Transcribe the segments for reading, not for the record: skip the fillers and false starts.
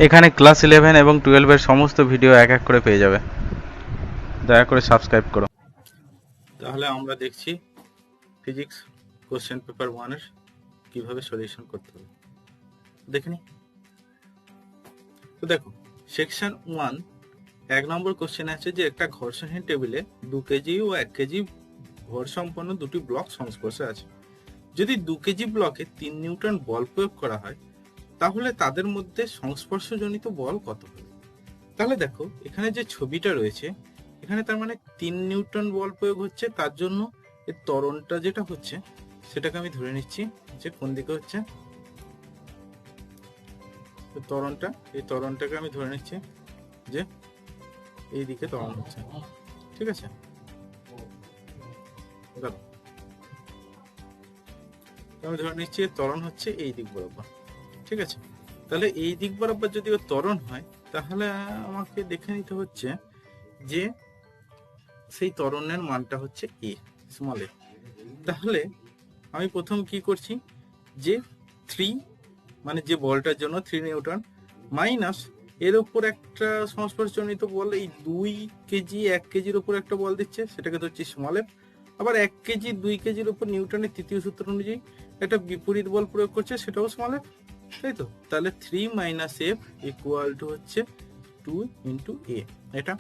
এখানে ক্লাস 11 এবং 12 এর সমস্ত ভিডিও এক এক করে পেয়ে যাবে। দয়া করে সাবস্ক্রাইব করো। তাহলে আমরা দেখছি ফিজিক্স কোশ্চেন পেপার 1 এর কিভাবে সলিউশন করতে হবে দেখে নি। তো দেখো সেকশন 1 এক নম্বর কোশ্চেন আছে যে একটা ঘর্ষণহীন টেবিলে 2 কেজি ও 1 কেজি ভর সম্পন্ন দুটি ব্লক সংস্পর্শে আছে। যদি 2 কেজি ব্লকে 3 নিউটন বল প্রয়োগ করা হয় তাহলে তাদের মধ্যে সংস্পর্শজনিত বল কত হবে। তাহলে দেখো এখানে যে ছবিটা রয়েছে এখানে তার মানে 3 নিউটন বল প্রয়োগ হচ্ছে, তার জন্য এর ত্বরণটা যেটা হচ্ছে সেটাকে আমি ধরে নিচ্ছি যে কোন দিকে হচ্ছে। এই ত্বরণটাকে আমি ধরে নিচ্ছি যে এই দিকে ত্বরণ হচ্ছে, ঠিক আছে। দেখো আমি ধরে নিচ্ছি ত্বরণ হচ্ছে এই দিক বরাবর, ঠিক আছে। তাহলে এই দিক বরাবর যদি ওর ত্বরণ হয় তাহলে আমাকে দেখে নিতে হচ্ছে যে সেই ত্বরণের মানটা হচ্ছে এ, স্মল এ। তাহলে আমি প্রথম কি করছি যে 3 মানে যে বলটার জন্য 3 নিউটন মাইনাস এর উপর একটা সংস্পর্শজনিত বল, এই 2 কেজি 1 কেজির উপর একটা বল দিচ্ছে সেটাকে ধরছি স্মল এফ। আবার 1 কেজি 2 কেজির উপর নিউটনের তৃতীয় সূত্র অনুযায়ী একটা বিপরীত বল প্রয়োগ করছে সেটাও স্মল এফ, তাই তো। তাহলে 3 মাইনাস এফ ইকুয়াল টু হচ্ছে 2 ইন্টু এ এটা।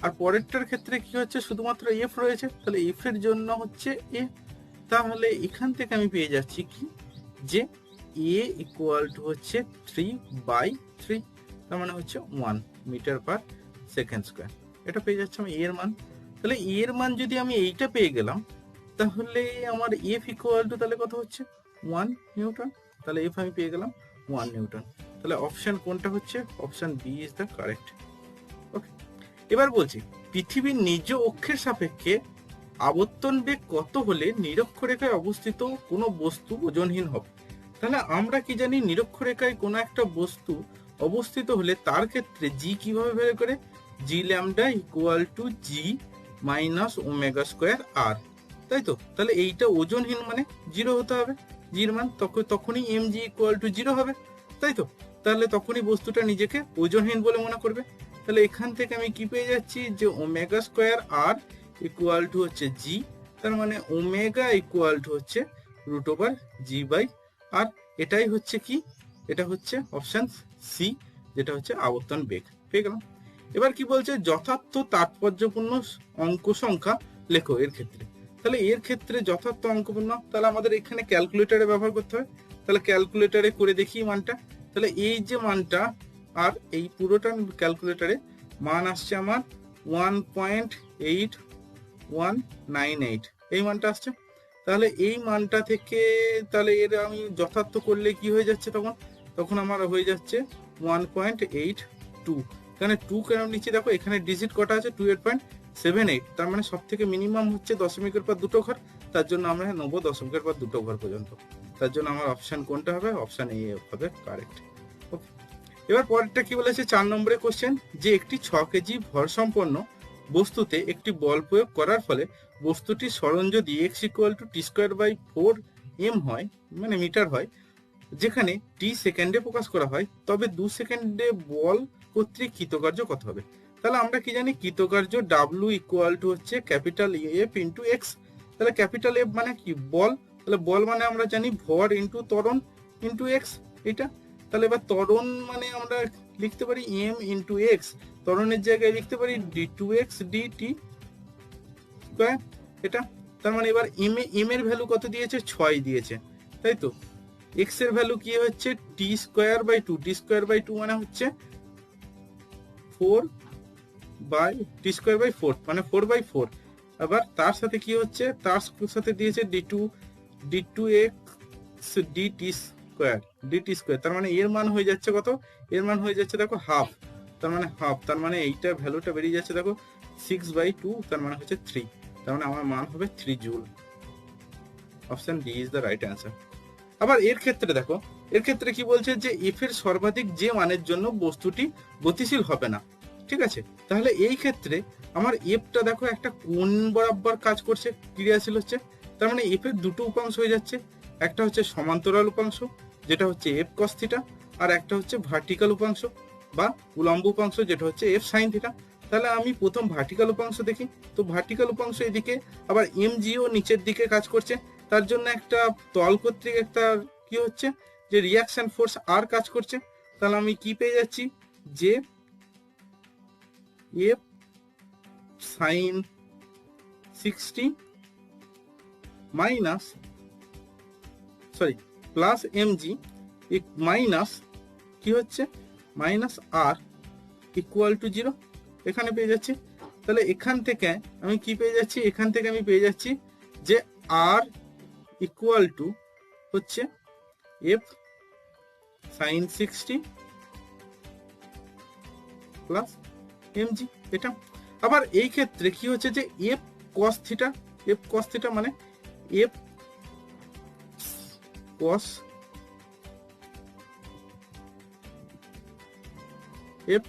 আর পরেরটার ক্ষেত্রে কি হচ্ছে শুধুমাত্র এফ রয়েছে, তাহলে এফ এর জন্য হচ্ছে এ। তাহলে এখান থেকে আমি পেয়ে যাচ্ছি কি যে এ ইকুয়াল টু হচ্ছে 3/3, তার মানে হচ্ছে 1 মিটার পার সেকেন্ড স্কোয়ার। এটা পেয়ে যাচ্ছে আমি এর মান। তাহলে এর মান যদি আমি এইটা পেয়ে গেলাম তাহলে আমার এফ ইকুয়াল টু তাহলে কত হচ্ছে 1 নিউটন। তাহলে এফ আমি পেয়ে গেলাম 1 নিউটন। তাহলে অপশন কোনটা হচ্ছে, option B is the correct. Okay, এবার বলছি পৃথিবীর নিজ অক্ষের সাপেক্ষে আবর্তন বেগ কত হলে নিরক্ষরেখায় অবস্থিত কোনো বস্তু ওজনহীন হবে। তাহলে আমরা কি জানি নিরক্ষরেখায় কোনো একটা বস্তু অবস্থিত হলে তার ক্ষেত্রে জি কিভাবে বের করে, G lambda equal to G minus omega square R, তাই তো। তাহলে এইটা ওজনহীন মানে জিরো হতে হবে, জির মান তখনই M G equal to zero হবে, তাই তো। তাহলে তখনই বস্তুটা নিজেকে ওজনহীন বলে মনে করবে। তাহলে এখান থেকে আমি কি পেয়ে যাচ্ছি যে omega square R equal to হচ্ছে জি, তার মানে ওমেগা ইকুয়াল টু হচ্ছে root over G by R. এটাই হচ্ছে কি, এটা হচ্ছে অপশন সি, যেটা হচ্ছে আবর্তন বেগ পেয়ে গেলাম। এবার কি বলছে যথার্থ তাৎপর্যপূর্ণ অঙ্ক সংখ্যা লেখো এর ক্ষেত্রে। তাহলে এর ক্ষেত্রে যথার্থ অঙ্কপূর্ণ, তাহলে আমাদের এখানে ক্যালকুলেটারে ব্যবহার করতে হবে। তাহলে ক্যালকুলেটারে করে দেখি মানটা। তাহলে এই যে মানটা আর এই পুরোটা ক্যালকুলেটারে মান আসছে আমার 1.8198, এই মানটা আসছে। তাহলে এই মানটা থেকে তাহলে এর আমি যথার্থ করলে কি হয়ে যাচ্ছে তখন আমার হয়ে যাচ্ছে 1.82। এখানে 2 কেন নিচে দেখো এখানে ডিজিট কটা আছে 28.78, তার মানে সব থেকে মিনিমাম হচ্ছে দশমিকের পর দুটো ঘর, তার জন্য আমরা নেবো দশমিকের পর দুটো ঘর পর্যন্ত। তার জন্য আমার অপশন কোনটা হবে, অপশন এ হবে কারেক্ট। ওকে, এবার পরেরটা কি বলেছে 4 নম্বরের কোশ্চেন যে একটি 6 কেজি ভর সম্পন্ন বস্তুতে একটি বল প্রয়োগ করার ফলে বস্তুটির সরণ যদি x equal to T square by 4 M হয়, মানে মিটার হয়, যেখানে টি সেকেন্ডে প্রকাশ করা হয়, তবে 2 সেকেন্ডে বল কর্তৃক কৃতকার্য কত হবে। তাহলে আমরা কি জানি কৃতকার্য ডাব্লিউ ইকুয়াল টু হচ্ছে ক্যাপিটাল এফ ইন্টু এক্স। তাহলে ক্যাপিটাল এফ মানে কি বল, তাহলে বল মানে আমরা জানি ভর ইন্টু ত্বরণ ইন্টু এক্স এটা। তাহলে এবার ত্বরণ মানে আমরা লিখতে পারি এম ইন্টু এক্স, ত্বরণের জায়গায় লিখতে পারি D two X D T square এটা। তার মানে এবার এম এর ভ্যালু কত দিয়েছে 6 দিয়েছে, তাই তো। এক্স এর ভ্যালু কি হচ্ছে T square by 2, T square by 2 মানে হচ্ছে 4 বাই টি স্কোয়ার বাই 4 মানে 4/4। আবার তার সাথে কি হচ্ছে, তার সাথে দিয়েছে D two X D T square, তার মানে এর মান হয়ে যাচ্ছে কত, এর মান হয়ে যাচ্ছে দেখো হাফ, তার মানে হাফ, তার মানে এইটা ভ্যালুটা বেরিয়ে যাচ্ছে দেখো 6/2, তার মানে হচ্ছে 3, তার মানে আমার মান হবে 3 joule. Option D is the right answer. আবার এর ক্ষেত্রে দেখো, এর ক্ষেত্রে কি বলছে যে এফ এর সর্বাধিক যে মানের জন্য বস্তুটি গতিশীল হবে না, ঠিক আছে। তাহলে এই ক্ষেত্রে আমার এফটা দেখো একটা কোণ বরাবর কাজ করছে, ক্রিয়াশীল হচ্ছে, তার মানে এফ এর দুটো উপাংশ হয়ে যাচ্ছে, একটা হচ্ছে সমান্তরাল উপাংশ যেটা হচ্ছে এফ কস থিটা, আর একটা হচ্ছে ভার্টিক্যাল উপাংশ বা উলম্ব উপাংশ যেটা হচ্ছে এফ সাইন থিটা। তাহলে আমি প্রথম ভার্টিক্যাল উপাংশ দেখি, তো ভার্টিক্যাল উপাংশ এদিকে, আবার এমজিও নিচের দিকে কাজ করছে, তার জন্য একটা তল কর্তৃক একটা কি হচ্ছে যে রিয়াকশন ফোর্স আর কাজ করছে। তাহলে আমি কি পেয়ে যাচ্ছি যে F sine 60 minus sorry plus MG minus কি হচ্ছে মাইনাস আর ইকুয়াল টু 0 এখানে পেয়ে যাচ্ছি। তাহলে এখান থেকে আমি কি পেয়ে যাচ্ছি, এখান থেকে আমি পেয়ে যাচ্ছি যে আর ইকুয়াল টু হচ্ছে এফ সাইন 60 প্লাস এমজি এটা। আবার এই ক্ষেত্রে কি হচ্ছে যে এফ কস থিটা মানে এফ কস এফ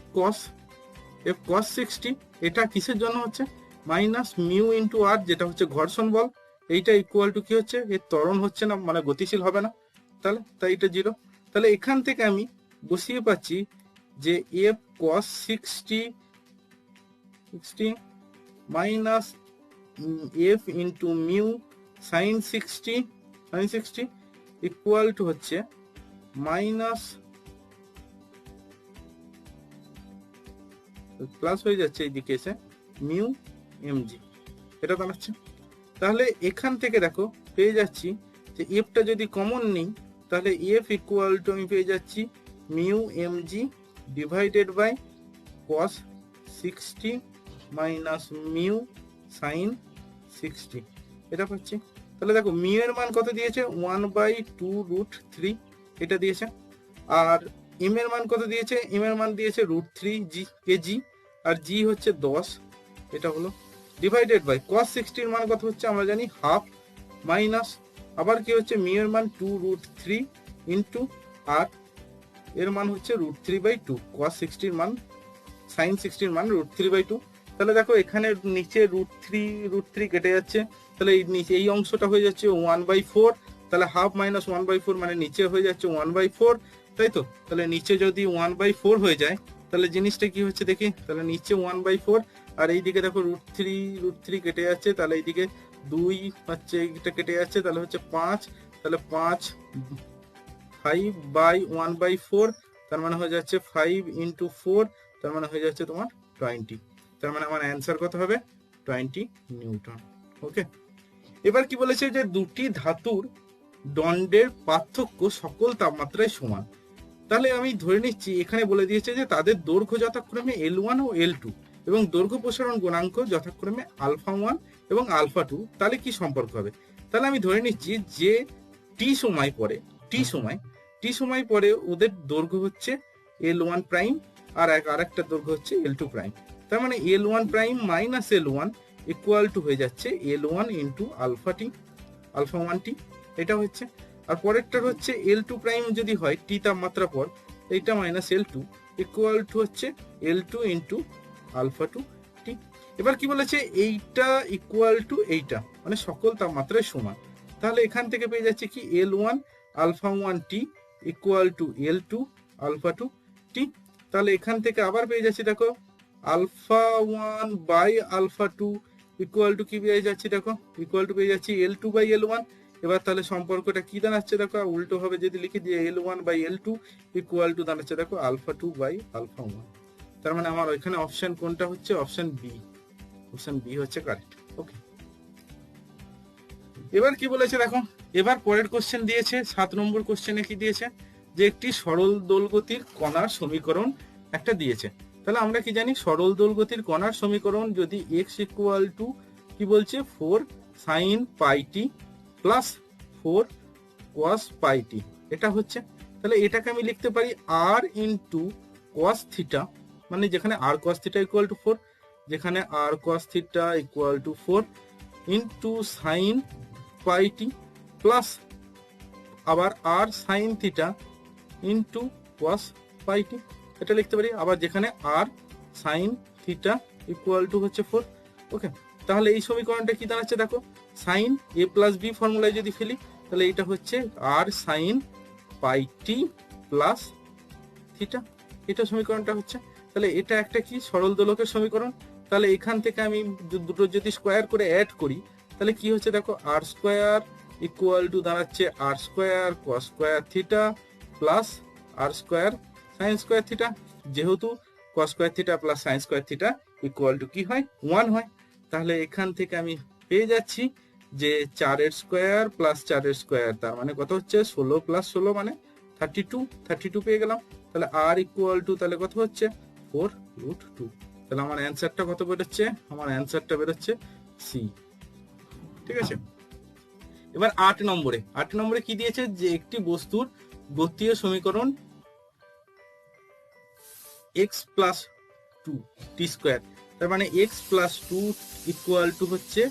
কস 60 এটা কিসের জন্য হচ্ছে মাইনাস মিউ ইন্টু আর যেটা হচ্ছে ঘর্ষণ বল, এইটা ইকুয়াল টু কি হচ্ছে এর ত্বরণ হচ্ছে না মানে গতিশীল হবে না, তাহলে তাই এটা 0। তাহলে এখান থেকে আমি বসিয়ে পাচ্ছি যে F cos 60 minus F into mu sine 60 equal to হচ্ছে মাইনাস প্লাস হয়ে যাচ্ছে এইদিকে এসে মিউ এমজি এটা দাঁড়াচ্ছে। তাহলে এখান থেকে দেখো পেয়ে যাচ্ছি যে এফটা যদি কমন নেই তাহলে এফ ইকুয়াল টু আমি পেয়ে যাচ্ছি mu MG divided by cos 60 minus mu sine 60 এটা পাচ্ছি। তাহলে দেখো মিউ এর মান কত দিয়েছে 1/2√3 এটা দিয়েছে, আর এম এর মান কত দিয়েছে, এম এর মান দিয়েছে √3 কেজি, আর জি হচ্ছে 10 এটা হলো ডিভাইডেড বাই cos 60 এর মান কত হচ্ছে আমরা জানি হাফ, মাইনাস আবার কি হচ্ছে মিউ এর মান 2√3 ইন্টু আর এর মান হচ্ছে √3/2 cos 60 এর মান sin 60 এর মান √3/2। তাহলে দেখো এখানে নিচে √3 কেটে যাচ্ছে, তাহলে এই নিচে এই অংশটা হয়ে যাচ্ছে 1/4, তাহলে হাফ মাইনাস 1/4 মানে নিচে হয়ে যাচ্ছে 1/4, তাই তো। তাহলে নিচে যদি 1/4 হয়ে যায় তাহলে জিনিসটা কি হচ্ছে দেখি, তাহলে নিচে 1/4 আর এইদিকে দেখো √3 কেটে যাচ্ছে, তাহলে এইদিকে 2 হচ্ছে এটা কেটে যাচ্ছে, তাহলে হচ্ছে 5, তাহলে 5/1/4 তার মানে হয়ে যাচ্ছে 5 ইন্টু 4 তার মানে হয়ে যাচ্ছে তোমার 20, তার মানে আমার অ্যান্সার কত হবে 20 নিউটন। ওকে, এবার কি বলেছে যে দুটি ধাতুর দণ্ডের পার্থক্য সকল তাপমাত্রায় সমান। তাহলে আমি ধরে নিচ্ছি এখানে বলে দিয়েছে যে তাদের দৈর্ঘ্য যথাক্রমে L1 ও L2 এবং দৈর্ঘ্য প্রসারণ গুণাঙ্ক যথাক্রমে α1 এবং α2, তাহলে কি সম্পর্ক হবে। তাহলে আমি ধরে নিচ্ছি যে টি সময় পরে ওদের দৈর্ঘ্য হচ্ছে L1 প্রাইম আর আরেকটা দৈর্ঘ্য হচ্ছে L2 প্রাইম, তার মানে L1 prime minus L1 equal to হয়ে যাচ্ছে L1 ইন্টু α1t এটা হচ্ছে। আর পরেরটা হচ্ছে L2 প্রাইম যদি হয় টি তাপমাত্রা পর, এইটা মাইনাস L2 ইকুয়াল টু হচ্ছে L2 ইন্টু α2t। এবার কি বলেছে এইটা ইকুয়াল টু এইটা মানে সকল তাপমাত্রায় সমান, তাহলে এখান থেকে পেয়ে যাচ্ছে কি L1 α1t equal to L2 α2t। তাহলে এখান থেকে আবার পেয়ে যাচ্ছি দেখো α1 বাই α2 ইকুয়াল টু কি পেয়ে যাচ্ছি দেখো ইকুয়াল টু পেয়ে যাচ্ছি L2 বাই L1। এবার তাহলে সম্পর্কটা কি দাঁড়াচ্ছে দেখো, উল্টো হবে যদি লিখে দিয়ে L1 by L2 equal to দাঁড়াচ্ছে দেখো α2 বাই α1। তার মানে আমার ওইখানে অপশন কোনটা হচ্ছে অপশন বি হচ্ছে কারেক্ট। ওকে, এবার কি বলেছে দেখো, এবার পরের কোশ্চেন দিয়েছে 7 নম্বর কোশ্চেনে কি দিয়েছে যে একটি সরল দোলগতির কণার সমীকরণ একটা দিয়েছে। তাহলে আমরা কি জানি সরল দোলগতির কণার সমীকরণ যদি x ইকুয়াল টু কি বলছে 4 sin πt plus 4 cos πt এটা হচ্ছে, তাহলে এটাকে আমি লিখতে পারি r ইন্টু cos থিটা, মানে যেখানে r cos theta equal to 4, যেখানে r cos theta equal to 4 into sin πt plus আবার r sin theta into cos πt এটা লিখতে পারি, আবার যেখানে r sin theta equal to হচ্ছে 4। ওকে, তাহলে এই সমীকরণটা কি দাঁড়াচ্ছে দেখো sin a প্লাস b ফর্মুলায় যদি ফেলি তাহলে এটা হচ্ছে r sin πt plus theta. এটা সমীকরণটা হচ্ছে। তাহলে এটা একটা কি সরল দোলকের সমীকরণ। তাহলে এখান থেকে আমি দুটো যদি স্কোয়ার করে অ্যাড করি তাহলে কি হচ্ছে দেখো, আর স্কোয়ার ইকুয়াল টু দাঁড়াচ্ছে R square cos square theta plus R square sine square theta. যেহেতু cos square theta plus sine square theta equal to কি হয়, 1 হয়। তাহলে এখান থেকে আমি পেয়ে যাচ্ছি যে 4 স্কোয়ার প্লাস 4 স্কোয়ার, তার মানে কত হচ্ছে 16 প্লাস 16 মানে 32 পেয়ে গেলাম। তাহলে আর ইকুয়াল টু তাহলে কত হচ্ছে 4√2। তাহলে আমার অ্যান্সারটা কত বেরোচ্ছে, আমার অ্যান্সারটা বেরোচ্ছে সি। ঠিক আছে। এবার 8 নম্বরে কি দিয়েছে, যে একটি বস্তুর গতীয় সমীকরণ x প্লাস 2 টি স্কোয়ার, তার মানে x প্লাস 2 ইকুয়াল টু হচ্ছে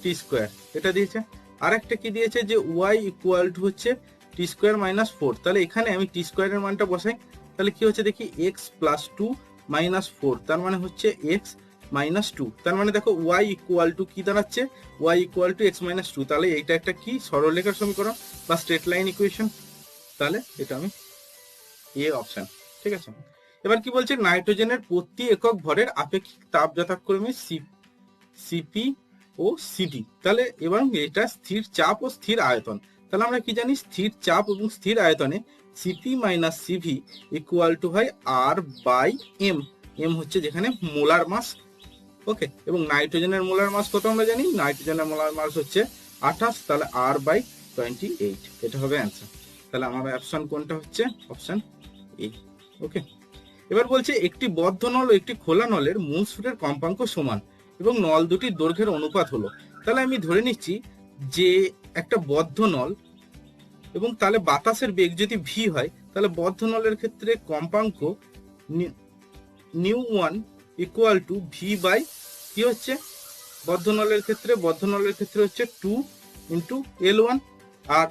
টি স্কোয়ার, এটা দিয়েছে। আর একটা কি দিয়েছে, যে y ইকুয়াল টু হচ্ছে টি স্কোয়ার মাইনাস 4। তাহলে এখানে আমি টি স্কোয়ারের মানটা বসাই, তাহলে কি হচ্ছে দেখি, x প্লাস 2 মাইনাস 4, তার মানে হচ্ছে x মাইনাস 2। তার মানে দেখো y ইকুয়াল টু কি দাঁড়াচ্ছে, y equal to x minus 2। তাহলে এটা একটা কি সরলরেখার সমীকরণ বা স্ট্রেট লাইন ইকুয়েশন। তাহলে এটা আমি এ অপশন। ঠিক আছে। এবার কি বলছে, নাইট্রোজেনের প্রতি একক ভরের আপেক্ষিক তাপ যথাক্রমে সিপি ও সিডি। তাহলে এবার এটা স্থির চাপ ও স্থির আয়তন। তাহলে আমরা কি জানি, স্থির চাপ এবং স্থির আয়তনে CP minus CV equal to হয় আর বাই এম। এম হচ্ছে যেখানে মোলার মাস। ওকে। এবং নাইট্রোজেনের মোলার মাস কত আমরা জানি, নাইট্রোজেনের মোলার মাস হচ্ছে 28, তাহলে আর বাই 28, এটা হবে অ্যান্সার। তাহলে আমার অপশন কোনটা হচ্ছে, অপশন এ। ওকে। এবার বলছে একটি বদ্ধ নল ও একটি খোলা নলের মূল স্রোতের কম্পাঙ্ক সমান এবং নল দুটির দৈর্ঘ্যের অনুপাত হলো। তাহলে আমি ধরে নিচ্ছি যে একটা বদ্ধ নল এবং তাহলে বাতাসের বেগ যদি ভি হয়, তাহলে বদ্ধ নলের ক্ষেত্রে কম্পাঙ্ক nu one equal to V by কি হচ্ছে, বদ্ধ নলের ক্ষেত্রে হচ্ছে 2 ইন্টু L1। আর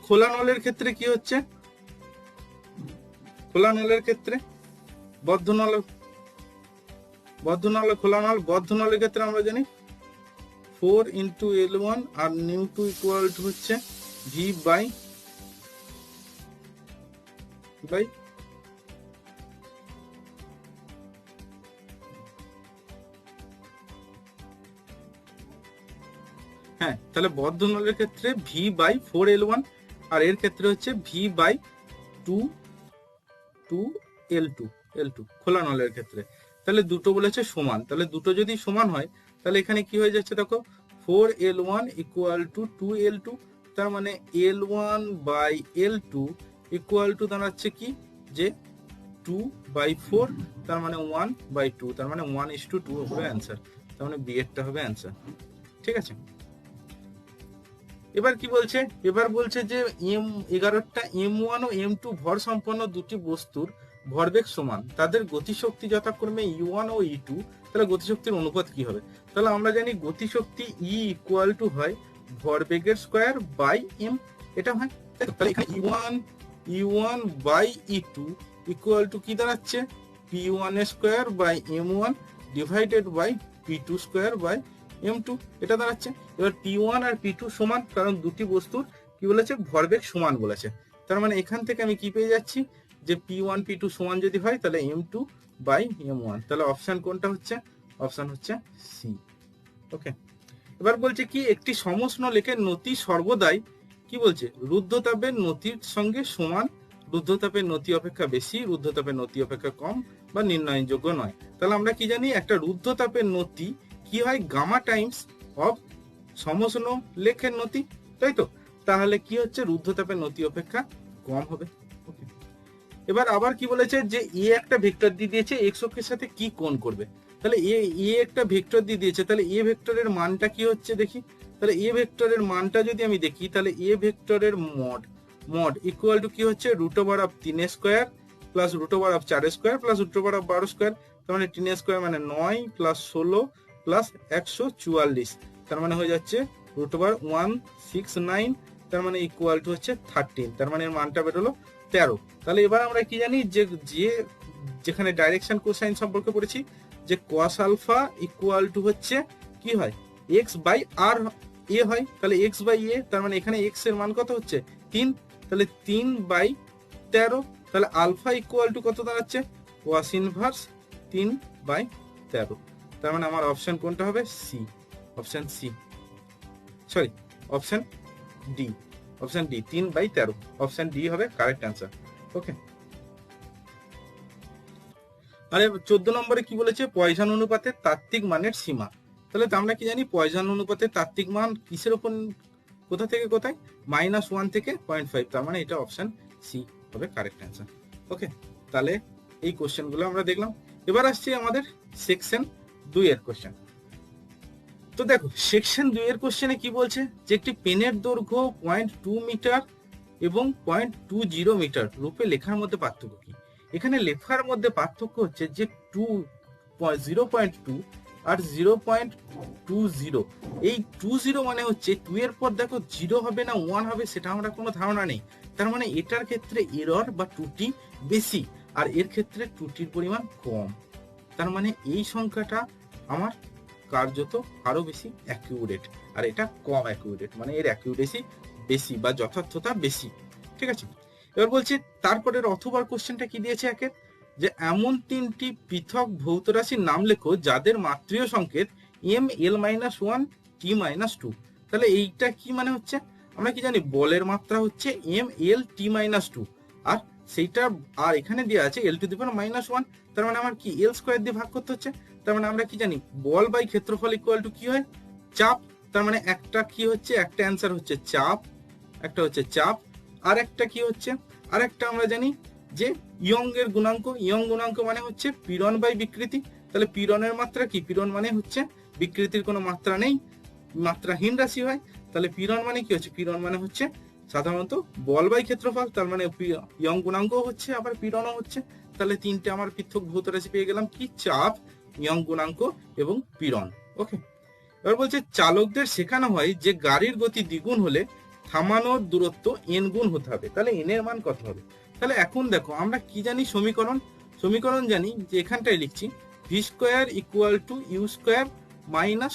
খোলা নলের ক্ষেত্রে কি হচ্ছে, খোলা নলের ক্ষেত্রে বদ্ধ নল খোলা নল, বদ্ধ নলের ক্ষেত্রে আমরা জানি 4 ইন্টু L1 আর নিউ 2 ইকুয়াল টু হচ্ছে ভি বাই হ্যাঁ, তাহলে বদ্ধ নলের ক্ষেত্রে ভি বাই 4L1 আর এর ক্ষেত্রে হচ্ছে ভি বাই 2L2 খোলা নলের ক্ষেত্রে। তাহলে দুটো বলেছে সমান, তাহলে দুটো যদি সমান হয় তাহলে এখানে কি হয়ে যাচ্ছে দেখো, 4L1 ইকুয়াল টু 2L2, তার মানে L1 by L2 equal to দাঁড়াচ্ছে কি, যে 2/4, তার মানে 1/2, তার মানে 1:2 হবে অ্যান্সার। তার মানে বি এরটা হবে অ্যান্সার। ঠিক আছে। এবার কি বলছে, এবার বলছে যে M11টা M1 ও M2 ভর সম্পন্ন দুটি বস্তুর ভরবেগ সমান, তাদের গতিশক্তি যথাক্রমে E1 ও E2। তাহলে গতিশক্তির অনুপাত কি হবে, তাহলে আমরা জানি গতিশক্তি E ইকুয়াল টু হয় ভরবেগের স্কয়ার বাই M, এটা হয়। তাহলে এখানে E1 by E2 equal to কি দাঁড়াচ্ছে, P1 square by M1 divided by P2 square by M2, এটা দাঁড়াচ্ছে। এবার P1 আর P2 সমান, কারণ দুটি বস্তুর কি বলেছে, ভরবেগ সমান বলেছে। তার মানে এখান থেকে আমি কি পেয়ে যাচ্ছি, যে P1 P2 সমান যদি হয় তাহলে M2 বাই M1। তাহলে অপশন কোনটা হচ্ছে, অপশন হচ্ছে সি। ওকে। এবার বলছে কি, একটি সমষ্ণ লেখের নতি সর্বদাই কি বলছে, রুদ্ধতাপের নতির সঙ্গে সমান, রুদ্ধতাপের নতি অপেক্ষা বেশি, রুদ্ধতাপের নতি অপেক্ষা কম বা নির্ণয়যোগ্য নয়। তাহলে আমরা কি জানি, একটা রুদ্ধতাপের নতি কি হয়, গামা টাইমস অফ সমষ্ণ লেখের নতি, তাই তো। তাহলে কি হচ্ছে, রুদ্ধতাপের নতি অপেক্ষা কম হবে। এবার আবার কি বলেছে, যে এ একটা ভেক্টর দিয়ে দিয়েছে এক্স অক্ষের সাথে কি কোণ করবে। তাহলে এ একটা ভেক্টর দিয়ে দিয়েছে, তাহলে এ ভেক্টরের মানটা কি হচ্ছে দেখি। তাহলে এ ভেক্টরের মানটা যদি আমি দেখি, তাহলে এ ভেক্টরের মড ইকুয়াল টু কি হচ্ছে, √3 square plus √4 square plus √12 square. তার মানে 3 স্কয়ার মানে 9 প্লাস 16 প্লাস 144, তার মানে হয়ে যাচ্ছে √169, তার মানে ইকুয়াল টু হচ্ছে 13, তার মানে এর মানটা বেরোলো 13। তাহলে এবার আমরা কি জানি, যে যেখানে ডাইরেকশন কোসাইন সম্পর্কে পড়েছি, যে cos আলফা ইকুয়াল টু হচ্ছে কি হয়, x বাই আর এ হয়। তাহলে x বাই এ, তার মানে এখানে x এর মান কত হচ্ছে 3, তাহলে 3/13, তাহলে আলফা ইকুয়াল টু কত দাঁড়াচ্ছে, কোয়াস ইনভার্স 3/13। তার মানে আমার অপশন কোনটা হবে, C, option C, sorry option D, option D 3/13, option D হবে কারেক্ট অ্যান্সার। ওকে, আরে 14 নম্বরে কি বলেছে, পয়সন অনুপাতের তাত্ত্বিক মানের সীমা। তাহলে আমরা কি জানি, পয়সন অনুপাতের তাত্ত্বিক মান কিসের উপর, কোথা থেকে কোথায়, -1 থেকে 0.5, তার মানে এটা অপশন সি হবে কারেক্ট অ্যান্সার। ওকে, তাহলে এই কোশ্চেনগুলো আমরা দেখলাম। এবার আসছে আমাদের সেকশন 2 এর কোশ্চেন। তো দেখো সেকশন 2 এর কোশ্চেনে কি বলছে, যে একটি পেনের দৈর্ঘ্য 0.2 মিটার এবং 0.20 মিটার রূপে লেখার মধ্যে পার্থক্য কি। এখানে লেখার মধ্যে পার্থক্য হচ্ছে যে 0.2 আর 0.20, এই 20 মানে হচ্ছে 2 এর পর দেখো 0 হবে না 1 হবে সেটা আমরা কোনো ধারণা নেই। তার মানে এটার ক্ষেত্রে এরর বা ত্রুটি বেশি, আর এর ক্ষেত্রে ত্রুটির পরিমাণ কম। তার মানে এই সংখ্যাটা আমার কার্যত আরো বেশি অ্যাকিউরেট, আর এটা কম অ্যাকিউরেট, মানে এর অ্যাকিউরেসি বেশি বা যথার্থতা বেশি। ঠিক আছে, এবার বলছি তারপরের অথবা কোশ্চেনটা কি দিয়েছে, একের যে এমন 3টি পৃথক ভৌত রাশির নাম লেখো যাদের মাত্রীয় সংকেত m(l-1 t-2)। তাহলে এইটা কি মানে হচ্ছে, আমরা কি জানি বলের মাত্রা হচ্ছে m(l-t-2), আর সেইটা আর এখানে দেওয়া আছে l⁻⁻1, তার মানে আমার কি l স্কয়ার দিয়ে ভাগ করতে হচ্ছে। তার মানে আমরা কি জানি বল বাই ক্ষেত্রফল ইকুয়াল টু কি হয়, চাপ। তার মানে একটা কি হচ্ছে, একটা অ্যান্সার হচ্ছে চাপ, একটা হচ্ছে চাপ, আর একটা কি হচ্ছে, আর একটা আমরা জানি যে ইয়ং এর গুণাঙ্ক, ইয়ং গুণাঙ্ক মানে হচ্ছে পীড়ন বাই বিকৃতি। তাহলে পীড়নের মাত্রা কি, পীড়ন মানে হচ্ছে বিকৃতির কোনো মাত্রা নেই, মাত্রাহীন রাশি হয়। তাহলে পীড়ন মানে কি হচ্ছে, পীড়ন মানে হচ্ছে সাধারণত বল বাই ক্ষেত্রফল, তার মানে ইয়ং গুণাঙ্ক হচ্ছে আবার পীড়নও হচ্ছে। তাহলে 3টে আমার পৃথক ভৌত রাশি পেয়ে গেলাম, কি চাপ, ইয়ং গুণাঙ্ক এবং পীড়ন। ওকে, এবার বলছে চালকদের শেখানো হয় যে গাড়ির গতি দ্বিগুণ হলে থামানোর দূরত্ব n গুণ হতে হবে। তাহলে n এর মান কত হবে। তাহলে এখন দেখো আমরা কি জানি, সমীকরণ জানি যে এখানটায় লিখছি v² = u²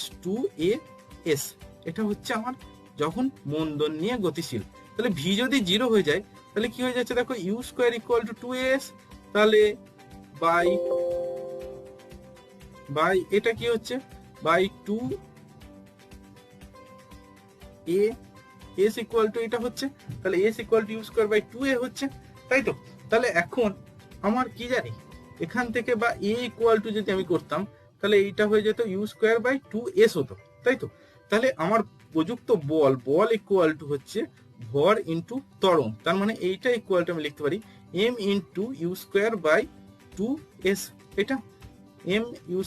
- 2as। এটা হচ্ছে আমার যখন মন্দন নিয়ে গতিশীল। তাহলে v যদি 0 হয়ে যায় তাহলে কি হয়ে যাচ্ছে, দেখো u² = 2as, তাহলে বাই এটা কি হচ্ছে by 2a, s equal to এটা হচ্ছে, তাহলে s equal to u² / 2a হচ্ছে, তাই তো। তাহলে এখন আমার কি জানি এখান থেকে বা a ইকুয়াল টু যদি আমি করতাম তাহলে এইটা হয়ে যেত u² / 2s হতো, তাই তো। তাহলে আমার প্রযুক্ত বল ইকুয়াল টু হচ্ছে ভর ইনটু ত্বরণ, তার মানে এইটা ইকুয়াল টু আমি লিখতে পারি m * u² / 2s, এটা m u²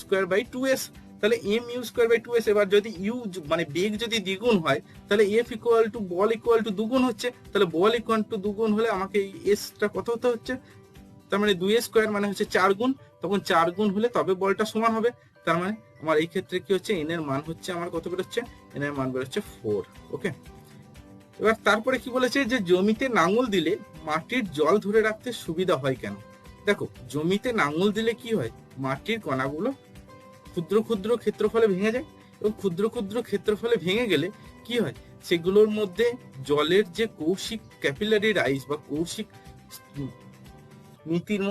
/ 2s। তাহলে m u² / 2s, এবার যদি u মানে বেগ যদি দ্বিগুণ হয় তাহলে f equal to ball equal to দুগুণ হচ্ছে, তাহলে বল ইকুয়াল টু দুগুণ হলে আমাকে এই s টা কত হতে হচ্ছে, তার মানে 2a² মানে হচ্ছে 4 গুণ, তখন 4 গুণ হলে তবে বলটা সমান হবে। তার মানে আমার এই ক্ষেত্রে কি হচ্ছে, n এর মান হচ্ছে আমার কত বেরোচ্ছে, n এর মান বেরোচ্ছে 4। ওকে, এবার তারপরে কি বলেছে, যে জমিতে নাঙল দিলে মাটির জল ধরে রাখতে সুবিধা হয় কেন। দেখো জমিতে নাঙল দিলে কি হয়, মাটির কণাগুলো ক্ষুদ্র ক্ষুদ্র ক্ষেত্রফলে ভেঙে যায়, এবং ক্ষুদ্র ক্ষুদ্র ক্ষেত্রফলে ভেঙে গেলে কি হয়, সেগুলোর মধ্যে জলের যে কৌশিক ক্যাপিলারি রাইজ বা কৌশিক নীতির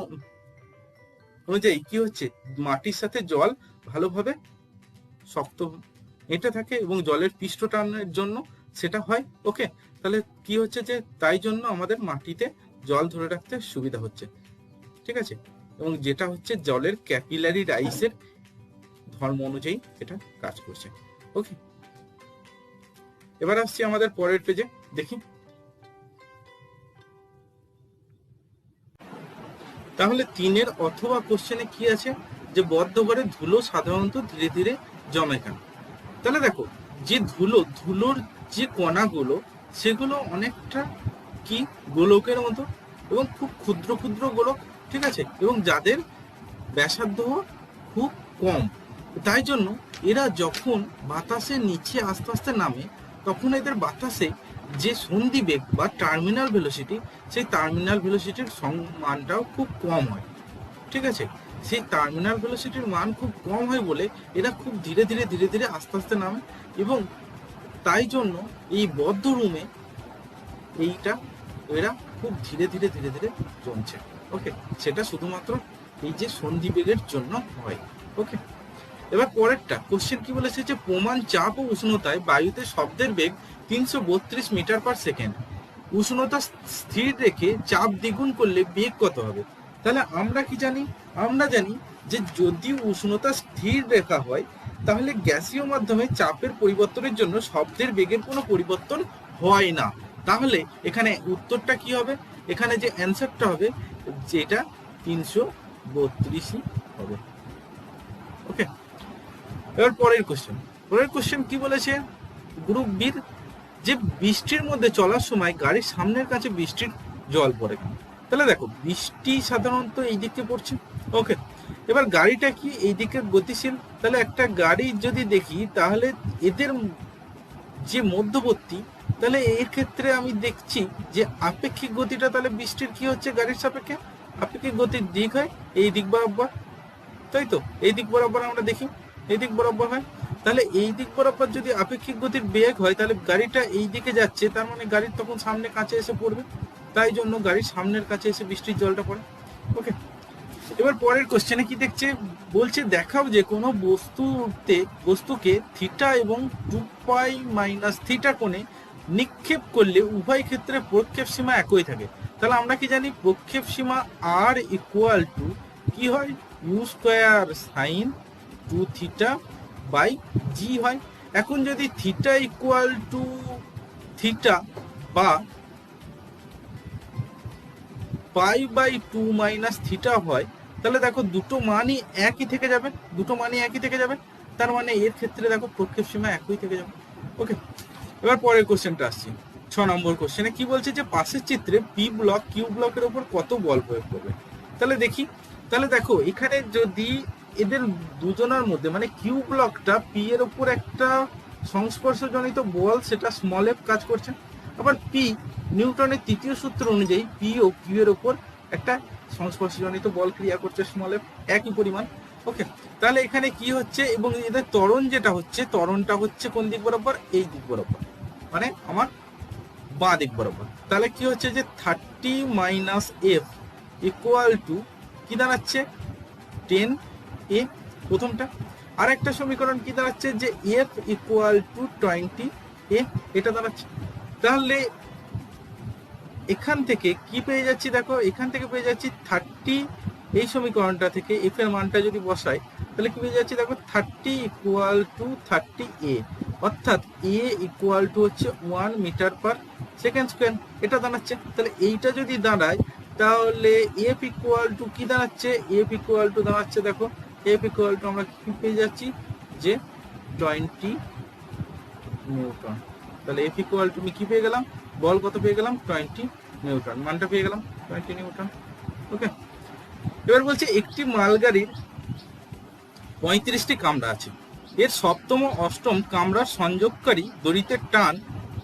অনুযায়ী কি হচ্ছে, মাটির সাথে জল ভালোভাবে শক্ত এটা থাকে এবং জলের পৃষ্ঠ টানের জন্য সেটা হয়। ওকে, তাহলে কি হচ্ছে, যে তাই জন্য আমাদের মাটিতে জল ধরে রাখতে সুবিধা হচ্ছে, ঠিক আছে। এবং যেটা হচ্ছে জলের ক্যাপিলারি রাইসের ধর্ম অনুযায়ী এটা কাজ করছে। ওকে, এবার আসছি আমাদের পরের পেজে, দেখি। তাহলে 3-এর অথবা কোশ্চেনে কি আছে, যে বদ্ধ ঘরে ধুলো সাধারণত ধীরে ধীরে জমে কেন। তাহলে দেখো যে ধুলোর যে কণাগুলো সেগুলো অনেকটা কি গোলকের মতো এবং খুব ক্ষুদ্র ক্ষুদ্র গোলক, ঠিক আছে, এবং যাদের ব্যাসার্ধ খুব কম। তাই জন্য এরা যখন বাতাসের নিচে আস্তে আস্তে নামে তখন এদের বাতাসে যে সন্ধিবেগ বা টার্মিনাল ভেলোসিটি, সেই টার্মিনাল ভেলোসিটির মানটাও খুব কম হয়, ঠিক আছে। সেই টার্মিনাল ভেলোসিটির মান খুব কম হয় বলে এরা খুব ধীরে ধীরে ধীরে ধীরে আস্তে আস্তে নামে, এবং তাই জন্য এই বদ্ধ রুমে এইটা এরা খুব ধীরে ধীরে ধীরে ধীরে জমছে। ওকে, সেটা শুধুমাত্র এই যে সন্ধি বেগের জন্য হয়। ওকে, এবার পরেরটা কোশ্চেন কি বলেছে যে প্রমাণ চাপ ও উষ্ণতায় বায়ুতে শব্দের বেগ 332 মিটার পার সেকেন্ড, উষ্ণতা স্থির রেখে চাপ দ্বিগুণ করলে বেগ কত হবে? তাহলে আমরা কি জানি? আমরা জানি যে যদি উষ্ণতা স্থির রেখা হয় তাহলে গ্যাসীয় মাধ্যমে চাপের পরিবর্তনের জন্য শব্দের বেগের কোনো পরিবর্তন হয় না। তাহলে এখানে উত্তরটা কি হবে? এখানে যে অ্যান্সারটা হবে যেটা 332 হবে। ওকে, এবার পরের কোশ্চেন কি বলেছে গ্রুপ বির, যে বৃষ্টির মধ্যে চলার সময় গাড়ির সামনের কাছে বৃষ্টির জল পড়ে। তাহলে দেখো বৃষ্টি সাধারণত এই দিকে পড়ছে। ওকে, এবার গাড়িটা কি এই দিকে গতিশীল, তাহলে একটা গাড়ি যদি দেখি তাহলে এদের যে মধ্যবর্তী, তাহলে এর ক্ষেত্রে আমি দেখছি যে আপেক্ষিক গতিটা তাহলে বৃষ্টির কি হচ্ছে গাড়ির সাপেক্ষে আপেক্ষিক গতির দিক হয় এই দিক বরাবর, তাই তো? এই দিক বরাবর আমরা দেখি এই দিক বরাবর হয়। তাহলে এই দিক বরাবর যদি আপেক্ষিক গতির বেগ হয় তাহলে গাড়িটা এই দিকে যাচ্ছে, তার মানে গাড়ির তখন সামনে কাছে এসে পড়বে, তাই জন্য গাড়ির সামনের কাছে এসে বৃষ্টির জলটা পড়ে। ওকে, এবার পরের কোশ্চেনে কি দেখছে বলছে, দেখাও যে কোনো বস্তুকে থিটা এবং 2π - থিটা কোণে নিক্ষেপ করলে উভয় ক্ষেত্রে প্রক্ষেপ সীমা একই থাকে। তাহলে আমরা কি জানি প্রক্ষেপ সীমা r ইকুয়াল টু কি হয়, u square sine 2 theta by G হয়। এখন যদি থিটা ইকুয়াল টু থিটা বা পাই বাই 2 মাইনাস থিটা হয়, তাহলে দেখো দুটো মানই একই থেকে যাবে, তার মানে এর ক্ষেত্রে দেখো প্রক্ষেপ সীমা একই থেকে যাবে। ওকে, এবার পরের কোশ্চেনটা আসছি 6 নম্বর কোশ্চেনে কি বলছে যে পাশের চিত্রে পি ব্লক কিউ ব্লকের উপর কত বল প্রয়োগ করবে। তাহলে দেখি, তাহলে দেখো এখানে যদি এদের দুজনের মধ্যে মানে কিউ ব্লকটা পি এর উপর একটা সংস্পর্শজনিত বল সেটা স্মল এফ কাজ করছে, আবার পি নিউটনের তৃতীয় সূত্র অনুযায়ী পি ও কিউ এর উপর একটা সংস্পর্শজনিত বল ক্রিয়া করছে স্মল এফ, একই পরিমাণ। ওকে, তাহলে এখানে কি হচ্ছে এবং এদের ত্বরণ যেটা হচ্ছে, ত্বরণটা হচ্ছে কোন দিক বরাবর, এই দিক বরাবর, মানে আমার বাঁ দিক বরাবর। তাহলে কি হচ্ছে যে 30 - f ইকুয়াল টু কি দাঁড়াচ্ছে 10a প্রথমটা। আর একটা সমীকরণ কি দাঁড়াচ্ছে যে f ইকুয়াল টু 20a, এটা দাঁড়াচ্ছে। তাহলে এখান থেকে কি পেয়ে যাচ্ছি, দেখো এখান থেকে পেয়ে যাচ্ছি 30, এই সমীকরণটা থেকে f এর মানটা যদি বসাই তাহলে কি পেয়ে যাচ্ছি, দেখো 30 ইকুয়াল টু 30a, অর্থাৎ a ইকুয়াল টু হচ্ছে 1 মিটার পার সেকেন্ড স্কোয়ার, এটা দাঁড়াচ্ছে। তাহলে এইটা যদি দাঁড়ায় তাহলে f ইকুয়াল টু কি দাঁড়াচ্ছে, f ইকুয়াল টু দাঁড়াচ্ছে, দেখো f ইকুয়াল টু আমরা কি পেয়ে যাচ্ছি যে 20 নিউটন। তাহলে f ইকুয়াল টু আমি কি পেয়ে গেলাম, বল কত পেয়ে গেলাম 20 নিউটন, মানটা পেয়ে গেলাম 20 নিউটন। ওকে, এবার বলছে একটি মালগাড়ির 35টি কামরা আছে, এর সপ্তম অষ্টম কামরার সংযোগকারী দড়িতে টান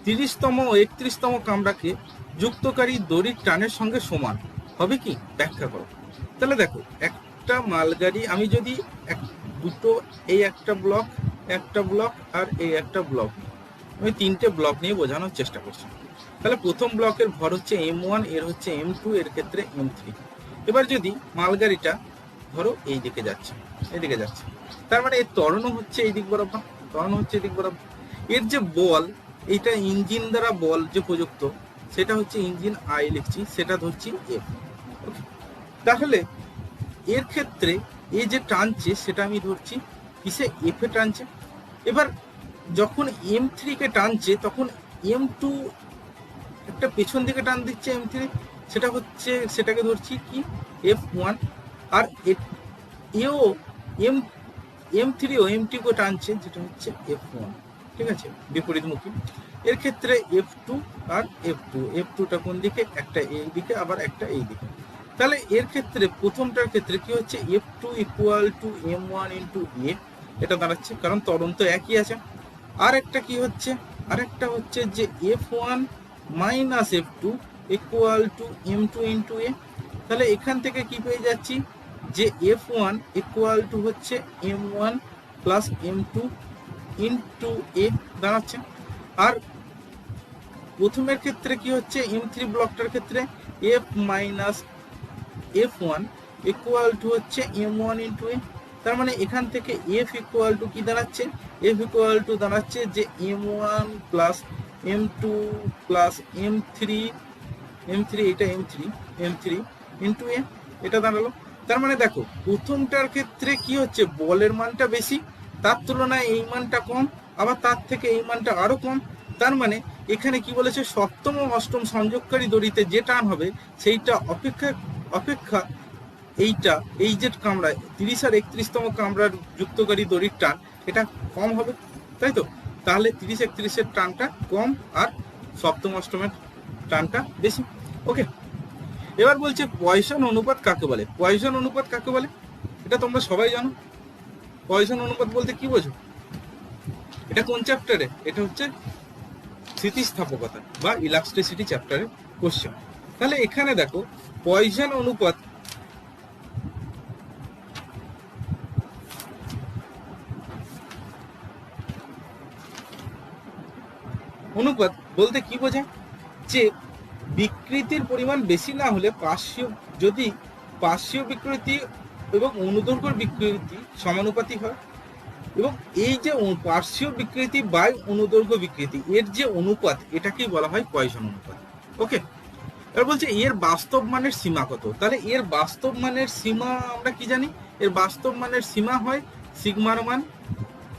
30তম ও 31তম কামরাকে যুক্তকারী দড়ির টানের সঙ্গে সমান হবে কি, ব্যাখ্যা করো। তাহলে দেখো একটা মালগাড়ি আমি যদি দুটো, এই একটা ব্লক আর এই একটা ব্লক, আমি 3টে ব্লক নিয়ে বোঝানোর চেষ্টা করছি। তাহলে প্রথম ব্লকের ভর হচ্ছে m1, এর হচ্ছে m2, এর ক্ষেত্রে m3। এবার যদি মালগাড়িটা ধরো এই দিকে যাচ্ছে, এদিকে যাচ্ছে, তার মানে এর ত্বরণও হচ্ছে এই দিক বরাবর, এর যে বল, এইটা ইঞ্জিন দ্বারা বল যে প্রযুক্ত সেটা হচ্ছে ইঞ্জিন আই লিখছি, সেটা ধরছি এফ। তাহলে এর ক্ষেত্রে এই যে টানছে সেটা আমি ধরছি কিসে, এফ এ টানছে। এবার যখন m3 কে টানছে তখন m2 একটা পেছন দিকে টান দিচ্ছে m3, সেটা হচ্ছে, সেটাকে ধরছি কি f1। আর এও m3 ও m2 কে টানছে যেটা হচ্ছে f1, ঠিক আছে, বিপরীতমুখী। এর ক্ষেত্রে f2 আর f2টা কোন দিকে, একটা এই দিকে আবার একটা এই দিকে। তাহলে এর ক্ষেত্রে প্রথমটার ক্ষেত্রে কি হচ্ছে f2 equal to m1 into a, এটা দাঁড়াচ্ছে কারণ ত্বরণ তো একই আছে। আর একটা কি হচ্ছে, আরেকটা হচ্ছে যে f1 minus f2 equal to m2 into a। তাহলে এখান থেকে কি পেয়ে যাচ্ছি যে f1 ইকুয়াল টু হচ্ছে m1 plus m2 into a দাঁড়াচ্ছে। আর প্রথমের ক্ষেত্রে কি হচ্ছে, M3 ব্লকটার ক্ষেত্রে F minus F1 equal to হচ্ছে M1 ইন্টু এ। তার মানে এখান থেকে F ইকুয়াল টু কি দাঁড়াচ্ছে, F ইকুয়াল টু দাঁড়াচ্ছে যে M1 plus M2 plus M3 এটা M3 ইন্টু এ, এটা দাঁড়ালো। তার মানে দেখো প্রথমটার ক্ষেত্রে কি হচ্ছে, বলের মানটা বেশি, তার তুলনায় এই মানটা কম, আবার তার থেকে এই মানটা আরো কম। তার মানে এখানে কি বলেছে, সপ্তম ও অষ্টম সংযোগকারী দড়িতে যে টান হবে সেইটা অপেক্ষা এইটা, এই যে কামড়া 30 আর 31তম কামড়ার যুক্তকারী দড়ির টান এটা কম হবে, তাই তো? তাহলে 30-31-এর টানটা কম আর সপ্তম অষ্টমের টানটা বেশি। ওকে, এবার বলছে পয়সন অনুপাত কাকে বলে। পয়সন অনুপাত কাকে বলে এটা তোমরা সবাই জানো। পয়সন অনুপাত বলতে কি বোঝো, এটা কোন চ্যাপ্টারে, এটা হচ্ছে স্থিতিস্থাপকতা বা ইলাস্ট্রিসিটি চ্যাপ্টারের কোশ্চেন। তাহলে এখানে দেখো পয়সন অনুপাত বলতে কি বোঝায়, যে বিকৃতির পরিমাণ বেশি না হলে যদি পার্শ্বীয় বিকৃতি এবং অনুদৈর্ঘ্যের বিকৃতি সমানুপাতিক হয়, এবং এই যে পার্শ্বীয় বিকৃতি বাই অনুদৈর্ঘ্য বিকৃতি এর যে অনুপাত এটাকেই বলা হয় পয়সন অনুপাত। ওকে, এবার বলছে এর বাস্তব মানের সীমা কত। তাহলে এর বাস্তব মানের সীমা আমরা কি জানি, এর বাস্তব মানের সীমা হয় সিগমার মান,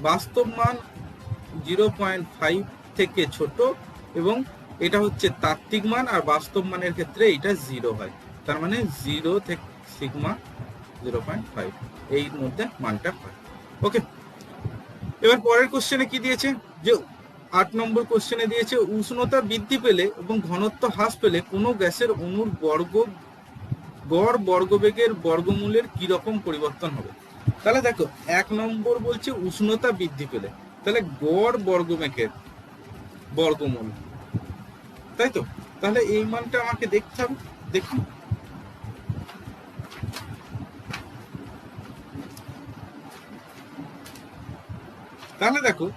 বাস্তব মান 0.5 থেকে ছোট, এবং এটা হচ্ছে তাত্ত্বিক মান, আর বাস্তব মানের ক্ষেত্রে এটা 0 হয়। তার মানে 0 থেকে সিগমা 0.5 এর মধ্যে মানটা হয়। ওকে, এবার পরের কোশ্চেনে কি দিয়েছে, যে 8 নম্বর কোশ্চেনে দিয়েছে উষ্ণতা বৃদ্ধি পেলে এবং ঘনত্ব হ্রাস পেলে কোনো গ্যাসের অণুর গড় বর্গবেগের বর্গমূলের কি রকম পরিবর্তন হবে। তাহলে দেখো 1 নম্বর বলছে উষ্ণতা বৃদ্ধি পেলে, তাহলে গড় বর্গবেগের বর্গমূল, তাই তো? তাহলে এই মানটা আমাকে দেখতে হবে। দেখি, তাহলে দেখো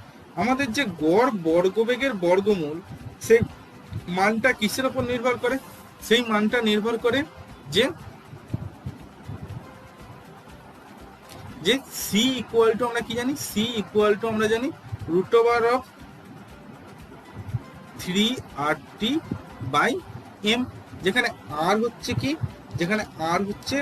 আমাদের যে গড় বর্গবেগের বর্গমূল, সেই মানটা কিসের উপর নির্ভর করে, সেই মানটা নির্ভর করে যে সি ইকুয়াল টু আমরা কি জানি, সি ইকুয়াল টু আমরা জানি √3RT বাই এম, যেখানে আর হচ্ছে কি, যেখানে আর হচ্ছে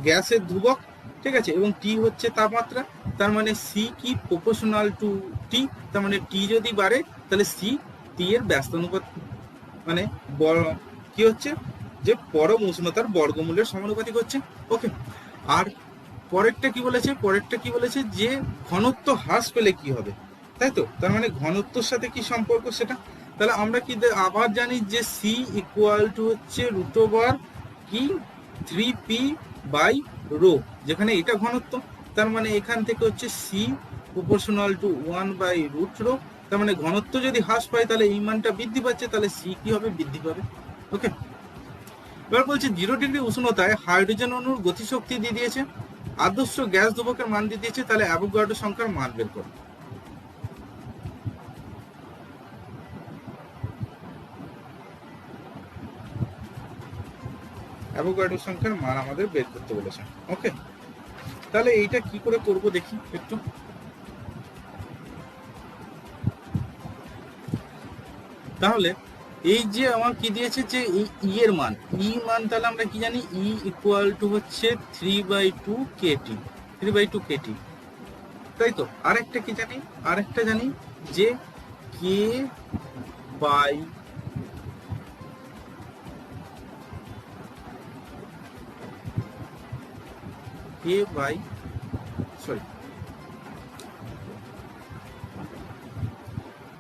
গ্যাসের ধ্রুবক, ঠিক আছে, এবং টি হচ্ছে তাপমাত্রা। তার মানে সি কি প্রপোর্শনাল টু টি, তার মানে টি যদি বাড়ে তাহলে সি টি এর ব্যস্ত অনুপাত, মানে কি হচ্ছে, যে পরম উষ্ণতার বর্গমূলের সমানুপাতিক হচ্ছে। ওকে, আর পরেরটা কি বলেছে, যে ঘনত্ব হ্রাস পেলে কি হবে, তাই তো? তার মানে ঘনত্বর সাথে কি সম্পর্ক সেটা। তাহলে আমরা কি আবার জানি যে সি ইকুয়াল টু হচ্ছে √3p বাই রো, যেখানে এটা ঘনত্ব। তার মানে এখান থেকে হচ্ছে সি প্রপোর্শনাল টু 1 বাই √ρ। তার মানে ঘনত্ব যদি হ্রাস পায় তাহলে এই মানটা বৃদ্ধি পাচ্ছে, তাহলে সি কি হবে, বৃদ্ধি পাবে। ওকে, এবার বলছে 0 ডিগ্রি উষ্ণতায় হাইড্রোজেন অণুর গতিশক্তি দিয়ে দিয়েছে, আদর্শ গ্যাস ধ্রুবকের মান দিয়ে দিয়েছে, তাহলে অ্যাভোগাড্রো সংখ্যার মান বের করো। অ্যাভোগাড্রো সংখ্যার মান আমাদের বের করতে বলেছে। ওকে, তাহলে এইটা কি করে করব দেখি একটু। তাহলে এই যে আমার কি দিয়েছে, যে এই ই এর মান, তাহলে আমরা কি জানি, ই ইকুয়াল টু হচ্ছে 3/2 কেটি, 3/2 কেটি, তাই তো? আরেকটা কি জানি, আরেকটা জানি যে কে বাই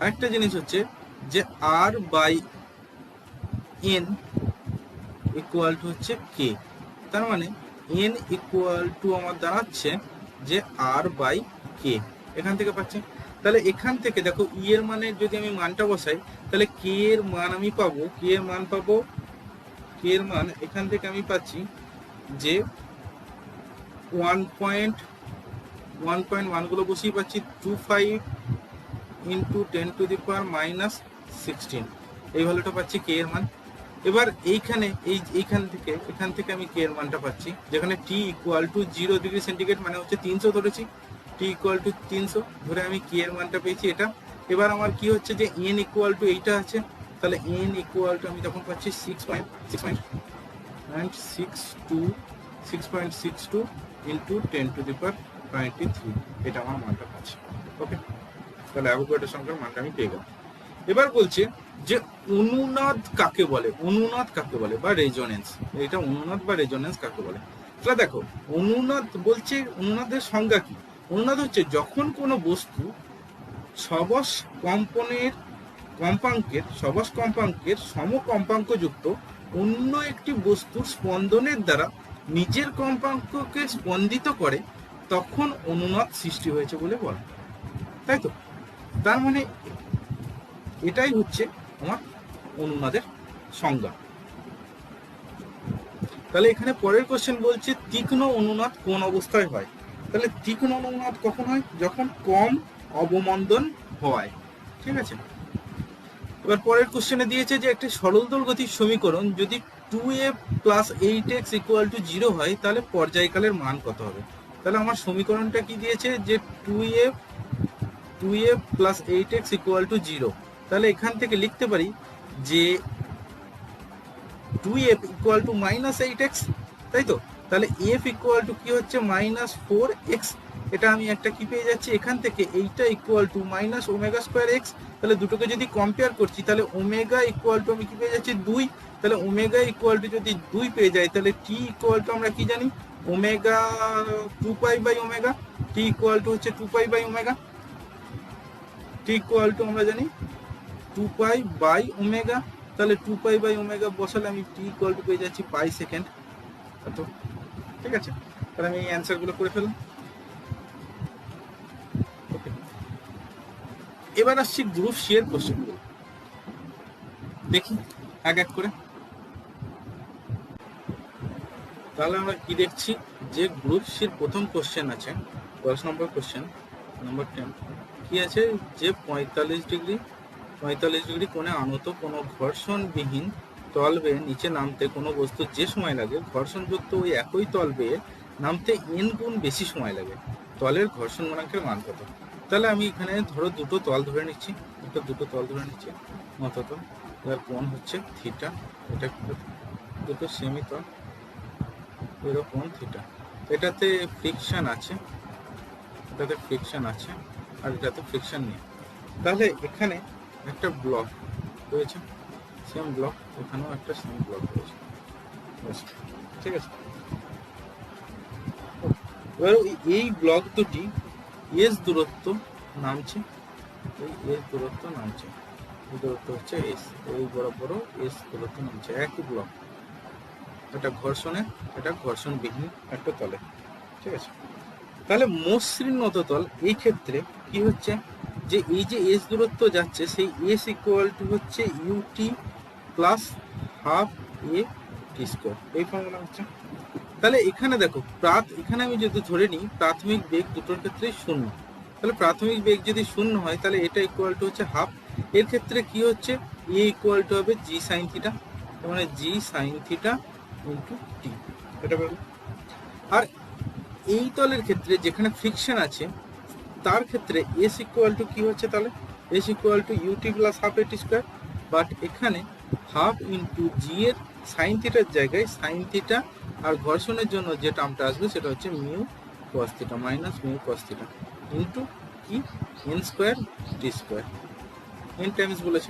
আরেকটা জিনিস হচ্ছে যে আর বাই এন ইকুয়াল টু হচ্ছে কে। তার মানে এন ইকুয়াল টু আমার দাঁড়াচ্ছে যে আর বাই কে, এখান থেকে পাচ্ছি। তাহলে এখান থেকে দেখো ই এর মানে যদি আমি মানটা বসাই, তাহলে কে এর মান আমি পাবো, কে এর মান এখান থেকে আমি পাচ্ছি যে 1.1 গুলো বসিয়ে পাচ্ছি 25 × 10⁻⁻16, এই ভ্যালুটা পাচ্ছি কে এর মান। এবার এখান থেকে আমি কে এর মানটা পাচ্ছি, যেখানে টি ইকুয়াল টু 0°C মানে হচ্ছে 300 ধরেছি, টি ইকুয়াল টু 300 ধরে আমি কে এর মানটা পেয়েছি এটা। এবার আমার কি হচ্ছে যে এন ইকুয়াল টু এইটা আছে, তাহলে এন ইকুয়াল টু আমি তখন পাচ্ছি 6.62 ইন্টু 10⁻23, এটা আমার মানটা পাচ্ছি। ওকে, তাহলে অ্যাভোগাড্রো সংখ্যার মানটা আমি পেয়ে গেলাম। এবার বলছে যে অনুনাদ কাকে বলে, অনুনাদ কাকে বলে বা রেজোনেন্স, এটা অনুনাদ বা রেজোনেন্স কাকে বলে। তাহলে দেখো অনুনাদ বলছে, অনুনাদের সংজ্ঞা কি? অনুনাদ হচ্ছে যখন কোনো বস্তু সবস কম্পাঙ্কের সমকম্পাঙ্কযুক্ত অন্য একটি বস্তুর স্পন্দনের দ্বারা নিজের কম্পাঙ্ককে স্পন্দিত করে, তখন অনুনাদ সৃষ্টি হয়েছে বলে বলে, তাই তো? তার মানে এটাই হচ্ছে আমার অনুনাদের সংজ্ঞা। তাহলে এখানে পরের কোশ্চেন বলছে তীক্ষ্ণ অনুনাদ কোন অবস্থায় হয়। তাহলে তীক্ষ্ণ অনুনাদ কখন হয়? যখন কম অবমন্দন হয়, ঠিক আছে। এবার পরের কোশ্চেনে দিয়েছে যে একটি সরল দোলগতির সমীকরণ যদি 2a + 8x = 0 হয়, তাহলে পর্যায়কালের মান কত হবে? তাহলে আমার সমীকরণটা কি দিয়েছে যে 2a + 8x = 0। তাহলে এখান থেকে লিখতে পারি যে 2f = -8x, তাই তো? তাহলে f = কি হচ্ছে -4x, এটা আমি একটা কি পেয়ে যাচ্ছি এখান থেকে, এইটা ইকুয়াল টু -ω²x। তাহলে দুটোকে যদি কম্পেয়ার করছি তাহলে ওমেগা ইকুয়াল টু আমি কি পেয়ে যাচ্ছি 2, তাহলে ওমেগা ইকুয়াল টু যদি 2 পেয়ে যাই তাহলে টি ইকুয়াল টু আমরা কি জানি ওমেগা 2π/ω, টি ইকুয়াল টু হচ্ছে 2π/ω, টি ইকুয়াল টু আমরা জানি 2π/ω। তাহলে 2π/ω বসালে আমি টি ইকুয়াল টু পেয়ে যাচ্ছি পাই সেকেন্ড, তো ঠিক আছে। তাহলে আমি এই অ্যান্সার গুলো করে ফেললাম। এবার আসছি গ্রুপ সি এর কোশ্চেন গুলো, দেখি এক এক করে। তাহলে আমরা কি দেখছি যে গ্রুপ সির প্রথম কোশ্চেন আছে 10 নম্বর কোশ্চেন নম্বর 10, কি আছে যে 45 ডিগ্রি কোণে আনত কোনো ঘর্ষণবিহীন তল বেয়ে নিচে নামতে কোনো বস্তুর যে সময় লাগে, ঘর্ষণযুক্ত ওই একই তল বেয়ে নামতে n গুণ বেশি সময় লাগে, তলের ঘর্ষণ গুণাঙ্কের মান কত? তাহলে আমি এখানে ধরো দুটো তল ধরে নিচ্ছি, মত তল, এর কোণ হচ্ছে থিটা, এটা দুটো সেমি তল, এর কোণ থিটা, এটাতে ফ্রিকশন আছে আর এটাতে ফ্রিকশন নেই। তাহলে এখানে একটা ব্লক রয়েছে, সেম ব্লক, এখানেও একটা সেম ব্লক রয়েছে, ঠিক আছে। এবার এই ব্লক দুটি এস দূরত্ব নামছে, এই দূরত্ব হচ্ছে এস, এই বরাবর এস দূরত্ব নামছে, একই ব্লক, এটা ঘর্ষণের, এটা ঘর্ষণবিহীন একটা তলে, ঠিক আছে। তাহলে মসৃণ নত তল, এই ক্ষেত্রে কি হচ্ছে যে এই যে এস দূরত্ব যাচ্ছে, সেই এস ইকুয়াল টু হচ্ছে UT plus half A T square, এই ফর্মুলা হচ্ছে। তাহলে এখানে দেখো এখানে আমি যদি ধরে নিই প্রাথমিক বেগ দুটোর ক্ষেত্রে 0, তাহলে প্রাথমিক বেগ যদি 0 হয় তাহলে এটা ইকুয়াল টু হচ্ছে হাফ, এর ক্ষেত্রে কি হচ্ছে এ ইকুয়াল টু হবে জি সাইন থিটা, মানে জি সাইন থিটা ইন্টু টি, এটা বলবো। আর এই তলের ক্ষেত্রে যেখানে ফ্রিকশন আছে তার ক্ষেত্রে এস ইকুয়াল টু কি হচ্ছে, তাহলে S equal to UT plus half A T square, but এখানে হাফ ইন্টু জি এর সাইন থিটার জায়গায় সাইন থিটা, আর ঘর্ষণের জন্য যে টার্মটা আসবে সেটা হচ্ছে mu cos theta minus mu cos theta into কি এন স্কোয়ার টি স্কোয়ার, এন টাইমস বলেছে।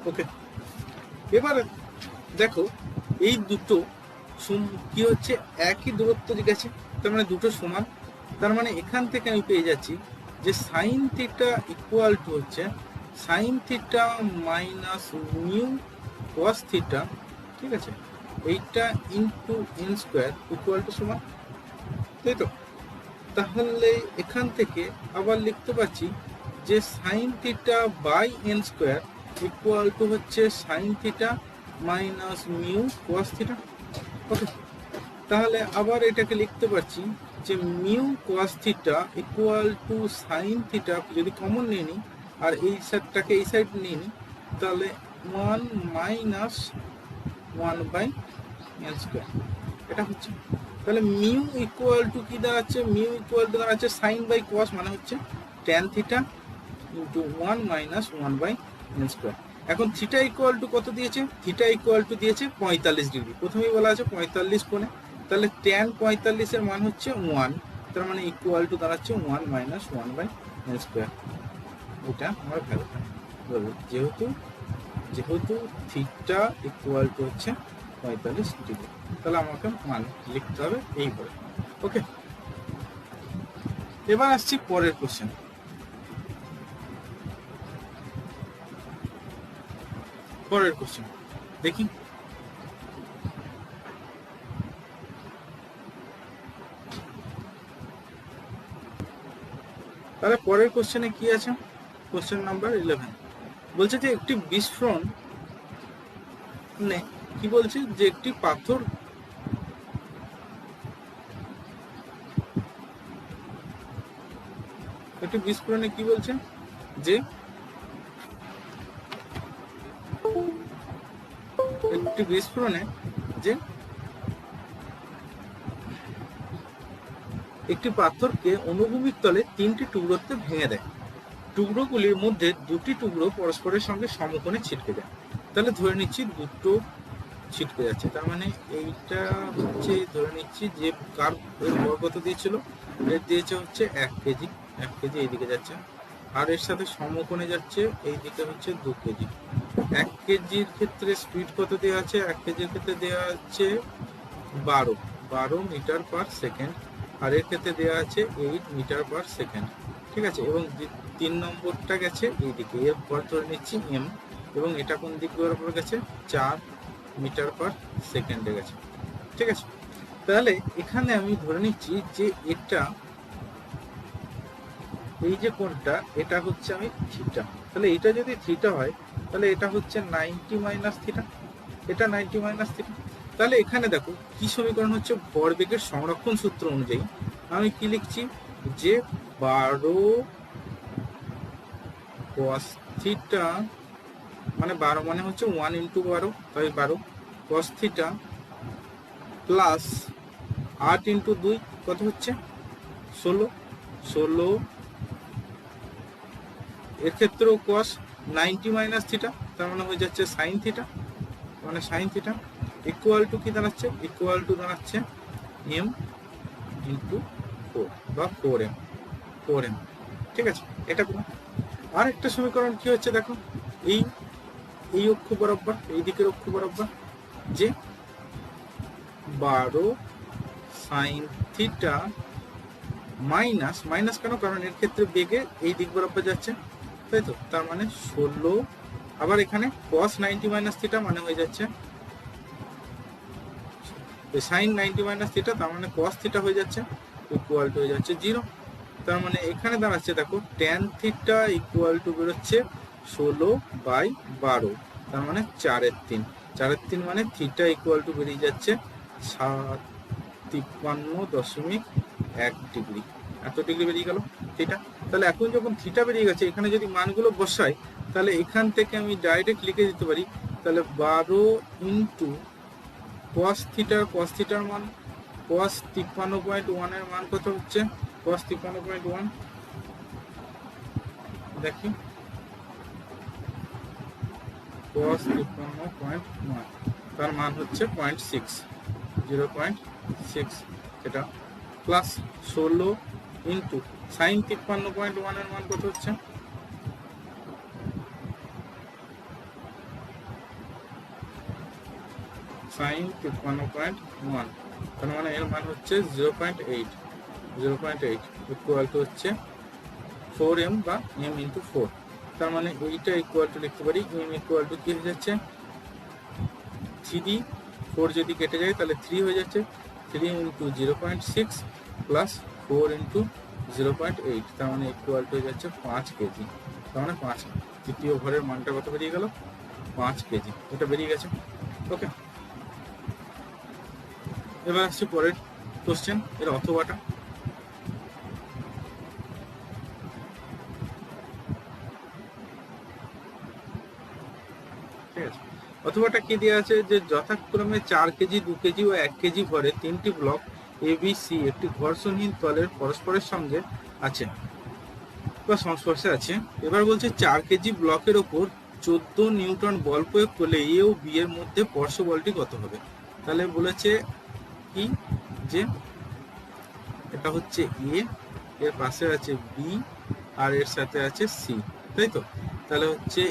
ওকে, এবার দেখো এই দুটো কি হচ্ছে একই দূরত্ব গেছে, তার মানে দুটো সমান, তার মানে এখান থেকে আমি পেয়ে যাচ্ছি যে সাইন থিটা ইকুয়াল টু হচ্ছে sine theta minus mu cos theta, ঠিক আছে, এইটা into N square equal two সমান, তাই তো? তাহলে এখান থেকে আবার লিখতে পারছি যে sine theta by N square equal to হচ্ছে sine theta minus mu cos theta. Okay, তাহলে আবার এটাকে লিখতে পারছি যে mu cos theta equal to sine theta, যদি কমন নিয়ে নিই আর এই সাইডটাকে এই সাইড নিয়ে নিই তাহলে one minus one by N square, এটা হচ্ছে। তাহলে মিউ ইকুয়াল টু কি দাঁড়াচ্ছে, মিউ ইকুয়াল টু দাঁড়াচ্ছে সাইন বাই কস, মানে হচ্ছে tan theta into one minus one by N square. এখন থিটা ইকুয়াল টু কত দিয়েছে, থিটা ইকুয়াল টু দিয়েছে 45 ডিগ্রি, প্রথমেই বলা আছে 45 কোণে, তাহলে ট্যান 45-এর মান হচ্ছে 1, তার মানে ইকুয়াল টু দাঁড়াচ্ছে 1 মাইনাস 1 বাই এন স্কোয়ার। এটা আমার ভ্যালুটা বলবো, যেহেতু থিটা ইকুয়াল টু হচ্ছে 45 ডিগ্রি, তাহলে আমাকে মান লিখতে হবে এইভাবে। ওকে, এবার আসছি পরের কোশ্চেন। পরের কোশ্চেন দেখি। তাহলে পরের কোশ্চেনে কি আছে, কোশ্চেন নাম্বার 11 বলছে যে একটি বিস্ফোরণ কি বলছে, যে একটি পাথর একটি বিস্ফোরণে কি বলছে, যে একটি বিস্ফোরণে যে একটি পাথরকে অনুভূমিক তলে 3টি টুকরোতে ভেঙে দেয়, টুকরোগুলির মধ্যে 2টি টুকরো পরস্পরের সঙ্গে সমকোণে ছিটকে যায়। তাহলে ধরে নিচ্ছি দুটো ছিটকে যাচ্ছে, তার মানে এইটা হচ্ছে ধরে নিচ্ছি যে কার এর ভর কত দিয়েছিল, এর দিয়েছে হচ্ছে 1 কেজি, 1 কেজি এইদিকে যাচ্ছে, আর এর সাথে সমকোণে যাচ্ছে এইদিকে হচ্ছে 2 কেজি। 1 কেজির ক্ষেত্রে স্পিড কত দেওয়া আছে, 1 কেজির ক্ষেত্রে দেওয়া আছে 12 মিটার পার সেকেন্ড, আর এর ক্ষেত্রে দেওয়া আছে 8 মিটার পার সেকেন্ড। ঠিক আছে, এবং 3 নম্বরটা গেছে এইদিকে, এর পর ধরে নিচ্ছি এম, এবং এটা কোন দিক বরাবর গেছে, 4 মিটার পার সেকেন্ডে গেছে। ঠিক আছে, তাহলে এখানে আমি ধরে নিচ্ছি যে এটা এই যে কোণটা, এটা হচ্ছে আমি থিটা, তাহলে এটা যদি থিটা হয় তাহলে এটা হচ্ছে 90 মাইনাস থিটা, এটা 90 মাইনাস থিটা। তাহলে এখানে দেখো কি সমীকরণ হচ্ছে, ভরবেগের সংরক্ষণ সূত্র অনুযায়ী আমি কি লিখছি, যে 12 cos থিটা, মানে 12 মানে হচ্ছে 1 ইন্টু 12, তাই 12 cos থিটা প্লাস 8 ইন্টু 2 কত হচ্ছে 16, এর ক্ষেত্রেও cos 90 মাইনাস থিটা, তার মানে হয়ে যাচ্ছে সাইন থিটা, মানে সাইন থিটা ইকুয়াল টু কি দাঁড়াচ্ছে, ইকুয়াল টু দাঁড়াচ্ছে এম ইন্টু 4 বা 4m। ঠিক আছে, এটা কোনো আর একটা সমীকরণ কি হচ্ছে দেখো, এই অক্ষ বরাবর, এই দিকের অক্ষ বরাবর, যে 12 সাইন থিটা মাইনাস কেন, কারণ এর ক্ষেত্রে বেগে এই দিক বরাবর যাচ্ছে, তাই তো, তার মানে 16, আবার এখানে cos 90 মাইনাস থিটা মানে হয়ে যাচ্ছে সাইন 90 মাইনাস থিটা, তার মানে cos থিটা হয়ে যাচ্ছে, ইকুয়াল টু হয়ে যাচ্ছে 0। তার মানে এখানে দাঁড়াচ্ছে দেখো tan থিটা ইকুয়াল টু বেরোচ্ছে 16/12, তার মানে 4/3 মানে থিটা ইকুয়াল টু বেরিয়ে যাচ্ছে 53.1 ডিগ্রি, এত ডিগ্রি বেরিয়ে গেল থিটা। তাহলে এখন যখন থিটা বেরিয়ে গেছে, এখানে যদি মানগুলো বসাই তাহলে এখান থেকে আমি ডাইরেক্ট লিখে দিতে পারি, তাহলে 12 ইন্টু cos থিটার মান, cos 53.1 এর মান কত হচ্ছে, cos 53.1 দেখি, cos 53.1 তার মান হচ্ছে 0.6, এটা প্লাস 16 ইন্টু সাইন 53.1 এর মান কত হচ্ছে, সাইন 53.1, তার মানে এর মান হচ্ছে 0.8 ইকুয়াল টু হচ্ছে 4m বা m ইন্টু 4, তার মানে এইটা ইকুয়াল টু লিখতে পারি m ইকুয়াল টু কি হয়ে যাচ্ছে 4 যদি কেটে যায় তাহলে 3 হয়ে যাচ্ছে, 3 ইন্টু 0.6 প্লাস 4 ইন্টু 0.8, তার মানে ইকুয়াল টু হয়ে যাচ্ছে 5 কেজি, তার মানে 5, তৃতীয় ঘরের মানটা কত বেরিয়ে গেল, 5 কেজি, এটা বেরিয়ে গেছে। ওকে, এবার আসছি পরের কোশ্চেন, এর অথবাটা। ঠিক আছে। অথবাটা কি দেওয়া আছে যে যথাক্রমে 4 কেজি, 2 কেজি ও 1 কেজি ভরে 3টি ব্লক এ বি সি একটি ঘর্ষণহীন তলের পরস্পরের সঙ্গে আছে বা সংস্পর্শে আছে। এবার বলছে 4 কেজি ব্লকের ওপর 14 নিউটন বল প্রয়োগ করলে এ ও বি এর মধ্যে স্পর্শ বলটি কত হবে। তাহলে বলেছে কি যে এটা হচ্ছে এ, এর পাশে আছে বি, আর এর সাথে আছে সি, তাই তো। তাহলে হচ্ছে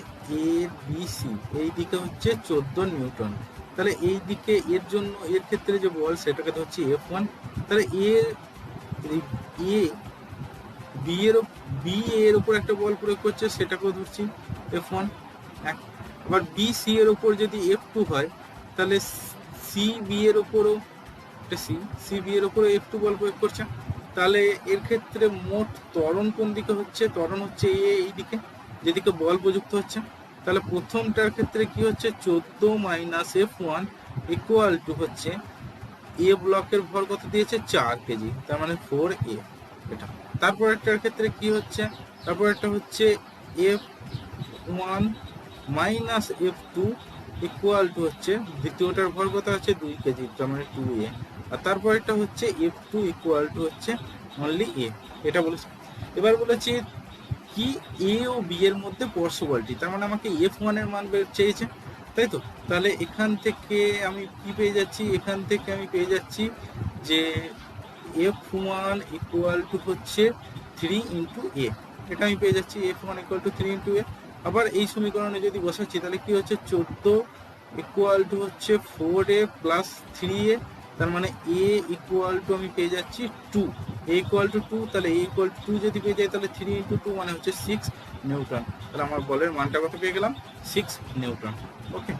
এ বি সি, এই দিকে হচ্ছে 14 নিউটন। তাহলে এই দিকে এর জন্য এর ক্ষেত্রে যে বল সেটাকে ধরছি F1। তাহলে এ বি এর উপর একটা বল প্রয়োগ করছে, সেটাকেও ধরছি F1। আবার বি সি এর উপর যদি F2 হয়, তাহলে সি বি এর উপরও সি বি এর উপরে F2 বল প্রয়োগ করছে। তাহলে এর ক্ষেত্রে মোট ত্বরণ কোন দিকে হচ্ছে, ত্বরণ হচ্ছে এই দিকে, যেদিকে বল প্রযুক্ত হচ্ছে। তাহলে প্রথমটার ক্ষেত্রে কি হচ্ছে 14 মাইনাস F1 ইকুয়াল টু হচ্ছে এ ব্লকের ভর কত দিয়েছে 4 কেজি, তার মানে 4A এটা। তারপর একটার ক্ষেত্রে কি হচ্ছে, তারপর একটা হচ্ছে F1 minus F2 equal to হচ্ছে দ্বিতীয়টার ভর কত আছে 2 কেজি, তার মানে 2A। আর তারপর একটা হচ্ছে F2 ইকুয়াল টু হচ্ছে অনলি A, এটা বলেছে। এবার বলেছি কি এ ও বি এর মধ্যে স্পর্শ বলটি, তার মানে আমাকে F1 এর মান বের চেয়েছে, তাই তো। তাহলে এখান থেকে আমি কি পেয়ে যাচ্ছি, এখান থেকে আমি পেয়ে যাচ্ছি যে F1 ইকুয়াল টু হচ্ছে 3 ইন্টু এ, এটা আমি পেয়ে যাচ্ছি F1 ইকুয়াল টু 3 ইন্টু এ। আবার এই সমীকরণে যদি বসাচ্ছি তাহলে কি হচ্ছে 14 ইকুয়াল টু হচ্ছে 4A প্লাস 3A, তার মানে এ ইকুয়াল টু আমি পেয়ে যাচ্ছি 2, এ ইকুয়াল টু 2। তাহলে এ ইকুয়াল টু 2 যদি পেয়ে যাই তাহলে 3 ইন্টু 2 মানে হচ্ছে 6 নিউটন। তাহলে আমার বলের মানটা কত পেয়ে গেলাম 6 নিউটন। ওকে,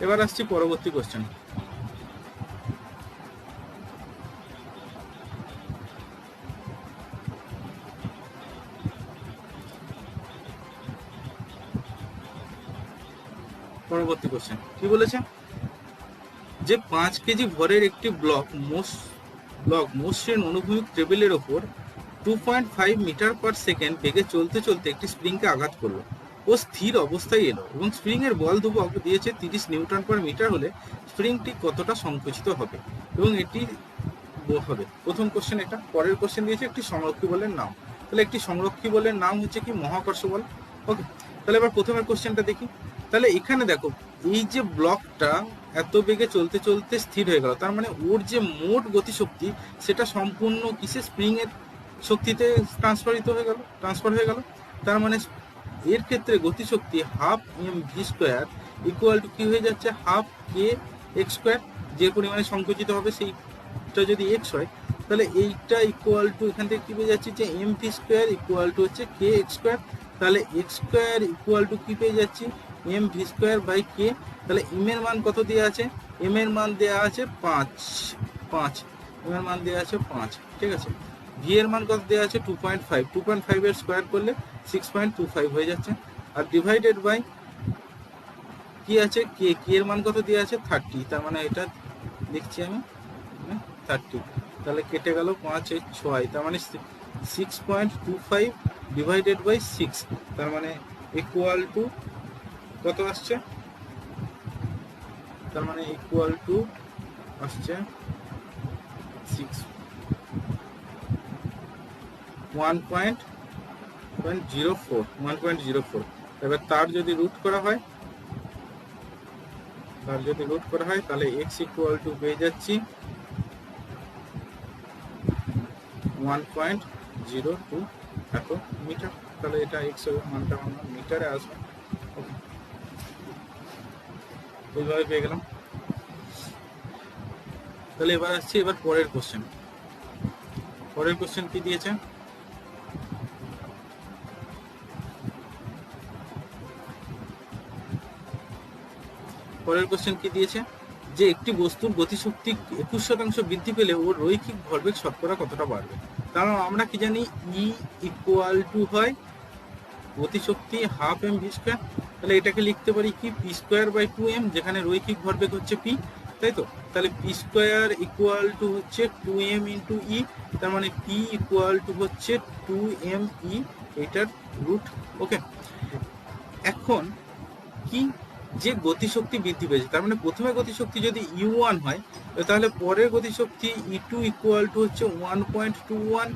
এবার আসছি পরবর্তী কোশ্চেন। পরবর্তী কোশ্চেন কি বলেছে যে 5 কেজি ভরের একটি ব্লক মসৃণ অনুভূমিক টেবিলের ওপর 2.5 মিটার পার সেকেন্ড বেগে চলতে চলতে একটি স্প্রিংকে আঘাত করলো ও স্থির অবস্থায় এলো এবং স্প্রিং এর বল ধ্রুবক দিয়েছে 30 নিউটন পার মিটার হলে স্প্রিংটি কতটা সংকুচিত হবে এবং এটি হবে। প্রথম কোশ্চেন এটা। পরের কোশ্চেন দিয়েছে একটি সংরক্ষী বলের নাম। তাহলে একটি সংরক্ষী বলের নাম হচ্ছে কি মহাকর্ষ বল। ওকে, তাহলে এবার প্রথমের কোশ্চেনটা দেখি। তাহলে এখানে দেখো এই যে ব্লকটা এত বেগে চলতে চলতে স্থির হয়ে গেল, তার মানে ওর যে মোট গতিশক্তি সেটা সম্পূর্ণ কিসে স্প্রিং এর শক্তিতে ট্রান্সফার হয়ে গেল। তার মানে এর ক্ষেত্রে গতিশক্তি half M V square equal to কি হয়ে যাচ্ছে হাফ কে এক্স স্কোয়ার, যে পরিমাণে সংকুচিত হবে সেইটা যদি এক্স হয় তাহলে এইটা ইকুয়াল টু এখান থেকে কি পেয়ে যাচ্ছে যে M V square equal to হচ্ছে কে এক্স স্কোয়ার। তাহলে এক্স স্কোয়ার ইকুয়াল টু কি পেয়ে যাচ্ছি M V square by K. তাহলে এম এর মান কত দেওয়া আছে, এম এর মান দেওয়া আছে 5, এম এর মান দেওয়া আছে 5, ঠিক আছে। ভি এর মান কত দেওয়া আছে 2.5, 2.5 এর স্কোয়ার করলে 6.25 হয়ে যাচ্ছে। আর ডিভাইডেড বাই কি আছে কে, কে এর মান কত দেওয়া আছে 30, তার মানে এটা লিখছি আমি 30। তাহলে কেটে গেল 5 এর 6, তার মানে 6.25 ডিভাইডেড বাই 6, তার মানে ইকুয়াল টু কত আসছে, তার মানে ইকুয়াল টু আসছে 1.04। এবার তার যদি রুট করা হয় তাহলে এক্স ইকুয়াল টু পেয়ে যাচ্ছি 1.02 এত মিটার। তাহলে এটা এক্স এর মানটা আমরা মিটারে আসবে। ওকে, এইভাবে পেয়ে গেলাম। তাহলে এবার আসছি পরের কোশ্চেন কি দিয়েছে, যে একটি বস্তুর গতিশক্তি 21% বৃদ্ধি পেলে ওর রৈখিক ভরবেগ শতকরা কতটা বাড়বে। কারণ আমরা কি জানি ই ইকুয়াল টু হয় গতিশক্তি হাফ এম ভি স্কোয়ার। তাহলে এটাকে লিখতে পারি কি পি স্কোয়ার বাই 2m, যেখানে রৈখিক ভরবেগ হচ্ছে পি, তাই তো। তাহলে পি স্কোয়ার ইকুয়াল টু হচ্ছে 2m ইন্টু ই, তার মানে পি ইকুয়াল টু হচ্ছে 2m ই, এটার রুট। ওকে, এখন কি, যে গতিশক্তি বৃদ্ধি পেয়েছে, তার মানে প্রথমে গতিশক্তি যদি U1 হয়, তাহলে পরের গতিশক্তি E2 ইকুয়াল টু হচ্ছে 1.21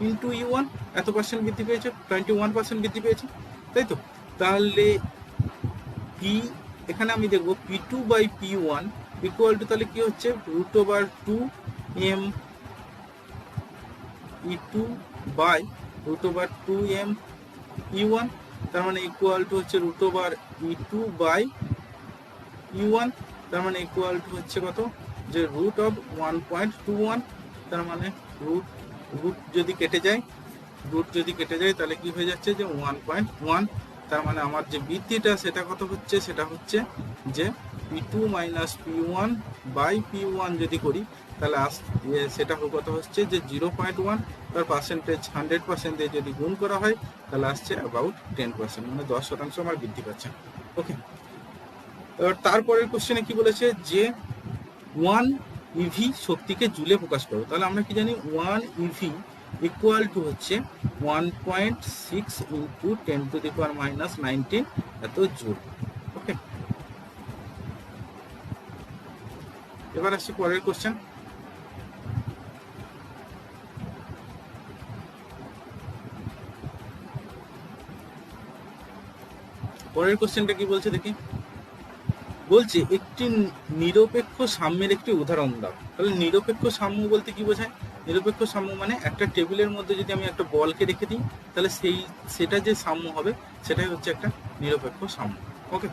ইন্টু U1, এত পার্সেন্ট বৃদ্ধি পেয়েছে, 21% বৃদ্ধি পেয়েছে, তাই তো? তাহলে পি, এখানে আমি দেখবো P2 by P1 equal to, তাহলে কি হচ্ছে, √2m E2 by √2m E1, তার মানে ইকুয়াল টু হচ্ছে √E2 বাই U1, তার মানে ইকুয়াল টু হচ্ছে কত, যে √1.21, তার মানে রুট যদি কেটে যায়, তাহলে কি হয়ে যাচ্ছে, যে 1.1, তার মানে আমার যে বৃদ্ধিটা সেটা কত হচ্ছে, সেটা হচ্ছে যে P2 minus P1 by P1 যদি করি, তাহলে সেটা কত হচ্ছে, যে 0.1, তার পার্সেন্টেজ 100% দিয়ে যদি গুণ করা হয়, তাহলে আসছে অ্যাবাউট 10%, মানে 10% আমার বৃদ্ধি পাচ্ছে। ওকে, এবার তারপরের কোশ্চেনে কি বলেছে, যে 1 ইভি শক্তিকে জুলে প্রকাশ করো। তাহলে আমরা কি জানি, 1 ইভি ইকুয়াল টু হচ্ছে 1.6 ইন্টু 10⁻⁻19 এত জুল। ওকে, এবার আসছি পরের কোশ্চেন। পরের কোশ্চেনটা কি বলছে দেখি, বলছে একটি নিরপেক্ষ সাম্যের একটি উদাহরণ দাও। তাহলে নিরপেক্ষ সাম্য বলতে কি বোঝায়, নিরপেক্ষ সাম্য মানে একটা টেবিলের মধ্যে যদি আমি একটা বলকে রেখে দিই, তাহলে সেটা যে সাম্য হবে সেটাই হচ্ছে একটা নিরপেক্ষ সাম্য। ওকে,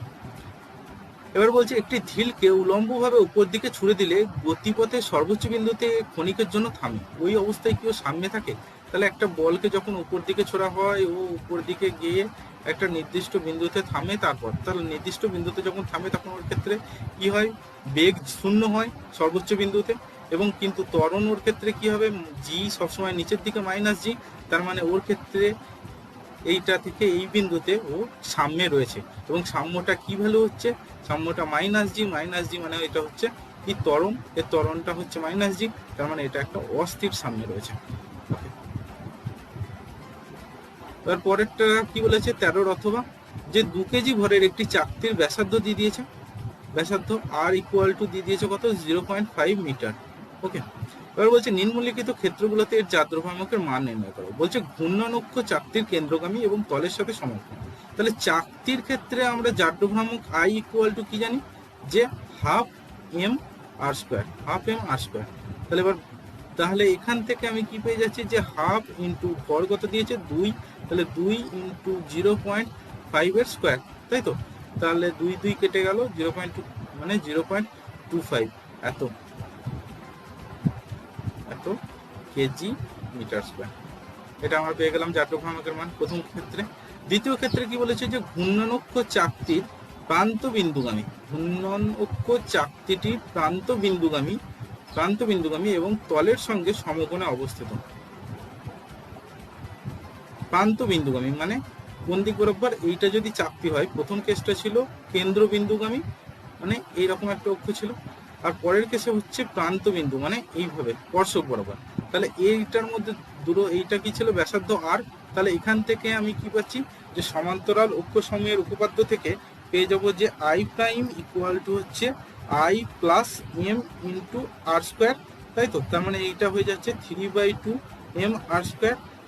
এবার বলছে একটি ঢিলকে উলম্বভাবে উপর দিকে ছুড়ে দিলে গতিপথের সর্বোচ্চ বিন্দুতে ক্ষণিকের জন্য থামে, ওই অবস্থায় কি ও সাম্যে থাকে? তাহলে একটা বলকে যখন উপর দিকে ছোড়া হয়, ও উপর দিকে গিয়ে একটা নির্দিষ্ট বিন্দুতে থামে, তারপর তাহলে নির্দিষ্ট বিন্দুতে যখন থামে, তখন ওর ক্ষেত্রে কি হয়, বেগ শূন্য হয় সর্বোচ্চ বিন্দুতে, এবং কিন্তু ত্বরণ ওর ক্ষেত্রে কি হবে, জি সবসময় নিচের দিকে -g, তার মানে ওর ক্ষেত্রে এইটা থেকে এই বিন্দুতে ও সাম্যে রয়েছে, এবং সাম্যটা কি ভ্যালু হচ্ছে, সাম্যটা -g, মানে এটা হচ্ছে কি ত্বরণ, এর ত্বরণটা হচ্ছে -g, তার মানে এটা একটা অস্থির সাম্যে রয়েছে। এবার পরেরটা কি বলেছে, 13 অথবা, যে 2 কেজি ভরের একটি চাকতির ব্যাসার্ধ দিয়ে দিয়েছে, ব্যাসার্ধ আর ইকুয়াল টু দিয়ে দিয়েছে কত, 0.5 মিটার। ওকে, এবার বলছে নিম্নলিখিত ক্ষেত্রগুলোতে এর যান্ত্রভ্রামকের মান নির্ণয় করো। বলছে ঘূর্ণন অক্ষ চাকতির কেন্দ্রগামী এবং তলের সাথে সমান্তরাল। তাহলে চাকতির ক্ষেত্রে আমরা যান্ত্রভ্রামক I ইকুয়াল টু কি জানি, যে ½ m r², তাহলে এবার তাহলে এখান থেকে আমি কি পেয়ে যাচ্ছি, যে ½ ইন্টু ভর কত দিয়েছে 2, তাহলে 2 ইন্টু 0.5 এর স্কোয়ার, তাই তো? তাহলে 2 কেটে গেল, 0.2 মানে 0.25 এত কেজি মিটার স্কোয়ার। এটা আমরা পেয়ে গেলাম যান্ত্রভ্রামকের মান প্রথম ক্ষেত্রে। দ্বিতীয় ক্ষেত্রে কি বলেছে, যে ঘূর্ণন অক্ষ চাকতির প্রান্ত বিন্দুগামী এবং তলের সঙ্গে সমকোণে অবস্থিত। প্রান্ত বিন্দুগামী মানে কোন দিক বরাবর, এইটা যদি চাকতি হয়, প্রথম কেসটা ছিল কেন্দ্র বিন্দুগামী, মানে এইরকম একটা অক্ষ ছিল, আর পরের কেসে হচ্ছে প্রান্ত বিন্দু, মানে এইভাবে স্পর্শক বরাবর। তাহলে এইটার মধ্যে এইটা কি ছিল, ব্যাসার্ধ আর, তাহলে এখান থেকে আমি কি পাচ্ছি, যে সমান্তরাল অক্ষ সমূহের উপপাদ্য থেকে পেয়ে যাবো, যে I প্রাইম ইকুয়াল টু হচ্ছে I plus m into r², তাই তো? তার মানে এইটা হয়ে যাচ্ছে 3/2 m r²,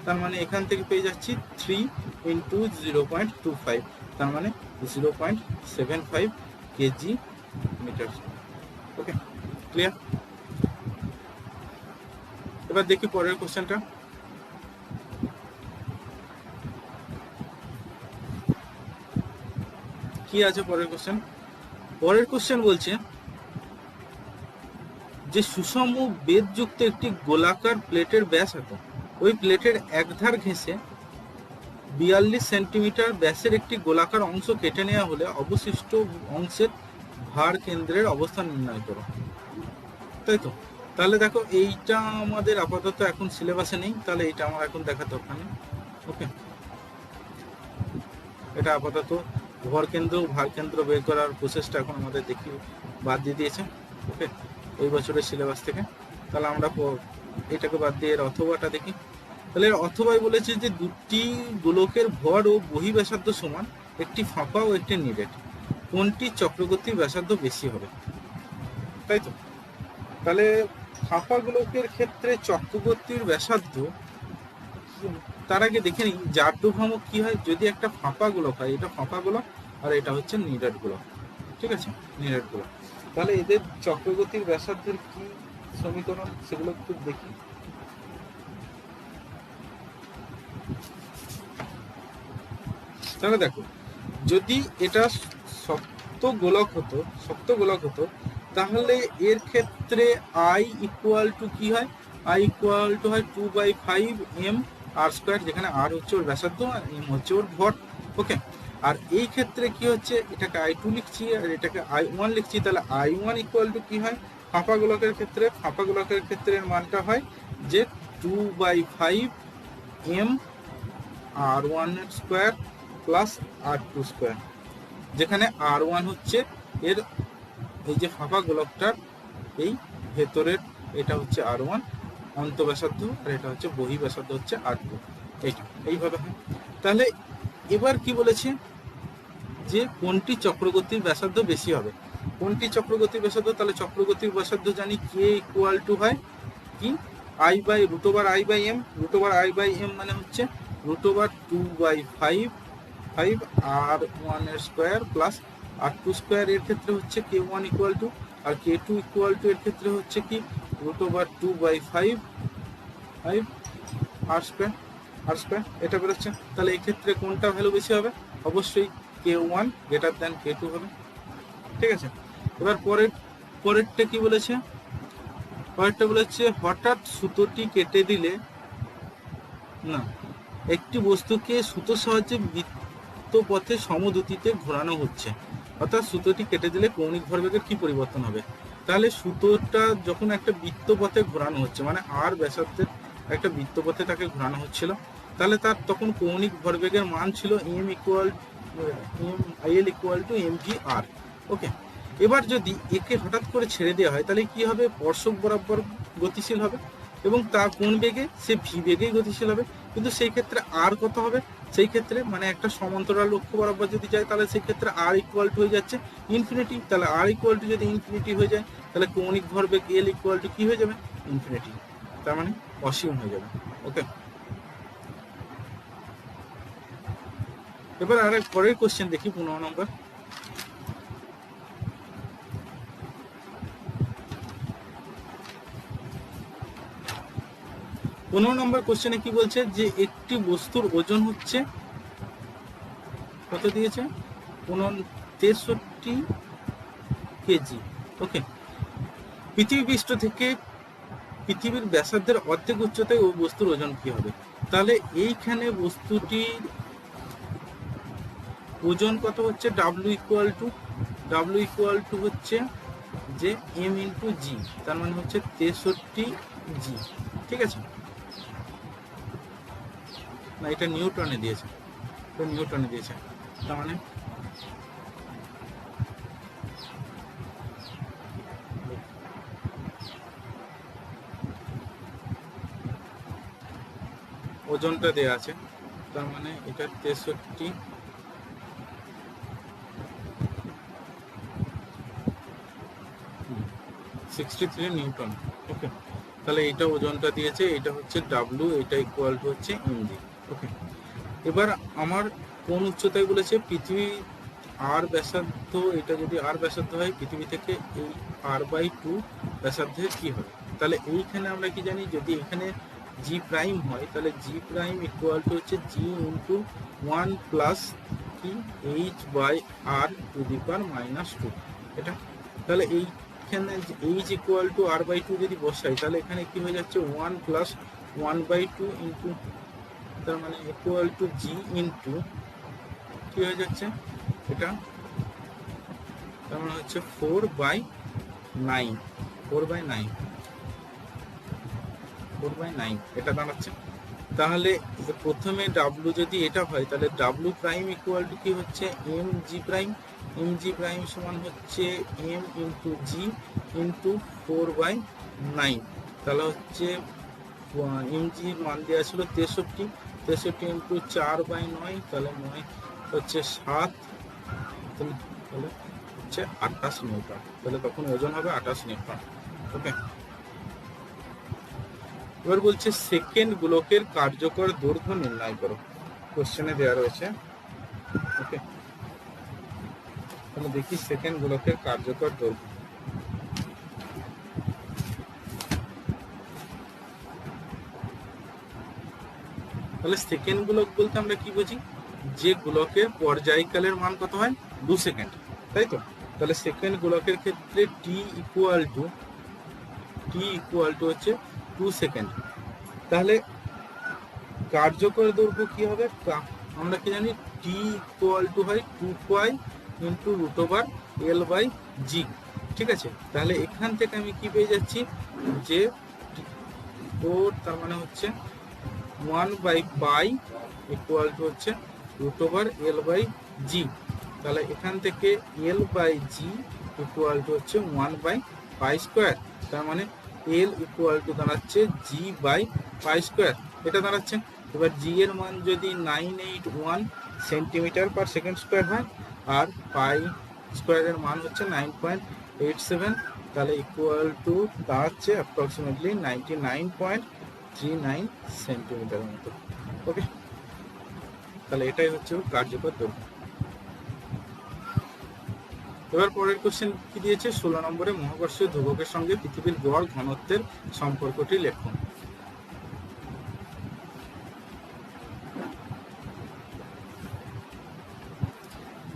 তার মানে এখান থেকে পেয়ে যাচ্ছি 3 ইন্টু 0.25, তার মানে 0.75 কেজি মিটার। ওকে, ক্লিয়ার? এবার দেখি পরের কোশ্চেনটা। কি আছে পরের কোশ্চেন? পরের কোশ্চেন বলছে, যে সুষম বেধযুক্ত একটি গোলাকার প্লেটের ব্যাস এত, ওই প্লেটের এক ধার ঘেঁষে 42 সেন্টিমিটার ব্যাসের একটি গোলাকার অংশ কেটে নেওয়া হলে অবশিষ্ট অংশের ভার কেন্দ্রের অবস্থান নির্ণয় করো, তাই তো? তাহলে দেখো, এইটা আমাদের আপাতত এখন সিলেবাসে নেই, তাহলে এইটা আমার এখন দেখাতে ওখানে। ওকে, এটা আপাতত ভর কেন্দ্র ভার কেন্দ্র বের করার প্রসেসটা এখন আমাদের দেখি বাদ দিয়ে দিয়েছে। ওকে, এই বছরের সিলেবাস থেকে। তাহলে আমরা এটাকে বাদ দিয়ে এর অথবাটা দেখি। তাহলে এর অথবাই বলেছে, যে দুটি গোলকের ভর ও বহিঃব্যাসার্ধ সমান, একটি ফাঁপা ও একটি নিরেট, কোনটি চক্রগতির ব্যাসার্ধ বেশি হবে? তাই তো, তাহলে ফাঁপা গোলকের ক্ষেত্রে চক্রগতির ব্যাসার্ধ, তার আগে দেখে নিই জারদভ্রামক কি হয়। যদি একটা ফাঁপা গোলক হয়, এটা ফাঁপা গোলক আর এটা হচ্ছে নিরেট গোলক, ঠিক আছে, নিরেট গোলক, তাহলে এদের চক্রগতির ব্যাসার্ধের কি সমীকরণ সেগুলো একটু দেখি। তাহলে দেখো, যদি এটা শক্ত গোলক হতো তাহলে এর ক্ষেত্রে আই ইকুয়াল টু কি হয়, আই ইকুয়াল টু হয় 2/5 m r স্কোয়ার, যেখানে আর হচ্ছে ওর ব্যাসার্ধ আর এম হচ্ছে ওর ভর। ওকে, আর এই ক্ষেত্রে কি হচ্ছে, এটাকে I2 লিখছি আর এটাকে I1 লিখছি, তাহলে I1 ইকুয়াল টু কি হয়, ফাঁপা গোলকের ক্ষেত্রে এর মানটা হয় যে 2/5 m r1 square plus r2 square, যেখানে r1 হচ্ছে এর এই যে ফাঁপা গোলকটার এই ভেতরের, এটা হচ্ছে r1 অন্তঃব্যাসার্ধ আর এটা হচ্ছে বহিঃব্যাসার্ধ হচ্ছে r2, এইটা এইভাবে হয়। তাহলে এবার কি বলেছে যে কোনটি চক্রগতির ব্যাসার্ধ বেশি হবে, কোনটি চক্রগতির ব্যাসার্ধ, তাহলে চক্রগতির ব্যাসার্ধ জানি k ইকুয়াল টু হয় কি I/√i/m, √i/m মানে হচ্ছে √2/5 r1 এর স্কোয়ার প্লাস r2 স্কোয়ার, এর ক্ষেত্রে হচ্ছে k1 ইকুয়াল টু, আর k2 ইকুয়াল টু এর ক্ষেত্রে হচ্ছে কি √2/5 r স্কোয়ার, এটা বেরোচ্ছে। তাহলে এই ক্ষেত্রে কোনটা ভ্যালু বেশি হবে, অবশ্যই k1 গ্রেটার দ্যান k2 হবে, ঠিক আছে। এবার পরেরটা কি বলেছে, হঠাৎ সুতোটি কেটে দিলে, না, একটি বস্তুকে সুতোর সাহায্যে বৃত্ত পথে সমদ্রুতিতে ঘোরানো হচ্ছে, অর্থাৎ সুতোটি কেটে দিলে কৌণিক ভরবেগের কি পরিবর্তন হবে। তাহলে সুতোটা যখন একটা বৃত্ত পথে ঘোরানো হচ্ছে, মানে আর ব্যাসার্ধের একটা বৃত্ত পথে তাকে ঘোরানো হচ্ছিল, তাহলে তার তখন কৌণিক ভরবেগের মান ছিল l ইকুয়াল টু mgr। ওকে, এবার যদি একে হঠাৎ করে ছেড়ে দেওয়া হয় তাহলে কি হবে, স্পর্শক বরাবর গতিশীল হবে এবং তার কোন বেগে, সে ভি বেগেই গতিশীল হবে, কিন্তু সেই ক্ষেত্রে আর কত হবে, সেই ক্ষেত্রে মানে একটা সমান্তরাল অক্ষ বরাবর যদি যায় তাহলে সেই ক্ষেত্রে আর ইকুয়াল টু হয়ে যাচ্ছে ইনফিনিটি। তাহলে আর ইকুয়াল টু যদি ইনফিনিটি হয়ে যায় তাহলে কৌণিক ভরবেগ এল ইকুয়াল টু কি হয়ে যাবে, ইনফিনিটি, তার মানে অসীম হয়ে যাবে। ওকে, এবার আর পরের কোশ্চেন দেখি, 15 নম্বর। কোশ্চেনে কি বলছে যে একটি বস্তুর ওজন হচ্ছে কত দিয়েছে, 63 কেজি। ওকে, পৃথিবী পৃষ্ঠ থেকে পৃথিবীর ব্যাসার্ধের অর্ধেক উচ্চতায় ওই বস্তুর ওজন কি হবে। তাহলে এইখানে বস্তুটির ওজন কত হচ্ছে, ডাব্লিউ ইকুয়াল টু হচ্ছে যে m ইন্টু জি, তার মানে হচ্ছে 63 জি, ঠিক আছে। না, এটা নিউটনে দিয়েছে, তার মানে ওজনটা দেয়া আছে, তার মানে এটা 63 নিউটন। ওকে, তাহলে এটা ওজনটা দিয়েছে, এটা হচ্ছে ডাব্লিউ, এটা ইকুয়াল টু হচ্ছে mg। ওকে, এবার আমার কোন উচ্চতায় বলেছে, পৃথিবী আর ব্যাসার্ধ, এটা যদি আর ব্যাসার্ধ হয় পৃথিবী থেকে এই r/2 ব্যাসার্ধের কি হবে। তাহলে এইখানে আমরা কি জানি, যদি এখানে জি প্রাইম হয় তাহলে জি প্রাইম ইকুয়াল টু হচ্ছে জি ইন্টু 1 প্লাস কি h/r টু দি পাওয়ার -2, এটা। তাহলে এইখানে h ইকুয়াল টু r/2 যদি বসাই তাহলে এখানে কি হয়ে যাচ্ছে 1 প্লাস 1/2 ইন্টু, তার মানে ইকুয়াল টু জি ইন্টু কি হয়ে যাচ্ছে এটা, তার মানে হচ্ছে 4/9 এটা দাঁড়াচ্ছে। তাহলে প্রথমে ডাব্লু যদি এটা হয় তাহলে ডাব্লু প্রাইম ইকুয়াল টু কি হচ্ছে এম জি প্রাইম সমান হচ্ছে এম ইন্টু জি ইন্টু 4/9, তাহলে হচ্ছে এম জি মান দেওয়া ছিল 63 ইন্টু 4/9, তাহলে হচ্ছে 7, তাহলে হচ্ছে 28 নিউটন, তাহলে তখন ওজন হবে 28 নিউটন। ওকে, এবার বলছে সেকেন্ড গোলকের কার্যকর দৈর্ঘ্য নির্ণয় করো, কোশ্চেনে দেওয়া রয়েছে। ওকে, তাহলে দেখি সেকেন্ড গোলকের কার্যকর দৈর্ঘ্য। তাহলে সেকেন্ড গোলক বলতে আমরা কি বুঝি, যে গোলকের পর্যায়কালের মান কত হয় 2 সেকেন্ড, তাই তো। তাহলে সেকেন্ড গোলকের ক্ষেত্রে টি ইকুয়াল টু হচ্ছে 2 সেকেন্ড। তাহলে কার্যকর দৈর্ঘ্য কি হবে, আমরা কি জানি টি ইকুয়াল টু হয় 2 pi into root over L by G. ঠিক আছে, তাহলে এখান থেকে আমি কি পেয়ে যাচ্ছি, যে তার মানে হচ্ছে 1 বাই পাই ইকুয়াল টু হচ্ছে root over L by G. তাহলে এখান থেকে L by G equal to হচ্ছে 1 বাই পাই স্কোয়ার। তার মানে এল ইকুয়াল টু দাঁড়াচ্ছে জি বাই পাই স্কোয়ার, এটা দাঁড়াচ্ছে। এবার জি এর মান যদি 981 সেন্টিমিটার পার সেকেন্ড স্কোয়ার হয়, আর পাই স্কোয়ারের মান হচ্ছে 9.87, তাহলে ইকুয়াল টু দাঁড়াচ্ছে অ্যাপ্রক্সিমেটলি 99.39 সেন্টিমিটারের মতো। ওকে, তাহলে এটাই হচ্ছে কার্যকর দৈর্ঘ্য। এবার পরের কোশ্চেন কি দিয়েছে, 16 নম্বরে মহাকর্ষীয় ধ্রুবকের সঙ্গে পৃথিবীর গড় ঘনত্বের সম্পর্কটি লেখো।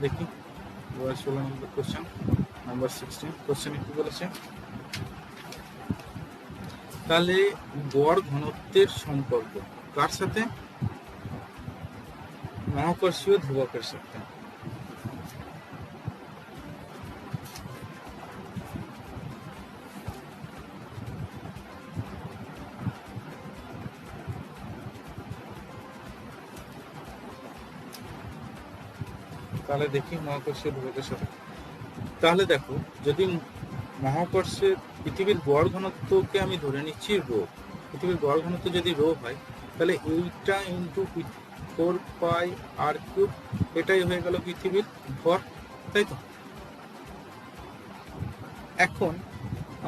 দেখি 16 নম্বর কোশ্চেন, নাম্বার 16 কোশ্চেনে কি বলেছে, তাহলে গড় ঘনত্বের সম্পর্ক কার সাথে, মহাকর্ষীয় ধ্রুবকের সাথে। তাহলে দেখি মহাকর্ষীয় ধ্রুবকের সাথে, তাহলে দেখো যদি মহাকর্ষের পৃথিবীর গড় ঘনত্বকে আমি ধরে নিচ্ছি রো, পৃথিবীর গড় ঘনত্ব যদি রো হয়, তাহলে এইটা ইন্টু 4 পাই আর কিউব, এটাই হয়ে গেল পৃথিবীর ভর, তাই তো। এখন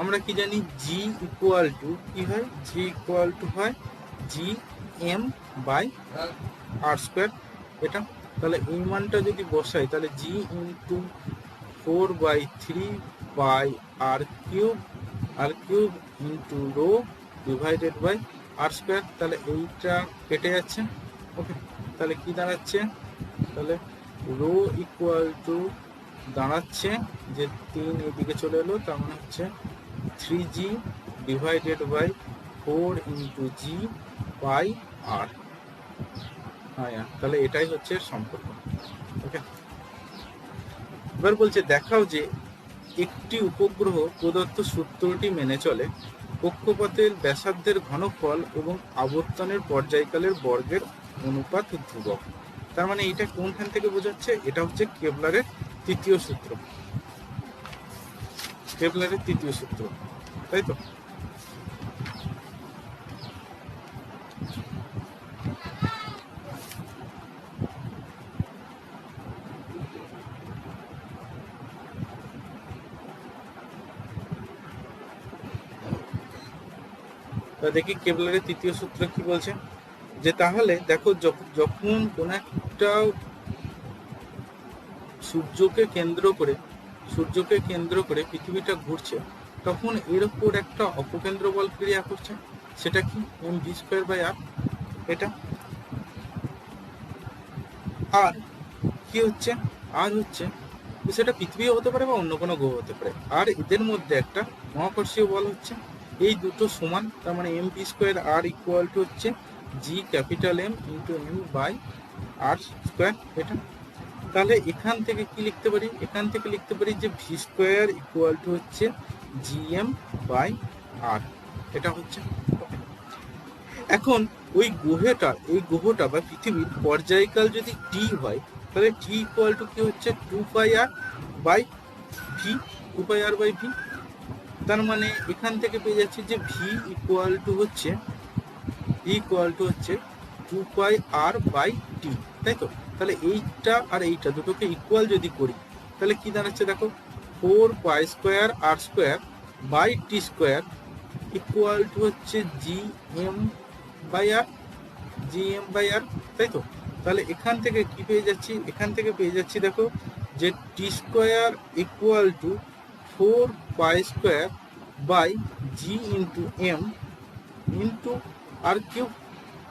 আমরা কি জানি, জি ইকুয়াল টু কি হয়, জি ইকুয়াল টু হয় G M by R square, এটা। তাহলে এই মানটা যদি বসাই, তাহলে G into 4/3 pi R cube into rho divided by R square, তাহলে এইটা কেটে যাচ্ছে। ওকে, তাহলে কি দাঁড়াচ্ছে, তাহলে রো ইকুয়াল টু দাঁড়াচ্ছে যে 3 এদিকে চলে এলো, তার মানে হচ্ছে 3g ডিভাইডেড বাই 4 ইন্টু জি পাই আর। হ্যাঁ, তাহলে এটাই হচ্ছে সম্পর্ক। ওকে, এবার বলছে দেখাও যে একটি উপগ্রহ প্রদত্ত সূত্রটি মেনে চলে, কক্ষপথের ব্যাসার্ধের ঘনফল এবং আবর্তনের পর্যায়কালের বর্গের অনুপাত ধ্রুবক। তার মানে এটা কোনখান থেকে বোঝাচ্ছে, এটা হচ্ছে কেপলারের তৃতীয় সূত্র, কেপলারের তৃতীয় সূত্র, তাই তো। দেখি কেপলারের তৃতীয় সূত্র কি বলছে, যে তাহলে দেখো যখন কোন একটা সূর্যকে কেন্দ্র করে পৃথিবীটা ঘুরছে, তখন এর উপর একটা অপকেন্দ্র বল ক্রিয়া করছে, সেটা কি mv²/r, এটা। আর কি হচ্ছে, আর হচ্ছে সেটা পৃথিবীও হতে পারে বা অন্য কোনো গ্রহ হতে পারে, আর এদের মধ্যে একটা মহাকর্ষীয় বল হচ্ছে, এই দুটো সমান, তার মানে mv²r ইকুয়াল টু হচ্ছে G capital M into M by R square, এটা। তাহলে এখান থেকে কি লিখতে পারি, এখান থেকে লিখতে পারি যে v² ইকুয়াল টু হচ্ছে gm বাই আর, এটা হচ্ছে। এখন ওই গ্রহটা বা পৃথিবীর পর্যায়কাল যদি টি হয়, তাহলে টি ইকুয়াল টু কি হচ্ছে 2πr by V, 2πr by V. তার মানে এখান থেকে পেয়ে যাচ্ছি যে ভি ইকুয়াল টু হচ্ছে 2πr বাই টি, তাই তো। তাহলে এইটা আর এইটা দুটোকে ইকুয়াল যদি করি তাহলে কি দাঁড়াচ্ছে দেখো, 4 pi square R square by T square equal to হচ্ছে জিএম বাই আর, তাই তো? তাহলে এখান থেকে কি পেয়ে যাচ্ছি, এখান থেকে পেয়ে যাচ্ছি দেখো যে T square equal to 4 pi square by G into M into R cube.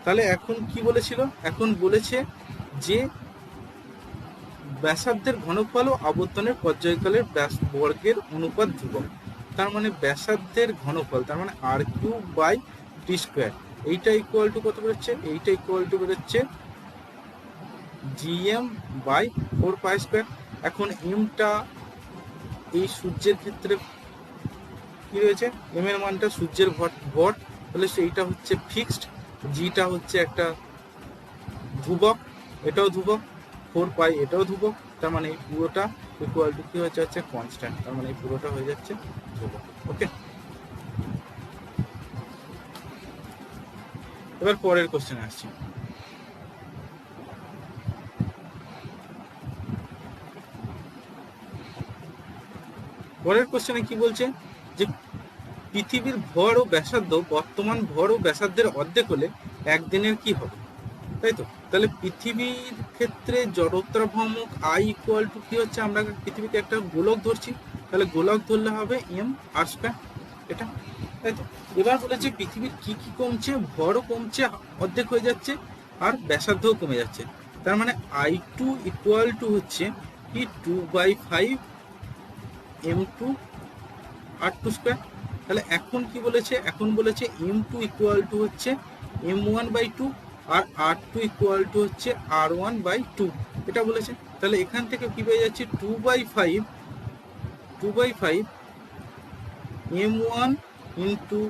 তাহলে এখন কি বলেছিল, এখন বলেছে যে ব্যাসার্ধের ঘনফল ও আবর্তনের পর্যায়কালের ব্যাস বর্গের অনুপাত ধ্রুবক। তার মানে ব্যাসার্ধের ঘনফল, তার মানে আর কিউব বাই টি স্কোয়ার, এইটা ইকুয়াল টু কত বেরোচ্ছে, এইটা ইকুয়াল টু বেরোচ্ছে জিএম বাই 4 পাই স্কোয়ার। এখন এমটা এই সূর্যের ক্ষেত্রে কি রয়েছে, এম এর মানটা সূর্যের ভর, তাহলে সেইটা হচ্ছে ফিক্সড, জিটা হচ্ছে একটা ধ্রুবক, এটাও ধ্রুবক, 4 পাই এটাও ধ্রুবক, তার মানে এই পুরোটা ইকুয়াল টু কি হচ্ছে কনস্ট্যান্ট, তার মানে এই পুরোটা হয়ে যাচ্ছে ধ্রুবক। ওকে, এবার পরের কোশ্চেনে আসছি। পরের কোশ্চেনে কি বলছে যে পৃথিবীর ভর ও ব্যাসার্ধ বর্তমান ভর ও ব্যাসার্ধের অর্ধেক হলে একদিনের কি হবে, তাই তো? তাহলে পৃথিবীর ক্ষেত্রে জড়তার ভ্রামক আই ইকুয়াল টু কি হচ্ছে, আমরা পৃথিবীকে একটা গোলক ধরছি, তাহলে গোলক ধরলে হবে এম আর স্কোয়ার, এটা, তাই তো? এবার বলেছে পৃথিবীর কি কি কমছে, ভরও কমছে, অর্ধেক হয়ে যাচ্ছে, আর ব্যাসার্ধও কমে যাচ্ছে, তার মানে আই টু ইকুয়াল টু হচ্ছে কি 2/5 m2 r2 স্কোয়ার। তাহলে এখন কি বলেছে, এখন বলেছে m2 ইকুয়াল টু হচ্ছে m1/2 R r2 equal to হচ্ছে r1/2, এটা বলেছে। তাহলে এখান থেকে কি পেয়ে যাচ্ছে 2/5 m1 ইন্টু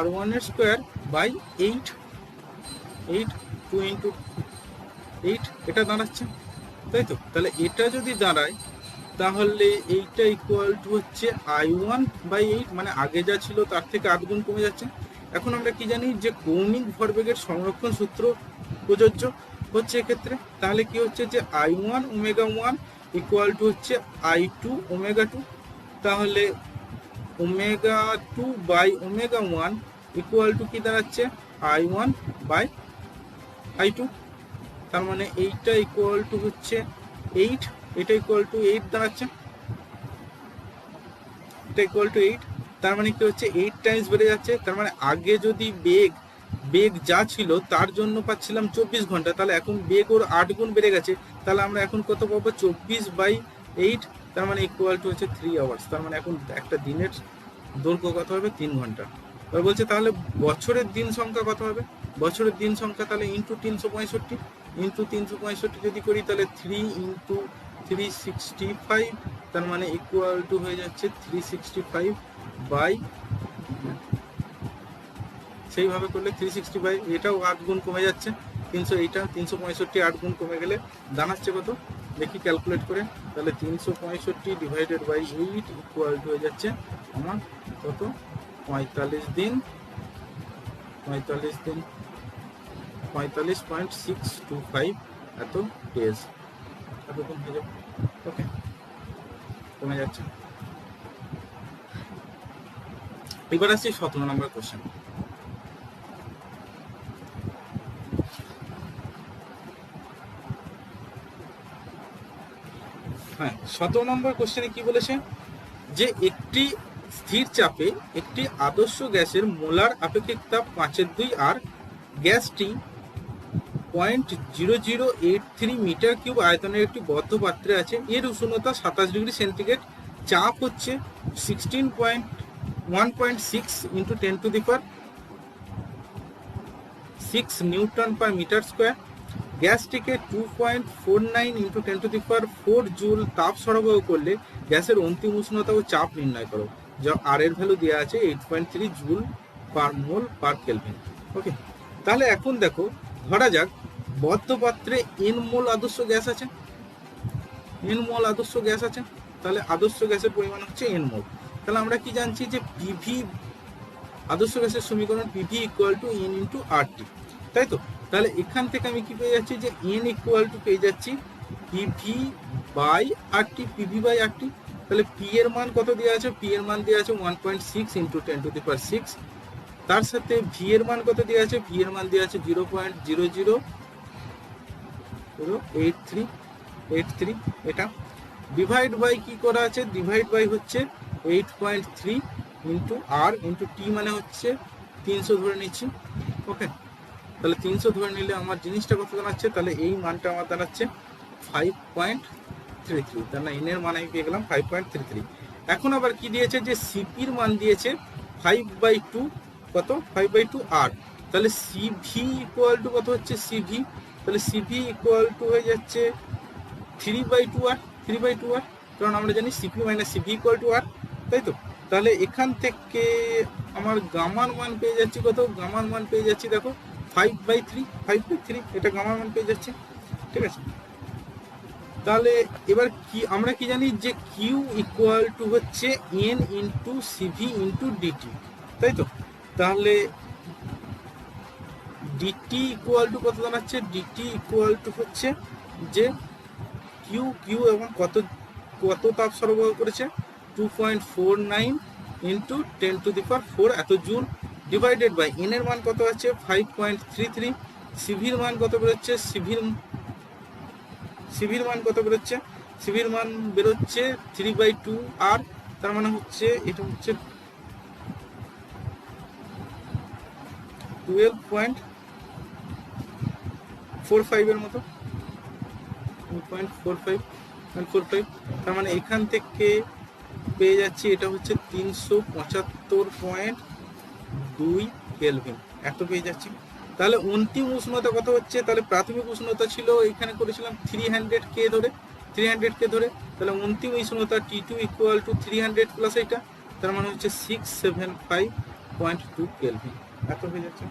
r1 এর স্কোয়ার বাই 8 2 ইন্টু 8, এটা দাঁড়াচ্ছে, তাই তো? তাহলে এটা যদি দাঁড়ায় তাহলে এইটা ইকুয়াল টু হচ্ছে i1/8, মানে আগে যা ছিল তার থেকে 8 গুণ কমে যাচ্ছে। এখন আমরা কি জানি যে কৌণিক ভরবেগের সংরক্ষণ সূত্র প্রযোজ্য হচ্ছে এক্ষেত্রে, তাহলে কি হচ্ছে যে i1 ওমেগা 1 ইকুয়াল টু হচ্ছে i2 ওমেগা 2, তাহলে omega 2 by omega 1 equal to কি দাঁড়াচ্ছে i1 বাই i2, তার মানে এইটা ইকুয়াল টু হচ্ছে 8, এটা ইকুয়াল টু 8 দাঁড়াচ্ছে, এটা ইকুয়াল টু 8, তার মানে কি হচ্ছে 8 টাইমস বেড়ে যাচ্ছে, তার মানে আগে যদি বেগ যা ছিল তার জন্য পাচ্ছিলাম 24 ঘন্টা, তাহলে এখন বেগ ওর 8 গুণ বেড়ে গেছে, তাহলে আমরা এখন কত পাবো 24/8, তার মানে ইকুয়াল টু হচ্ছে 3 আওয়ার্স, তার মানে এখন একটা দিনের দৈর্ঘ্য কত হবে 3 ঘন্টা। এবার বলছে তাহলে বছরের দিন সংখ্যা কত হবে, বছরের দিন সংখ্যা তাহলে ইন্টু 365 যদি করি তাহলে 3 ইন্টু 365, তার মানে ইকুয়াল টু হয়ে যাচ্ছে 365 বাই, সেইভাবে করলে 365, এটাও 8 গুণ কমে যাচ্ছে 300, এইটা 365 8 গুণ কমে গেলে দাঁড়াচ্ছে কত দেখি ক্যালকুলেট করে, তাহলে 365 ডিভাইডেড বাই 8 ইকুয়াল টু হয়ে যাচ্ছে আমার কত 45 দিন 45.625 এত ডেজ, এতক্ষণ হয়ে যাবে। ওকে, কমে যাচ্ছে। এবার আসছি 17 নম্বর কোশ্চেন। হ্যাঁ, 17 নম্বর কোশ্চেনে কি বলেছে যে একটি স্থির চাপে একটি আদর্শ গ্যাসের মোলার আপেক্ষিক তাপ 5/2 আর গ্যাসটি 0.0083 মিটার কিউব আয়তনের একটি বদ্ধ পাত্রে আছে, এর উষ্ণতা 27 ডিগ্রি সেন্টিগ্রেড, চাপ হচ্ছে 1.6 into 10⁶ newton per metre square, গ্যাসটিকে 2.49 ইন্টু 10⁴ জুল তাপ সরবরাহ করলে গ্যাসের অন্তিম উষ্ণতা ও চাপ নির্ণয় করো, যা আর এর ভ্যালু দেওয়া আছে 8.3 জুল পার মোল পার কেলভিন। ওকে, তাহলে এখন দেখো ধরা যাক বদ্ধ পাত্রে n মোল আদর্শ গ্যাস আছে, তাহলে আদর্শ গ্যাসের পরিমাণ হচ্ছে n মোল। তাহলে আমরা কি জানছি যে পিভি আদর্শ গ্যাসের সমীকরণ PV equal to n into RT, তাই তো? তাহলে এখান থেকে আমি কি পেয়ে যাচ্ছি, যে এন ইকুয়াল টু পেয়ে যাচ্ছি PV by RT, PV by RT. তাহলে পি এর মান কত দেওয়া আছে, পি এর মান দেওয়া আছে 1.6 ইন্টু 10⁶। তার সাথে ভি এর মান কত দেওয়া আছে, ভি এর মান দেওয়া আছে 0.00083 এটা ডিভাইড বাই কি করা আছে, ডিভাইড বাই হচ্ছে 8.3 ইন্টু আর ইন্টু টি মানে হচ্ছে 300 ধরে নিচ্ছি। ওকে, তাহলে 300 ধরে নিলে আমার জিনিসটা কত দাঁড়াচ্ছে, তাহলে এই মানটা আমার দাঁড়াচ্ছে 5.33। তার না এন এর মান আমি পেয়ে গেলাম 5.33। এখন আবার কি দিয়েছে, যে সিপির মান দিয়েছে 5/2, কত 5/2 আর। তাহলে সিভি ইকুয়াল টু কত হচ্ছে, সিভি, তাহলে সিভি ইকুয়াল টু হয়ে যাচ্ছে 3/2 আর, 3/2 আর, কারণ আমরা জানি CP minus CV equal to R, তাই তো। তাহলে এখান থেকে আমার গামার মান পেয়ে যাচ্ছি কত, গামার মান পেয়ে যাচ্ছি দেখো 5/3, এটা গামার মান পেয়ে যাচ্ছে। ঠিক আছে, তাহলে এবার কি আমরা কি জানি, যে কিউ ইকুয়াল টু হচ্ছে N into CV into DT, তাই তো। তাহলে ডিটি ইকুয়াল টু কত দাঁড়াচ্ছে, ডিটি ইকুয়াল টু হচ্ছে যে কিউ এবং কত তাপ সরবরাহ করেছে, 2.49 ইন্টু 10⁴ এত জুল, ডিভাইডেড বাই এন এর মান কত আছে 5.33, সিভির মান কত বেরোচ্ছে, সিভির মান কত বেরোচ্ছে, সিভির মান বেরোচ্ছে 3/2 আর, তার মানে হচ্ছে এটা হচ্ছে 12.45 এর মতো, 2.45, তার মানে এখান থেকে পেয়ে যাচ্ছি এটা হচ্ছে 375.2 কেলভিন, এত পেয়ে যাচ্ছি। তাহলে অন্তিম উষ্ণতা কত হচ্ছে, তাহলে প্রাথমিক উষ্ণতা ছিল এখানে করেছিলাম 300K ধরে, 300K ধরে, তাহলে অন্তিম উষ্ণতা T2 ইকুয়াল টু 300 প্লাস এটা, তার মানে হচ্ছে 675.2 কেলভিন, এত হয়ে যাচ্ছে।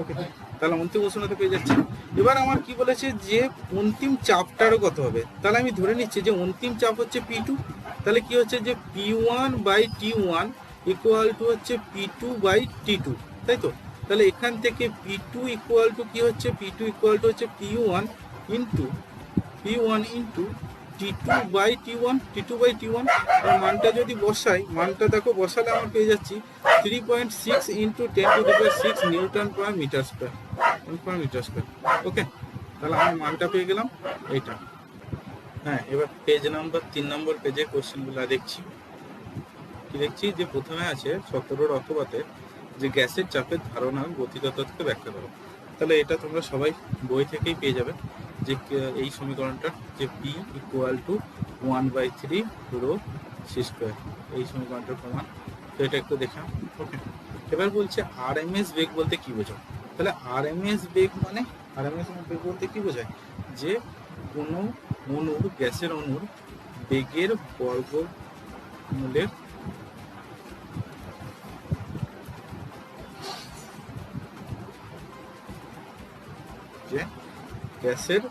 ওকে, তাহলে অন্তিম উষ্ণতা পেয়ে যাচ্ছে। এবার আমার কি বলেছে, যে অন্তিম চাপটারও কত হবে, তাহলে আমি ধরে নিচ্ছি যে অন্তিম চাপ হচ্ছে P2, তাহলে কি হচ্ছে, যে P1/T1 ইকুয়াল টু হচ্ছে P2/T2, তাই তো। তাহলে এখান থেকে P2 ইকুয়াল টু কি হচ্ছে, P2 ইকুয়াল টু হচ্ছে P1 ইন্টু T2/T1, আর মানটা যদি বসাই, মানটা দেখো বসালে আমার পেয়ে যাচ্ছি 3.6 into 10⁶ newton per metre square. Okay, তাহলে আমি মানটা পেয়ে গেলাম এইটা। হ্যাঁ, এবার পেজ নাম্বার 3 নম্বর পেজে কোশ্চেনগুলো দেখছি। কি দেখছি, যে প্রথমে আছে 17 অথবাতে যে গ্যাসের চাপের ধারণা গতিতত্ত্বকে ব্যাখ্যা করো। তাহলে এটা তোমরা সবাই বই থেকেই পেয়ে যাবে, যে এই সমীকরণটা, যে P equal to 1/3 rho C square, এই সমীকরণটার প্রমাণ। তো এটা একটু দেখা। ওকে, এবার বলছে আরএমএস বেগ বলতে কি বোঝো। তাহলে আরএমএস বেগ বলতে কি বোঝায়, যে কোনো অণুর, গ্যাসের অণুর বেগের বর্গমূলের যে গ্যাসের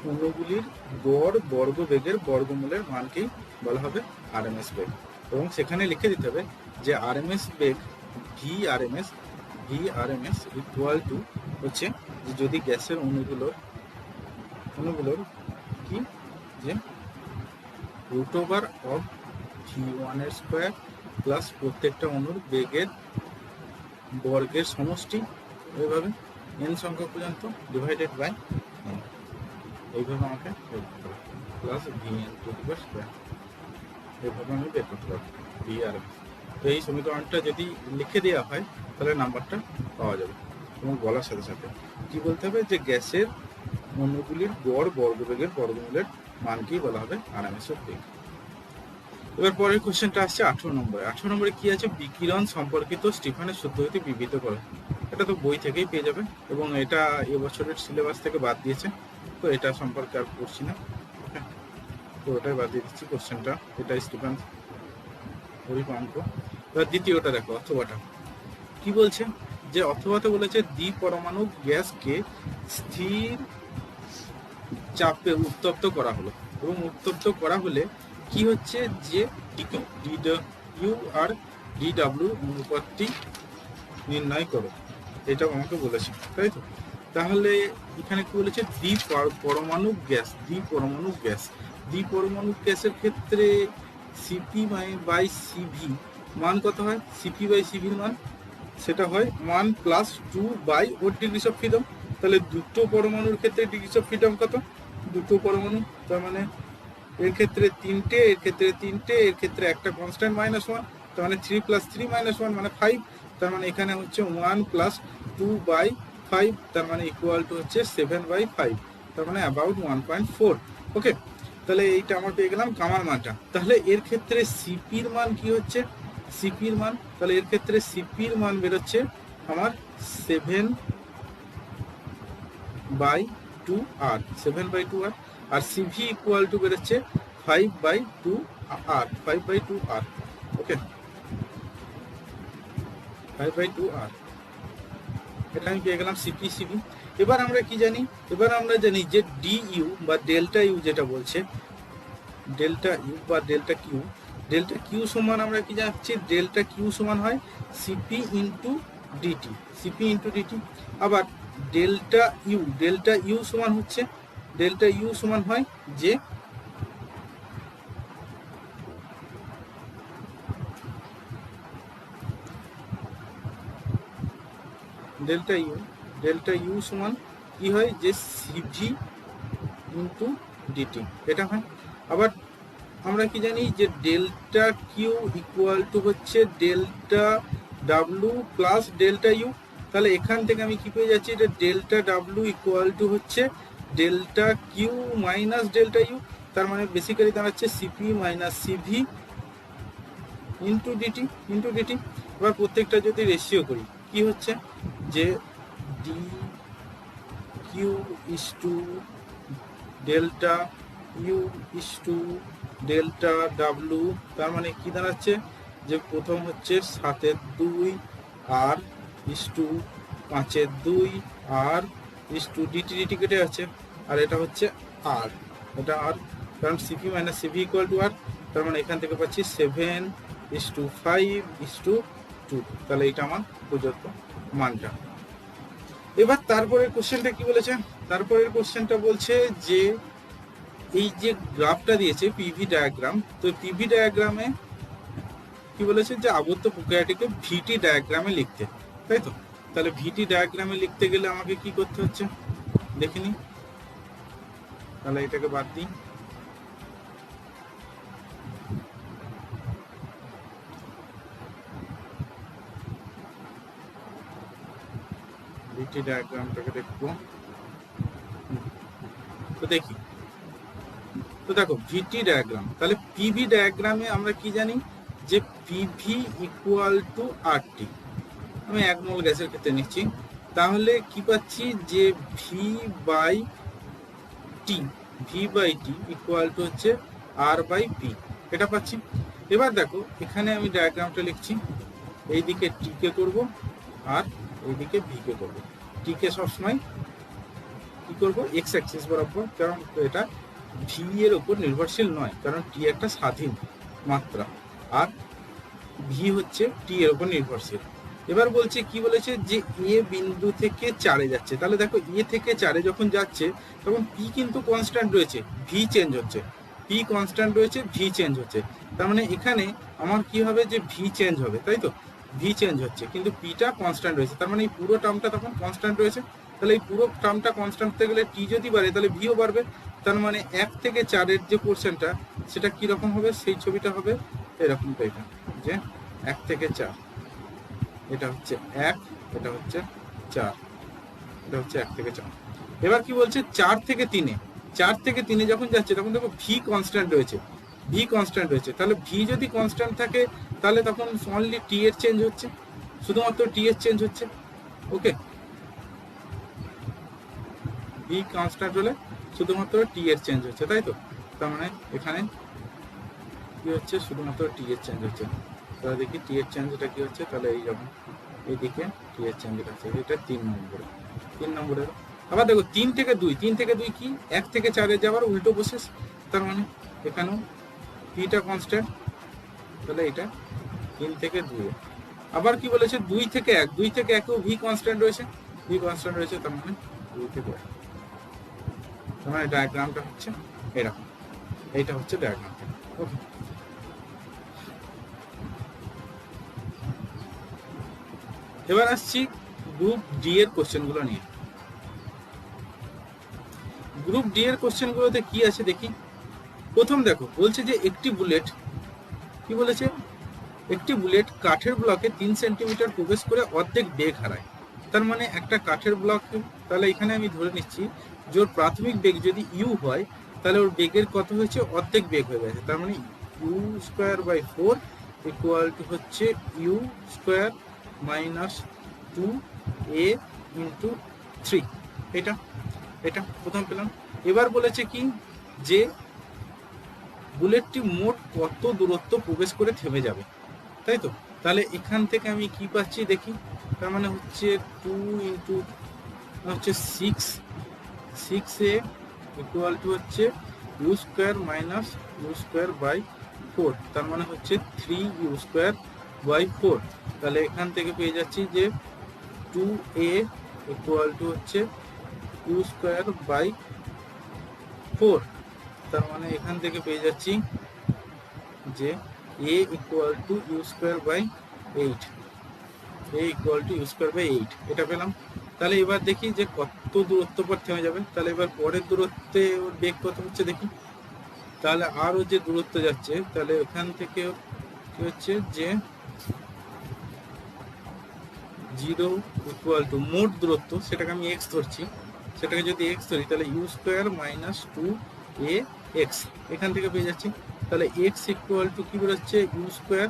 অণুগুলির গড় বর্গবেগের বর্গমূলের মানকেই বলা হবে আরএমএস বেগ, এবং সেখানে লিখে দিতে হবে যে RMS beg V RMS equal to হচ্ছে, যে যদি গ্যাসের অণুগুলোর কি, যে √অফ v1 এর স্কোয়ার প্লাস প্রত্যেকটা অণুর বেগের বর্গের সমষ্টি, এইভাবে n সংখ্যা পর্যন্ত ডিভাইডেড বাই n, এইভাবে আমাকে বের করতে হবে, প্লাস vn² স্কোয়ার, এইভাবে আমি বের করতে পারবো ভিআরএমএস। তো এই সমীকরণটা যদি লিখে দেওয়া হয় তাহলে নাম্বারটা পাওয়া যাবে। এবং বলার সাথে সাথে কি বলতে হবে, যে গ্যাসের অণুগুলির গড় বর্গবেগের বর্গমূলের মানকেই বলা হবে আরএমএস বেগ। এবার পরের কোশ্চেনটা আসছে 18 নম্বরে। 18 নম্বরে কি আছে, বিকিরণ সম্পর্কিত স্টিফানের সূত্র হতে বিবৃত করো। এটা তো বই থেকেই পেয়ে যাবে, এবং এটা এবছরের সিলেবাস থেকে বাদ দিয়েছে, তো এটা সম্পর্কে আর পড়ছি না। তো ওটাই বাদ দিয়ে দিচ্ছি কোশ্চেনটা, এটা স্টিফান অঙ্ক। এবার দ্বিতীয়টা দেখো, অথবাটা কি বলছে, যে অথবাতে বলেছে দ্বিপরমাণু গ্যাসকে স্থির চাপে উত্তপ্ত করা হলো, এবং উত্তপ্ত করা হলে কি হচ্ছে, যে ডিডব্লিউ আর ডিডব্লিউ অনুপাতটি নির্ণয় করো, এটা আমাকে বলেছে, তাই তো। তাহলে এখানে কি বলেছে দ্বিপরমাণু গ্যাসের ক্ষেত্রে সিপি বাই সিভি মান কত হয়? সিপি বাই সিভির মান সেটা হয় 1+2 ওর ডিগ্রিজ অফ ফ্রিডম। তাহলে দুটো পরমাণুর ক্ষেত্রে ডিগ্রিজ অফ ফ্রিডম কত? দুটো পরমাণু, তার মানে এর ক্ষেত্রে তিনটে, এর ক্ষেত্রে তিনটে, এর ক্ষেত্রে একটা কনস্ট্যান্ট -1, তার মানে 3 + 3 -1 মানে 5। তার মানে এখানে হচ্ছে 1+2/5, তার মানে ইকুয়াল টু হচ্ছে 7/5, তার মানে অ্যাবাউট 1.4। ওকে, তাহলে এইটা আমরা পেয়ে গেলাম গামার মানটা। তাহলে এর ক্ষেত্রে সিপির মান কি হচ্ছে? সিপির মান, তাহলে এর ক্ষেত্রে সিপির মান বেরোচ্ছে আমার 7/2R, 7/2R, R CV equal to বেরোচ্ছে 5/2R, 5/2R। ওকে, 5/2R, এটা আমি পেয়ে গেলাম সিপি সিভি। এবার আমরা কি জানি? এবার আমরা জানি যে ডিইউ বা ডেল্টা ইউ যেটা বলছে, ডেল্টা ইউ বা ডেল্টা কিউ সমান আমরা কি জানছি? ডেল্টা কিউ সমান হয় CP into DT, CP into DT. আবার ডেল্টা ইউ সমান হচ্ছে, ডেল্টা ইউ সমান হয় যে ডেল্টা ইউ সমান কি হয়? যে সিভি ইন্টু ডিটি, এটা হয়। আবার আমরা কি জানি? যে ডেল্টা কিউ ইকুয়াল টু হচ্ছে delta W plus delta U. তাহলে এখান থেকে আমি কি পেয়ে যাচ্ছি? যে ডেল্টা ডাব্লু ইকুয়াল টু হচ্ছে delta Q minus delta U, তার মানে বেসিক্যালি দাঁড়াচ্ছে CP minus CV into DT. এবার প্রত্যেকটা যদি রেশিও করি, কি হচ্ছে? যে D Q is to delta U is to delta W, তার মানে কি দাঁড়াচ্ছে? যে প্রথম হচ্ছে 7/2 আর is two 5/2 R is to dT কেটে আছে, আর এটা হচ্ছে আর, এটা আর, কারণ CP minus CV equal to R, তার মানে এখান থেকে পাচ্ছি 7:5:2। তাহলে এটা আমার প্রযুক্ত মানটা। এবার তারপরের কোশ্চেনটা কি বলেছে? তারপরের কোশ্চেনটা বলছে যে এই যে গ্রাফটা দিয়েছে পিভি ডায়াগ্রাম, তো পিভি ডায়াগ্রামে কি বলেছে? যে আবদ্ধ প্রক্রিয়াটিকে ভিটি ডায়াগ্রামে লিখতে, তাই তো? তাহলে ভিটি ডায়াগ্রামে লিখতে গেলে আমাকে কি করতে হচ্ছে দেখিনি। তাহলে এটাকে বাদ দিই, ভিটি ডায়াগ্রামটাকে দেখবো। তো দেখি, তো দেখো ভিটি ডায়াগ্রাম, তাহলে পিভি ডায়াগ্রামে আমরা কি জানি? যে পিভি ইকুয়াল টু আরটি। আমি 1 মোল গ্যাসের ক্ষেত্রে নিচ্ছি, তাহলে কি পাচ্ছি? যে V by T equal to হচ্ছে আর বাই পি, এটা পাচ্ছি। এবার দেখো এখানে আমি ডায়াগ্রামটা লিখছি, এইদিকে টিকে করব আর এইদিকে ভিকে করব। টিকে সবসময় কি করব? এক্স অ্যাক্সিস বরাবর, কারণ এটা ভি এর উপর নির্ভরশীল নয়, কারণ টি একটা স্বাধীন মাত্রা, আর ভি হচ্ছে টি এর উপর নির্ভরশীল। এবার বলছে কি বলেছে? যে এ বিন্দু থেকে 4-এ যাচ্ছে, তাহলে দেখো এ থেকে 4-এ যখন যাচ্ছে তখন পি কিন্তু কনস্ট্যান্ট রয়েছে, ভি চেঞ্জ হচ্ছে, পি কনস্ট্যান্ট রয়েছে, ভি চেঞ্জ হচ্ছে। তার মানে এখানে আমার কি হবে? যে ভি চেঞ্জ হবে, তাই তো? ভি চেঞ্জ হচ্ছে কিন্তু পিটা কনস্ট্যান্ট রয়েছে, তার মানে এই পুরো টার্মটা তখন কনস্ট্যান্ট রয়েছে। তাহলে এই পুরো টার্মটা কনস্ট্যান্ট হতে গেলে টি যদি বাড়ে তাহলে ভিও বাড়বে। তার মানে 1 থেকে 4-এর যে পোর্শনটা সেটা কিরকম হবে? সেই ছবিটা হবে এরকম টাইপের, যে 1 থেকে 4, এটা হচ্ছে 1, এটা হচ্ছে 4, এটা হচ্ছে 1 থেকে 4। এবার কি বলছে? 4 থেকে 3-এ, 4 থেকে 3-এ যখন যাচ্ছে তখন দেখো ভি কনস্ট্যান্ট রয়েছে, ভি কনস্ট্যান্ট রয়েছে। তাহলে ভি যদি কনস্ট্যান্ট থাকে তাহলে তখন অনলি টি এর চেঞ্জ হচ্ছে, শুধুমাত্র টি এর চেঞ্জ হচ্ছে। ওকে, ভি কনস্ট্যান্ট হলে শুধুমাত্র টি এর চেঞ্জ হচ্ছে, তাই তো? তার মানে এখানে কি হচ্ছে? শুধুমাত্র টি এর চেঞ্জ হচ্ছে। তাহলে দেখি টি এর চেঞ্জটা কি হচ্ছে। তাহলে এই যখন এইদিকে টি এর চেঞ্জটা আছে, এটা 3 নম্বরে। আবার দেখো 3 থেকে 2, 3 থেকে 2 কি? 1 থেকে 4-এ যাওয়ার উল্টো প্রসেস, তার মানে এখানেও পিটা কনস্ট্যান্ট, তাহলে এটা 3 থেকে 2-এ। আবার কি বলেছে? 2 থেকে 1, 2 থেকে 1-এও ভি কনস্ট্যান্ট রয়েছে, তার মানে ইউতে করে। তার মানে ডায়াগ্রামটা হচ্ছে এরকম, এইটা হচ্ছে ডায়াগ্রামটা। ওকে, এবার আসছি গ্রুপ ডি এর কোশ্চেনগুলো নিয়ে। গ্রুপ ডি এর কোশ্চেনগুলোতে কি আছে দেখি। প্রথম দেখো, বলছে যে একটি বুলেট, কি বলেছে, একটি বুলেট কাঠের ব্লকে 3 সেন্টিমিটার প্রবেশ করে অর্ধেক বেগ হারায়। তার মানে একটা কাঠের ব্লক, তাহলে এখানে আমি ধরে নিচ্ছি যে ওর প্রাথমিক বেগ যদি ইউ হয়, তাহলে ওর বেগের কত হয়েছে, অর্ধেক বেগ হয়ে গেছে। তার মানে U square by 4 equal to হচ্ছে U square minus 2a into 3। এটা এটা প্রথম পেলাম। এবার বলেছে কি যে বুলেটটি মোট কত দূরত্ব প্রবেশ করে থেমে যাবে, তাই তো। তাহলে এখান থেকে আমি কি পাচ্ছি দেখি, তার মানে হচ্ছে 2 ইন্টু হচ্ছে 6a ইকুয়াল টু হচ্ছে U square minus U square by 4, তার মানে হচ্ছে 3u স্কোয়ার বাই 4। তাহলে এখান থেকে পেয়ে যাচ্ছি যে 2a ইকুয়াল টু হচ্ছে ইউ স্কোয়ার বাই 4। তার মানে এখান থেকে পেয়ে যাচ্ছি যে a equal to U square by 8, a equal to U square by 8, এটা পেলাম। তাহলে এবার দেখি যে কত দূরত্ব পর থেমে যাবে। তাহলে এবার পরের দূরত্বে ওর বেগ কত হচ্ছে দেখি। তাহলে আরও যে দূরত্ব যাচ্ছে, তাহলে এখান থেকে কি হচ্ছে যে 0 ইকুয়াল টু মোট দূরত্ব, সেটাকে আমি এক্স ধরছি, সেটাকে যদি এক্স ধরি তাহলে you square minus 2a x, এখান থেকে পেয়ে যাচ্ছি। তাহলে এক্স ইকুয়াল টু কি বেরোচ্ছে, ইউ স্কোয়ার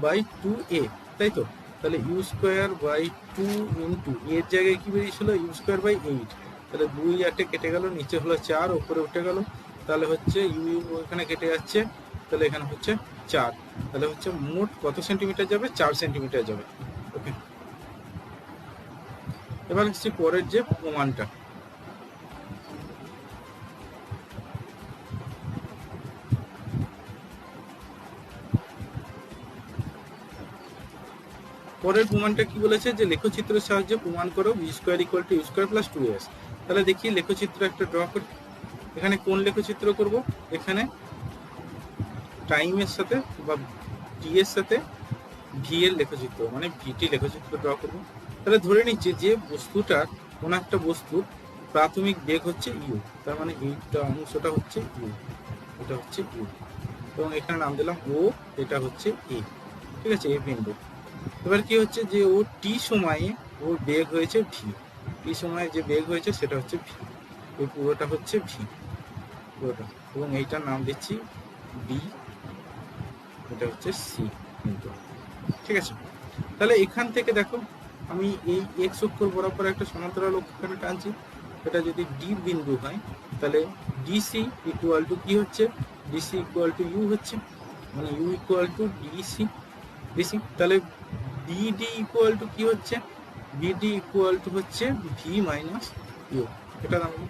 বাই 2a, তাই তো। তাহলে ইউ স্কোয়ার বাই 2 ইন্টু এর জায়গায় কি বেরিয়েছিল, ইউ স্কোয়ার বাই 8। তাহলে 2 8 কেটে গেল, নিচে হলো 4, ওপরে উঠে গেল, তাহলে হচ্ছে ইউ এখানে কেটে যাচ্ছে, তাহলে এখানে হচ্ছে 4। তাহলে হচ্ছে মোট কত সেন্টিমিটার যাবে, 4 সেন্টিমিটার যাবে। ওকে, এবার হচ্ছে পরের যে প্রমাণটা। পরের প্রমাণটা কি বলেছে যে লেখচিত্রের সাহায্যে প্রমাণ করো B square equal to U square plus 2s। তাহলে দেখি লেখচিত্র একটা ড্র করি। এখানে কোন লেখচিত্র করব, এখানে টাইমের সাথে বা টি এর সাথে ভি এর লেখচিত্র, মানে ভিটি লেখচিত্র ড্র করব। তাহলে ধরে নিচ্ছি যে বস্তুটার, কোন একটা বস্তুর প্রাথমিক বেগ হচ্ছে ইউ, তার মানে এইটা অংশটা হচ্ছে ইউ, এটা হচ্ছে ইউ, এবং এখানে নাম দিলাম ও, এটা হচ্ছে এ, ঠিক আছে, এ বিন্দু। এবার কি হচ্ছে যে ও টি সময়ে ওর বেগ হয়েছে ভি, টি সময়ে যে বেগ হয়েছে সেটা হচ্ছে ভি, এই পুরোটা হচ্ছে ভি পুরোটা, এবং এইটার নাম দিচ্ছি বি, এটা হচ্ছে সি বিন্দু, ঠিক আছে। তাহলে এখান থেকে দেখো আমি এই এক্স অক্ষর বরাবর একটা সমান্তরাল অক্ষরে টানছি, এটা যদি ডি বিন্দু হয় তাহলে ডিসি ইকুয়াল টু কি হচ্ছে, ডিসি ইকুয়াল টু ইউ হচ্ছে, মানে U equal to DC, DC. তাহলে বিডি ইকুয়াল টু কি হচ্ছে, বিডি ইকুয়াল টু হচ্ছে ভি মাইনাস ইউ, এটা দাঁড়াবে।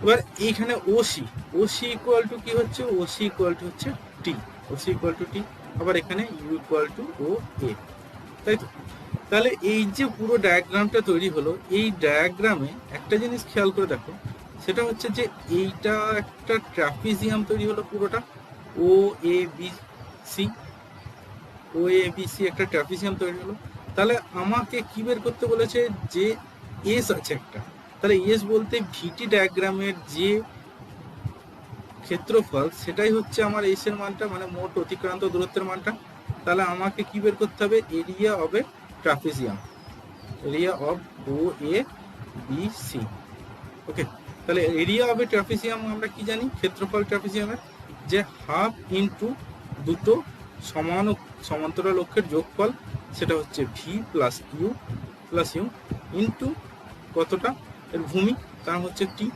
এবার এইখানে ওসি, ওসি ইকুয়াল টু কি হচ্ছে, ওসি ইকুয়াল টু হচ্ছে টি, ওসি ইকুয়াল টু টি। আবার এখানে ইউ ইকুয়াল টু ও এ, তাই তো। তাহলে এই যে পুরো ডায়াগ্রামটা তৈরি হলো, এই ডায়াগ্রামে একটা জিনিস খেয়াল করে দেখো, সেটা হচ্ছে যে এইটা একটা ট্রাপিজিয়াম তৈরি হলো পুরোটা, ও A B C, O A B C একটা ট্রাপিজিয়াম তৈরি হলো। তাহলে আমাকে কি বের করতে বলেছে, যে এস আছে একটা, তাহলে এস বলতে ভিটি ডায়াগ্রামের যে ক্ষেত্রফল সেটাই হচ্ছে আমার এস এর মানটা, মানে মোট অতিক্রান্ত দূরত্বের মানটা। তাহলে আমাকে কি বের করতে হবে, area of a trapezium, area of O A B C. Okay, তাহলে এরিয়া অফ এ ট্রাপিজিয়াম আমরা কি জানি, ক্ষেত্রফল ট্রাপিজিয়ামের যে হাফ ইন্টু দুটো সমান্তরাল অক্ষের যোগফল, সেটা হচ্ছে ভি প্লাস ইউ ইন্টু কতটা, এর ভূমি, তার হচ্ছে টি।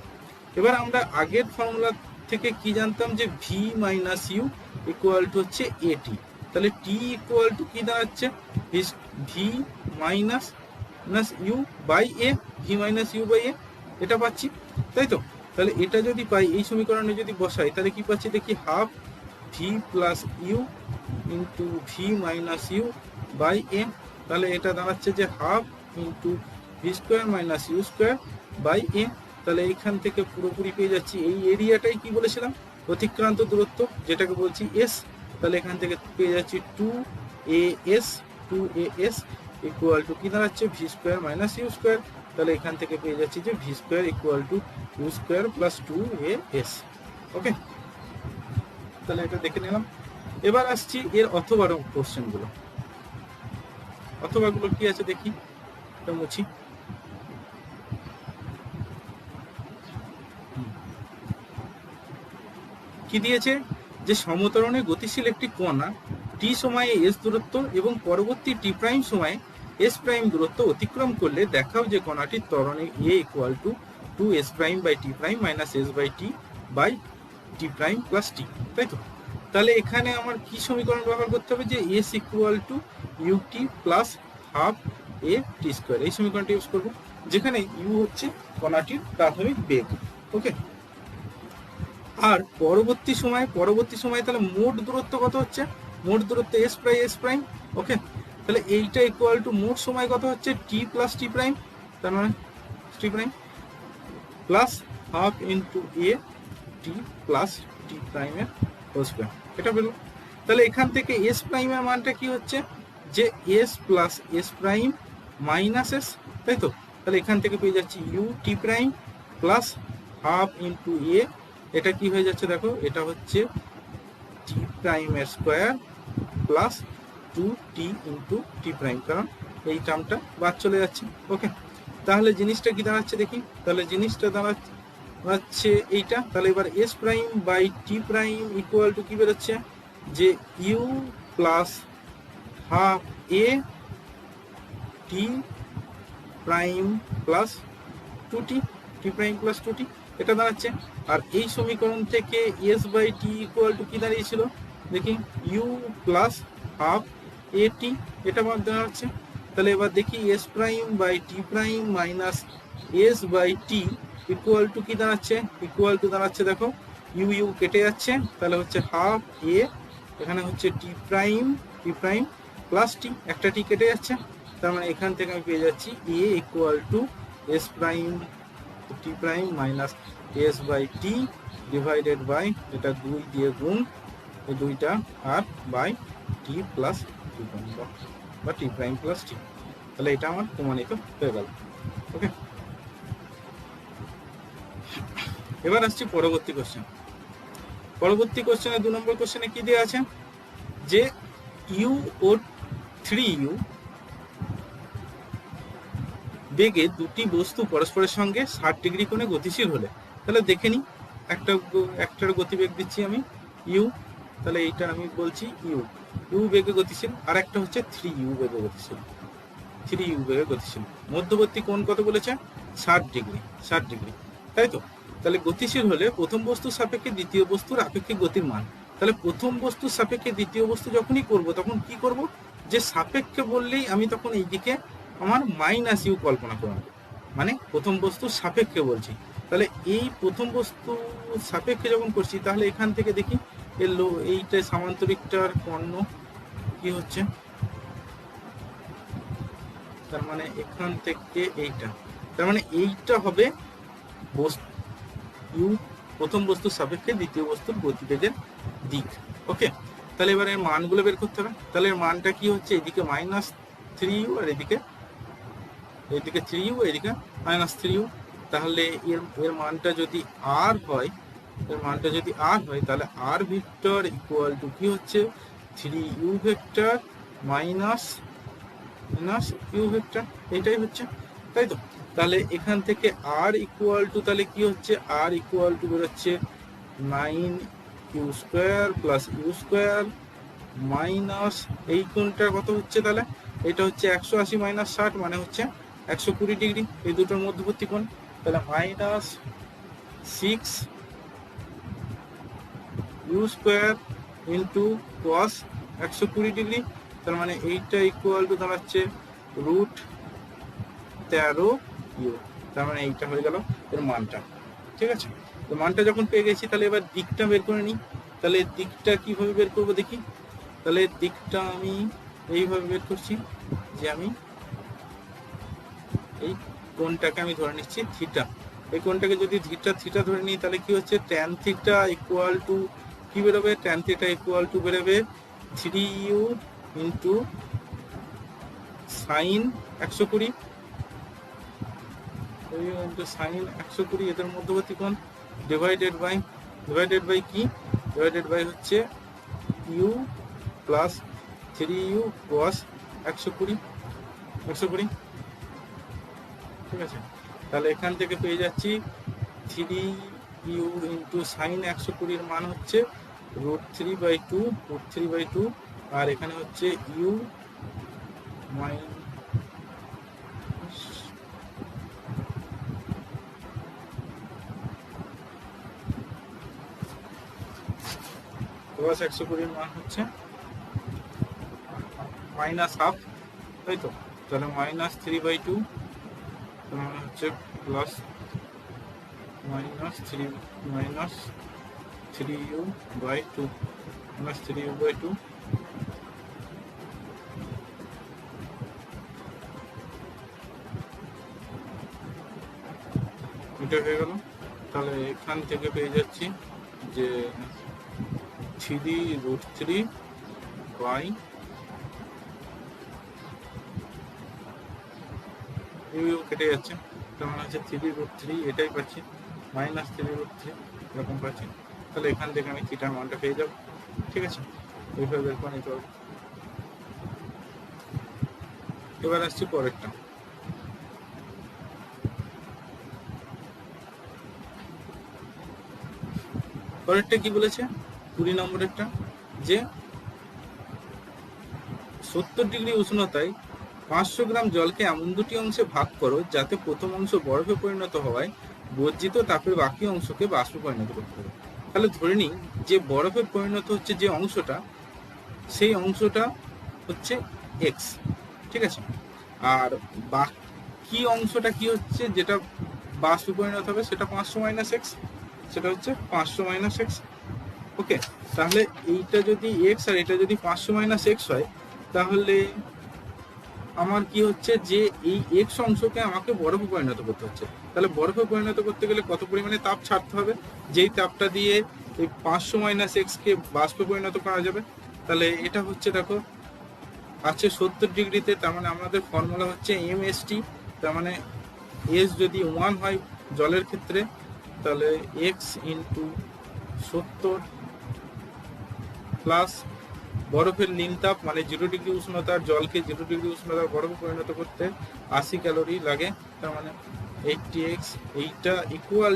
এবার আমরা আগের ফর্মুলা থেকে কি জানতাম যে V minus U equal to হচ্ছে এটি, তাহলে টি ইকুয়াল টু কি দাঁড়াচ্ছে, V minus U by A, V minus U by A, এটা পাচ্ছি, তাই তো। তাহলে এটা যদি পাই, এই সমীকরণে যদি বসাই, তাহলে কি পাচ্ছি দেখি, half V plus U into V minus U by A, তাহলে এটা দাঁড়াচ্ছে যে half into V square minus U square by A. তাহলে এইখান থেকে পুরোপুরি পেয়ে যাচ্ছি এই এরিয়াটাই কি বলেছিলাম, অতিক্রান্ত দূরত্ব, যেটাকে বলছি এস। তাহলে এখান থেকে পেয়ে যাচ্ছি 2as, 2as ইকুয়াল টু কি দাঁড়াচ্ছে, V square minus U square. তাহলে এখান থেকে পেয়ে যাচ্ছি যে V square equal to U square plus 2as। Okay, তাহলে এটা দেখে নিলাম। এবার আসছি এর অথবা কোশ্চেনগুলো। অথবাগুলো কি আছে দেখি, এটা মুছি। কি দিয়েছে, যে সমতরণে গতিশীল একটি কণা টি সময়ে এস দূরত্ব এবং পরবর্তী টি প্রাইম সময়ে এস প্রাইম দূরত্ব অতিক্রম করলে দেখাও যে কণাটির ত্বরণে A equal to 2s prime by T prime minus S by T by T prime plus T, তাই তো? তাহলে এখানে আমার কি সমীকরণ ব্যবহার করতে হবে, যে S equal to UT plus half A T square, এই সমীকরণটি ইউজ করবো, যেখানে ইউ হচ্ছে কণাটির প্রাথমিক বেগ। ওকে, আর পরবর্তী সময় তাহলে মোট দূরত্ব কত হচ্ছে, মোট দূরত্ব এস প্রাইম। ওকে, তাহলে এইটা ইকুয়াল টু মোট সময় কত হচ্ছে, টি প্লাস টি প্রাইম, তার মানে টি প্রাইম প্লাস হাফ ইন্টু এ টি প্লাস টি প্রাইমের হোল স্কোয়ার, এটা পেল। তাহলে এখান থেকে এস প্রাইমের মানটা কি হচ্ছে, যে S plus S prime minus S, তাই তো? তাহলে এখান থেকে পেয়ে যাচ্ছি U T prime plus half into A, এটা কি হয়ে যাচ্ছে দেখো, এটা হচ্ছে টি প্রাইমের square plus 2t into T prime, কারণ এই টার্মটা বাদ চলে যাচ্ছে। ওকে, তাহলে জিনিসটা কি দাঁড়াচ্ছে দেখি, তাহলে জিনিসটা দাঁড়াচ্ছে এইটা। তাহলে এবার S prime by T prime equal to কি বেরোচ্ছে, যে U plus half A T prime plus 2t, T prime plus 2t, এটা দাঁড়াচ্ছে। আর এই সমীকরণ থেকে S by T equal to কি দাঁড়িয়েছিল দেখি, U plus half A T, এটা দাঁড়াচ্ছে। তাহলে এবার দেখি S prime by T prime minus S by T equal to কি দাঁড়াচ্ছে, ইকুয়াল টু দাঁড়াচ্ছে দেখো, ইউ ইউ কেটে যাচ্ছে, তাহলে হচ্ছে হাফ এ, এখানে হচ্ছে টি প্রাইম প্লাস টি, একটা টি কেটে যাচ্ছে, তার মানে এখান থেকে আমি পেয়ে যাচ্ছি A equal to S prime T prime minus S by T divided by, এটা 2 দিয়ে গুণ এই দুইটা, আর by T plus T prime বা টি প্রাইম প্লাস টি। তাহলে এটা আমার প্রমাণিত হয়ে গেল। ওকে, এবার আসছি পরবর্তী কোশ্চেন। পরবর্তী কোশ্চেনে 2 নম্বর কোশ্চেনে কি দেওয়া আছে, যে ইউ ও 3u বেগে দুটি বস্তু পরস্পরের সঙ্গে 60 ডিগ্রি কোণে গতিশীল হলে, তাহলে দেখে নি, একটার গতিবেগ দিচ্ছি আমি ইউ, তাহলে এইটা আমি বলছি ইউ বেগে গতিশীল, আর একটা হচ্ছে 3u বেগে গতিশীল, মধ্যবর্তী কোণ কত বলেছে, 60 ডিগ্রি, তাই তো? তাহলে গতিশীল হলে প্রথম বস্তুর সাপেক্ষে দ্বিতীয় বস্তুর আপেক্ষিক গতির মান, তাহলে প্রথম বস্তুর সাপেক্ষে দ্বিতীয় বস্তু যখনই করব তখন কি করব, যে সাপেক্ষে বললেই আমি তখন এইদিকে আমার মাইনাস ইউ কল্পনা করব, মানে প্রথম বস্তুর সাপেক্ষে বলছি। তাহলে এই প্রথম বস্তু সাপেক্ষে যখন করছি, তাহলে এখান থেকে দেখি এইটা সামান্তরিকটার কর্ণ কি হচ্ছে, তার মানে এখান থেকে এইটা, তার মানে এইটা হবে ইউ প্রথম বস্তুর সাপেক্ষে দ্বিতীয় বস্তুর গতিবেগের দিক। ওকে, তাহলে এবার এর মানগুলো বের করতে হবে। তাহলে এর মানটা কি হচ্ছে, এদিকে মাইনাস 3u আর এদিকে 3u, এদিকে মাইনাস 3u। তাহলে এর মানটা যদি আর হয়, তাহলে আর ভেক্টর ইকুয়াল টু কি হচ্ছে, 3u vector minus you vector, এটাই হচ্ছে, তাই তো? তাহলে এখান থেকে আর ইকুয়াল টু, তাহলে কি হচ্ছে, আর ইকুয়াল টু বেরোচ্ছে 9u square plus U square minus এই কোণটা কত হচ্ছে, তাহলে এটা হচ্ছে 180 মাইনাস 60, মানে হচ্ছে 120 ডিগ্রি, এই দুটোর মধ্যবর্তী কোণ। তাহলে minus 6u square into cos 120 degree, তার মানে এইটা ইকুয়াল টু দাঁড়াচ্ছে √13u, তার মানে এইটা হয়ে গেল এর মানটা। ঠিক আছে, তো মানটা যখন পেয়ে গেছি, তাহলে এবার দিকটা বের করে নিই। তাহলে দিকটা কিভাবে বের করবো দেখি, তাহলে দিকটা আমি এইভাবে বের করছি, যে আমি এই কোণটাকে আমি ধরে নিচ্ছি থিটা। এই কোণটাকে যদি থিটা ধরে নিই তাহলে কি হচ্ছে, ট্যান থিটা ইকুয়াল টু কি বেরোবে, ট্যান থিটা ইকুয়াল টু বেরোবে 3u into sign 120 into sign 120, এদের মধ্যবর্তী কোণ, ডিভাইডেড বাই কি, ডিভাইডেড বাই হচ্ছে ইউ প্লাস 3u cos 120, ঠিক আছে। তাহলে এখান থেকে পেয়ে যাচ্ছি 3u ইন্টু সাইন 120 মান হচ্ছে √3/2, আর এখানে হচ্ছে ইউ মাইনাস cos 120 মান হচ্ছে -12, তাই তো। তাহলে -3/2, মানে হচ্ছে প্লাস -3u/2 এটা হয়ে গেল। তাহলে এখান থেকে পেয়ে যাচ্ছি যে 3√3 বাই ইউ কেটে যাচ্ছে, তার মানে হচ্ছে 3√3, এটাই পাচ্ছি -3√3 এরকম পাচ্ছি। তাহলে এখান থেকে আমি থিটার মানটা পেয়ে যাব, ঠিক আছে। এইভাবে বের করে নিতে হবে। এবার আসছি পরেরটা। পরেরটা কি বলেছে, 20 নম্বরেরটা, যে 70 ডিগ্রি উষ্ণতায় 500 গ্রাম জলকে এমন দুটি অংশে ভাগ করো যাতে প্রথম অংশ বরফে পরিণত হওয়ায় বর্জিত তাপের বাকি অংশকে বাষ্পে পরিণত করতে হবে। তাহলে ধরে নিই যে বরফে পরিণত হচ্ছে যে অংশটা, সেই অংশটা হচ্ছে এক্স, ঠিক আছে। আর বাকি অংশটা কি হচ্ছে, যেটা বাষ্পে পরিণত হবে সেটা 500 - x, সেটা হচ্ছে 500 - x, ওকে। তাহলে এইটা যদি এক্স আর এটা যদি 500 - x হয়, তাহলে আমার কি হচ্ছে যে এই এক্স অংশকে আমাকে বরফে পরিণত করতে হচ্ছে। তাহলে বরফে পরিণত করতে গেলে কত পরিমাণে তাপ ছাড়তে হবে, যেই তাপটা দিয়ে এই 500 - x কে বাষ্পে পরিণত করা যাবে। তাহলে এটা হচ্ছে দেখো আছে 70 ডিগ্রিতে, তার মানে আমাদের ফর্মুলা হচ্ছে MST, তার মানে এস যদি 1 হয় জলের ক্ষেত্রে, তাহলে এক্স ইন্টু 70 প্লাস বরফের লিন তাপ, মানে 0 ডিগ্রি উষ্ণতার জলকে 0 ডিগ্রি উষ্ণতার বরফে পরিণত করতে 80 ক্যালোরি লাগে, তার মানে 80x। এইটা ইকুয়াল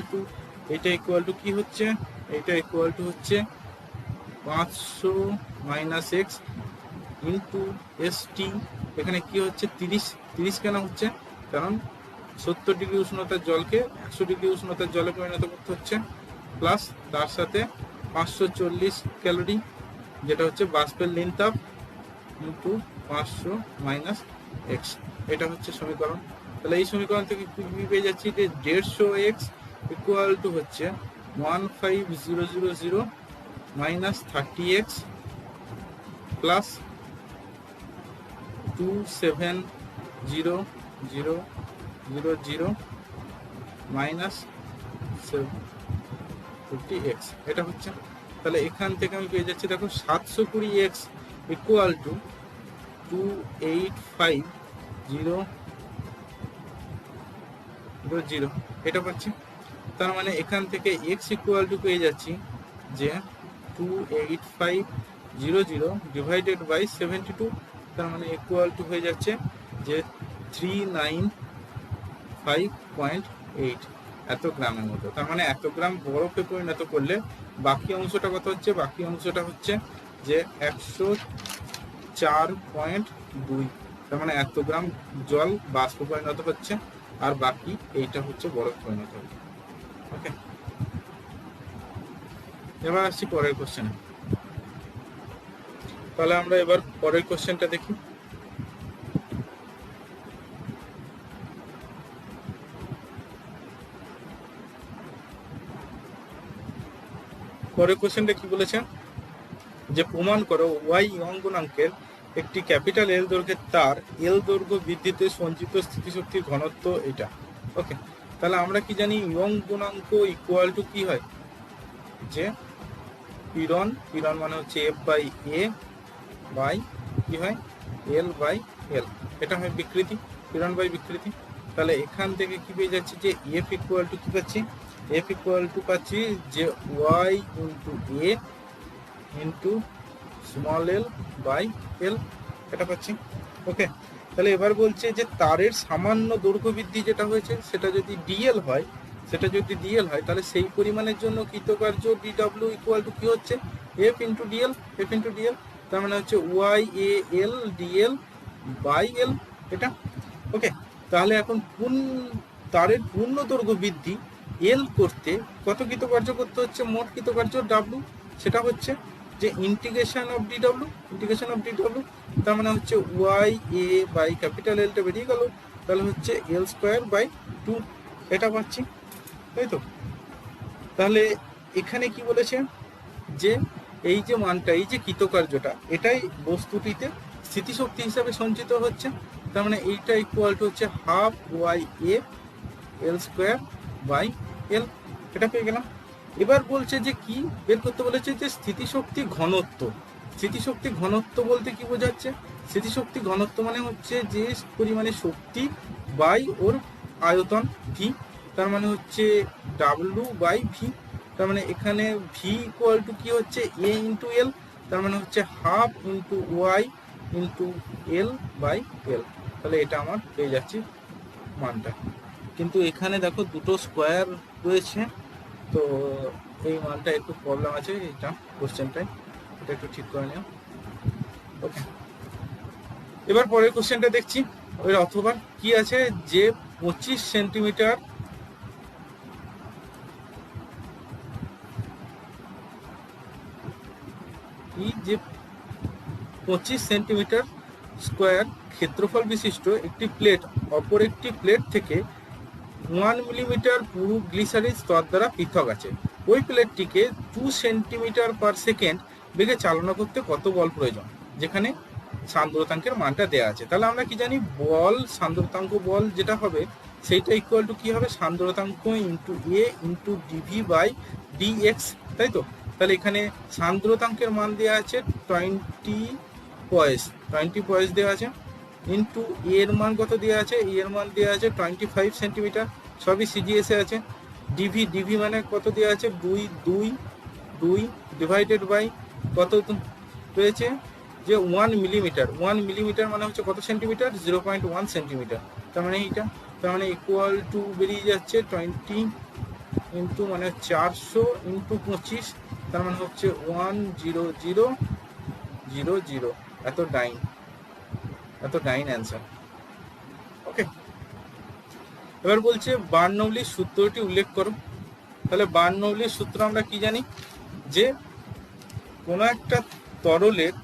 টু কি হচ্ছে, এইটা ইকুয়াল টু হচ্ছে 500 - x ইন্টু ST। এখানে কি হচ্ছে 30 কেন হচ্ছে, কারণ 70 ডিগ্রি উষ্ণতার জলকে 100 ডিগ্রি উষ্ণতার জলে পরিণত করতে হচ্ছে, প্লাস তার সাথে 540 ক্যালোরি, যেটা হচ্ছে বাষ্পের লিন তাপ, ইন্টু 500 - x। এটা হচ্ছে সমীকরণ। তাহলে এই সমীকরণ থেকে কি পেয়ে যাচ্ছি, যে 150x ইকুয়াল টু হচ্ছে 15000 -30x প্লাস 27000 -50x, এটা হচ্ছে। তাহলে এখান থেকে আমি পেয়ে যাচ্ছি দেখো 720x ইকুয়াল টু 28500, এটা পাচ্ছি। তার মানে এখান থেকে x ইকুয়াল টু পেয়ে যাচ্ছি যে 28500 ডিভাইডেড বাই 72, তার মানে ইকুয়াল টু হয়ে যাচ্ছে যে 395.8 এত গ্রামের মতো। তার মানে এত গ্রাম বরফে পরিণত করলে বাকি অংশটা কত হচ্ছে, বাকি অংশটা হচ্ছে যে 104.2, তার মানে এত গ্রাম জল বাষ্প পরিণত হচ্ছে, আর বাকি এইটা হচ্ছে বরফ পরিণত হচ্ছে, ওকে। এবার আসছি পরের কোশ্চেনে। তাহলে আমরা এবার পরের কোশ্চেনটা দেখি। পরের কোশ্চেনটা কি বলেছে, যে প্রমাণ করো ওয়াই অঙ্গনাঙ্কের একটি ক্যাপিটাল এল দৈর্ঘ্যের তার এল দৈর্ঘ্য বৃদ্ধিতে সঞ্চিত স্থিতিশক্তির ঘনত্ব এটা। ওকে, তাহলে আমরা কি জানি ইয়ং গুণাঙ্ক ইকুয়াল টু কি হয়, যে পীড়ন মানে হচ্ছে এফ বাই এ বাই কি হয় এল বাই এল, এটা হয় বিকৃতি, পীড়ন বাই বিকৃতি। তাহলে এখান থেকে কি পেয়ে যাচ্ছি যে এফ ইকুয়াল টু কি পাচ্ছি, এফ ইকুয়াল টু পাচ্ছি যে Y into A into small L by L, এটা পাচ্ছি। ওকে, তাহলে এবার বলছে যে তারের সামান্য দৈর্ঘ্য বৃদ্ধি যেটা হয়েছে সেটা যদি ডিএল হয়, তাহলে সেই পরিমাণের জন্য কৃতকার্য ডিডব্লিউ ইকুয়াল টু কি হচ্ছে এফ ইন্টু ডিএল, তার মানে হচ্ছে Y A L DL by L, এটা। ওকে, তাহলে এখন তারের পূর্ণ দৈর্ঘ্য বৃদ্ধি এল করতে কত কৃতকার্য করতে হচ্ছে, মোট কৃতকার্য ডাব্লু, সেটা হচ্ছে যে ইন্টিগ্রেশন অফ ডিডব্লু, তার মানে হচ্ছে ওয়াই এ বাই ক্যাপিটাল এলটা বেরিয়ে গেল, তাহলে হচ্ছে এল স্কোয়ার বাই 2, এটা পাচ্ছি, তাই তো। তাহলে এখানে কি বলেছে যে এই যে মানটা, এই যে কৃতকার্যটা, এটাই বস্তুটিতে স্থিতিশক্তি হিসাবে সঞ্চিত হচ্ছে, তার মানে এইটা ইকুয়াল টু হচ্ছে half Y A L square by L, এটা পেয়ে গেলাম। এবার বলছে যে কি বের করতে বলেছে, যে স্থিতিশক্তি ঘনত্ব বলতে কি বোঝাচ্ছে, স্থিতিশক্তি ঘনত্ব মানে হচ্ছে যে পরিমাণে শক্তি বাই ওর আয়তন ভি, তার মানে হচ্ছে ডাব্লু বাই ভি, তার মানে এখানে ভি ইকুয়াল টু কি হচ্ছে এ ইন্টু এল, তার মানে হচ্ছে half into Y into L by L, তাহলে এটা আমার পেয়ে যাচ্ছি মানটা। কিন্তু এখানে দেখো দুটো স্কোয়ার রয়েছে, তো এই মানটা একটু প্রবলেম আছে, এটা কোশ্চেনটাই, এটা একটু ঠিক করে নিও। ওকে, এবার পরের কোশ্চেনটা দেখছি, ওই অথবা কি আছে যে 25 সেন্টিমিটার যে 25 সেন্টিমিটার স্কোয়ার ক্ষেত্রফল বিশিষ্ট একটি প্লেট অপর একটি প্লেট থেকে 1 মিলিমিটার পুরু গ্লিসারিন স্তর দ্বারা পৃথক আছে, ওই প্লেটটিকে 2 সেন্টিমিটার পার সেকেন্ড বেগে চালনা করতে কত বল প্রয়োজন, যেখানে সান্দ্রতাঙ্কের মানটা দেওয়া আছে। তাহলে আমরা কি জানি বল, সান্দ্রতাঙ্ক বল যেটা হবে সেইটা ইকুয়াল টু কি হবে, সান্দ্রতাঙ্ক into A into dv by dx, তাই তো। তাহলে এখানে সান্দ্রতাঙ্কের মান দেওয়া আছে 20 পয়েস দেওয়া আছে, ইন্টু এর মান কত দেওয়া আছে, এর মান দেওয়া আছে 25 সেন্টিমিটার, সবই সিজিএসে আছে। ডিভি মানে কত দেওয়া আছে 2 ডিভাইডেড বাই কত রয়েছে যে 1 মিলিমিটার মানে হচ্ছে কত সেন্টিমিটার, 0.1 সেন্টিমিটার, তার মানে এইটা, তার মানে ইকুয়াল টু বেরিয়ে যাচ্ছে 20 ইন্টু মানে 400 ইন্টু 25, তার মানে হচ্ছে 10000, এত ডাইন অ্যান্সার। ওকে, এবার বলছে বার্নৌলির সূত্রটি উল্লেখ করো। তাহলে বার্নৌলির সূত্র আমরা কি জানি, যে কোনো একটা তরলের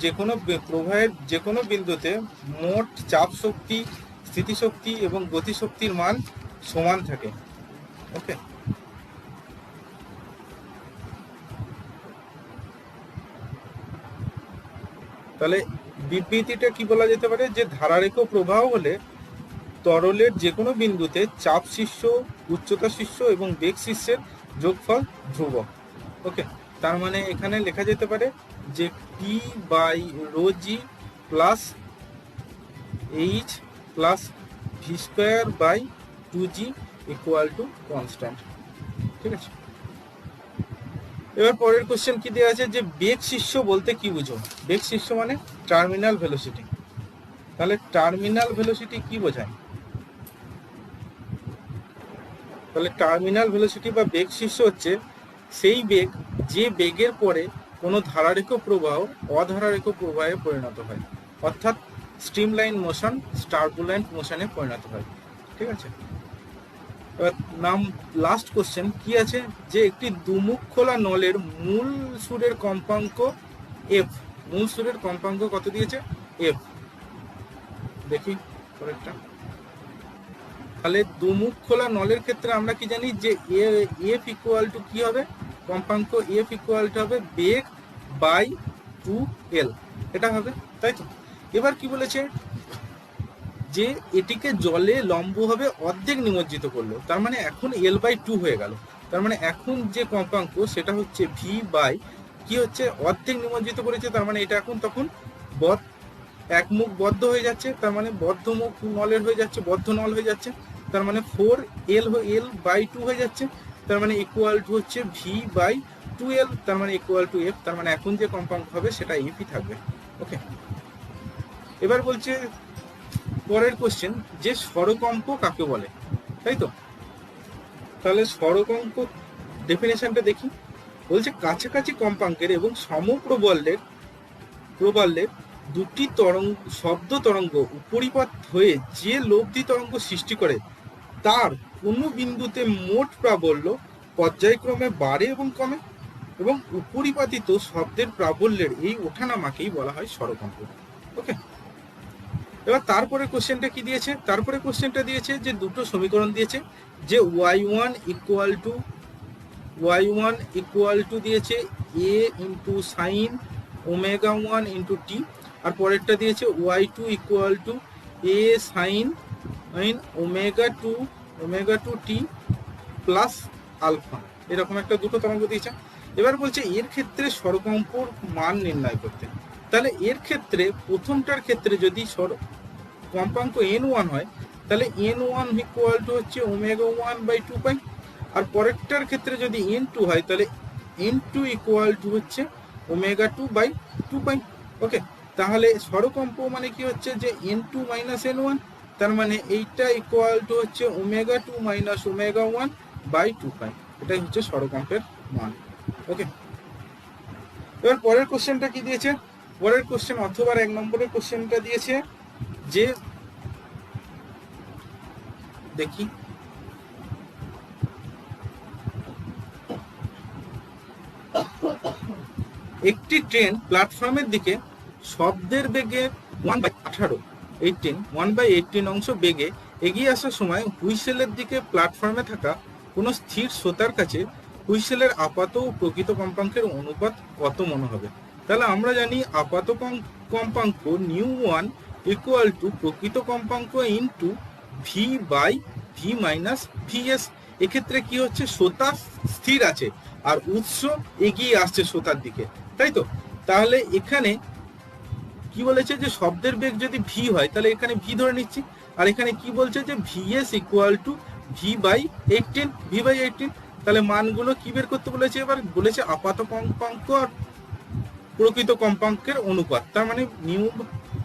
যে কোনো প্রবাহের যে কোনো বিন্দুতে মোট চাপ শক্তি, স্থিতিশক্তি এবং গতিশক্তির মান সমান থাকে। ওকে, তাহলে বিবৃতিটা কি বলা যেতে পারে, যে ধারারেখ প্রবাহ হলে তরলের যে কোনো বিন্দুতে চাপ শীর্ষ, উচ্চতা শীর্ষ এবং বেগ শীর্ষের যোগফল ধ্রুবক। ওকে, তার মানে এখানে লেখা যেতে পারে যে P by rho G plus H plus V square by 2g equal to constant, ঠিক আছে। এবার পরের কোশ্চেন কি দেওয়া আছে, যে বেগ শীর্ষ বলতে কি বুঝো, বেগ শীর্ষ মানে টার্মিনাল ভেলোসিটি। তাহলে টার্মিনাল ভেলোসিটি কি বোঝায়, তাহলে টার্মিনাল ভেলোসিটি বা বেগ শীর্ষ হচ্ছে সেই বেগ যে বেগের পরে কোনো ধারারেখ প্রবাহ অধারারেখ প্রবাহে পরিণত হয়, অর্থাৎ স্ট্রিমলাইন মোশন টার্বুলেন্ট মোশনে পরিণত হয়, ঠিক আছে। এবার লাস্ট কোশ্চেন কি আছে, যে একটি দুমুখ খোলা নলের মূল সুরের কম্পাঙ্ক এফ, কত দিয়েছে এফ, দেখি পরেরটা। তাহলে দুমুখ খোলা নলের ক্ষেত্রে আমরা কি জানি, যে এফ ইকুয়াল টু কি হবে, কম্পাঙ্ক এফ ইকুয়াল টু হবে বেগ বাই 2L, এটা হবে, তাই তো। এবার কি বলেছে, যে এটিকে জলে লম্বভাবে অর্ধেক নিমজ্জিত করলো, তার মানে এখন L/2 হয়ে গেল। তার মানে এখন যে কম্পাঙ্ক সেটা হচ্ছে V বাই কি হচ্ছে অর্ধেক নিমজ্জিত করেছে, তার মানে এটা এখন তখন এক মুখ বদ্ধ হয়ে যাচ্ছে, তার মানে বদ্ধ মুখ নলের হয়ে যাচ্ছে, বদ্ধ নল হয়ে যাচ্ছে, তার মানে 4L/2 হয়ে যাচ্ছে, তার মানে ইকুয়াল টু হচ্ছে V/2L, তার মানে ইকুয়াল টু F, তার মানে এখন যে কম্পাঙ্ক হবে সেটা F-ই থাকবে। ওকে, এবার বলছে পরের কোশ্চেন যে স্বরকম্প কাকে বলে, তাই তো। তাহলে স্বরকম্প ডেফিনেশনটা দেখি। বলছে কাছাকাছি কম্পাঙ্কের এবং সমপ্রবল্যের দুটি শব্দ তরঙ্গ উপরিপাত হয়ে যে লব্ধি তরঙ্গ সৃষ্টি করে তার কোনো বিন্দুতে মোট প্রাবল্য পর্যায়ক্রমে বাড়ে এবং কমে, এবং উপরিপাতিত শব্দের প্রাবল্যের এই ওঠানামাকেই বলা হয় স্বরকম্প। ওকে, এবার তারপরে কোশ্চেনটা কি দিয়েছে, তারপরে কোশ্চেনটা দিয়েছে যে দুটো সমীকরণ দিয়েছে, যে y1 ইকুয়াল টু দিয়েছে a into sine omega 1 into T, আর পরেরটা দিয়েছে y2 equal to a sine omega two T plus alpha, এরকম একটা দুটো তরঙ্গ দিয়েছে। এবার বলছে এর ক্ষেত্রে স্বরকম্পর মান নির্ণয় করতে। তাহলে এর ক্ষেত্রে প্রথমটার ক্ষেত্রে যদি কম্পাঙ্ক n1 হয় তাহলে n1 ইকুয়াল টু হচ্ছে ওমেগা 1/2 পাই, আর পরেরটার ক্ষেত্রে যদি n2 হয় তাহলে n2 ইকুয়াল টু হচ্ছে ওমেগা 2/2 পাই। ওকে, তাহলে স্বরকম্প মানে কি হচ্ছে যে n2 মাইনাস n1, তার মানে এইটা ইকুয়াল টু হচ্ছে ওমেগা 2 মাইনাস ওমেগা 1/2 পাই, এটাই হচ্ছে স্বরকম্পের মান। ওকে, এবার পরের কোশ্চেনটা কি দিয়েছে, পরের কোশ্চেন অথবা 1 নম্বরের কোশ্চেনটা দিয়েছে যে দেখি একটি ট্রেন প্ল্যাটফর্মের দিকে শব্দের বেগে 1/18 অংশ বেগে এগিয়ে আসার সময় হুইসেলের দিকে প্ল্যাটফর্মে থাকা কোনো স্থির শ্রোতার কাছে হুইসেলের আপাত ও প্রকৃত কম্পাঙ্কের অনুপাত কত মনে হবে। তাহলে আমরা জানি আপাত কম্পাঙ্ক নিউ1 ইকুয়াল টু প্রকৃত কম্পাঙ্ক ইন্টু V/V-VS। এক্ষেত্রে কি হচ্ছে, শ্রোতা স্থির আছে আর উৎস এগিয়ে আসছে শ্রোতার দিকে, তাই তো। তাহলে এখানে কি বলেছে যে শব্দের বেগ যদি v হয় তাহলে এখানে v ধরে নিচ্ছি, আর এখানে কি বলছে যে vs ইকুয়াল টু v/18, তাহলে মানগুলো কি বের করতে বলেছে, এবার বলেছে আপাত কম্পাঙ্ক আর প্রকৃত কম্পাঙ্কের অনুপাত, তার মানে নিউ,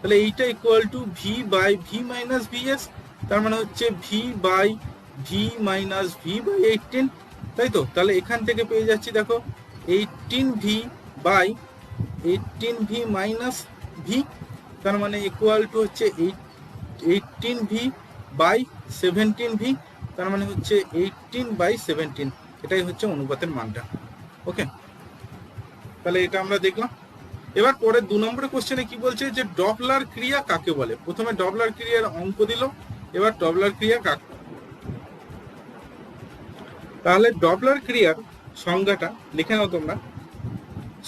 তাহলে এইটা ইকুয়াল টু V/V-VS, তার মানে হচ্ছে V/V-V/18, তাই তো। তাহলে এখান থেকে পেয়ে যাচ্ছি দেখো 18V/18V মাইনাস v, তার মানে ইকুয়াল টু হচ্ছে 18V/17V, তার মানে হচ্ছে 18/17, এটাই হচ্ছে অনুপাতের মানটা। ওকে, তাহলে এটা আমরা দেখলাম। এবার পরে 2 নম্বরের কোশ্চেনে কি বলছে যে ডপলার ক্রিয়া কাকে বলে। প্রথমে ডপলার ক্রিয়ার অঙ্ক দিল, এবার ডপলার ক্রিয়া কাকে, তাহলে ডপলার ক্রিয়ার সংজ্ঞাটা লিখে নাও তোমরা।